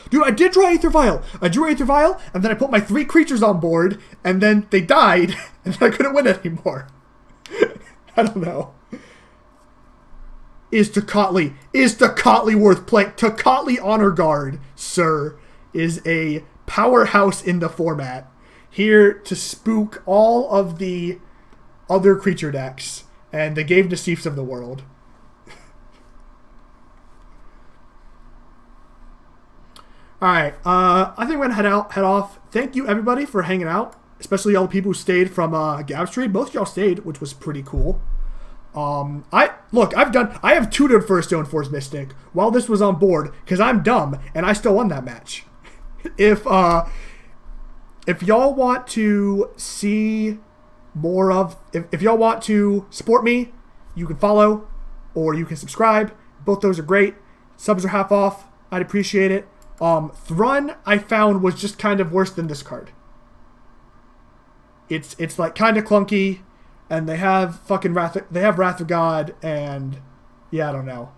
Dude, I did draw Aether Vial. I drew Aether Vial, and then I put my 3 creatures on board, and then they died, and then I couldn't win anymore. I don't know. Is Tocatli worth playing? Tocatli Honor Guard, sir, is a powerhouse in the format. Here to spook all of the other creature decks and the Gave Deceifs of the world. Alright, I think we're going to head off. Thank you, everybody, for hanging out. Especially all the people who stayed from Gab's trade. Both of y'all stayed, which was pretty cool. I have tutored for a Stoneforge Mystic while this was on board, because I'm dumb, and I still won that match. If y'all want to see more of... If y'all want to support me, you can follow, or you can subscribe. Both those are great. Subs are half off. I'd appreciate it. Thrun, I found, was just kind of worse than this card. It's like kind of clunky, and they have fucking Wrath of God, and yeah, I don't know.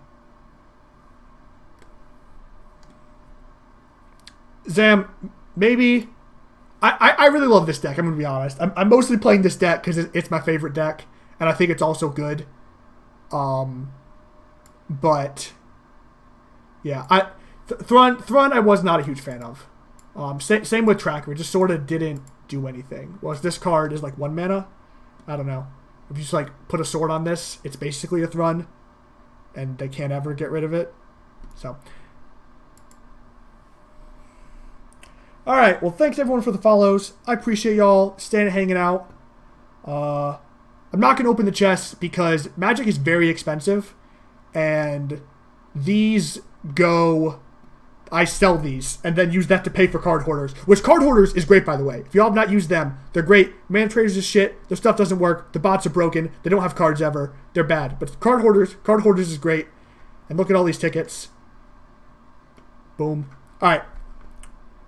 Zam, maybe... I really love this deck, I'm going to be honest. I'm mostly playing this deck because it's my favorite deck, and I think it's also good. But, yeah, Thrun I was not a huge fan of. Same with Tracker, it just sort of didn't do anything. Whereas this card is like 1 mana. I don't know. If you just like put a sword on this, it's basically a Thrun, and they can't ever get rid of it. So... Alright, well, thanks everyone for the follows. I appreciate y'all staying and hanging out. I'm not going to open the chest because Magic is very expensive. And these go... I sell these and then use that to pay for card hoarders. Which card hoarders is great, by the way. If y'all have not used them, they're great. Mana traders is shit. Their stuff doesn't work. The bots are broken. They don't have cards ever. They're bad. But card hoarders is great. And look at all these tickets. Boom. Alright.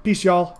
Peace, y'all.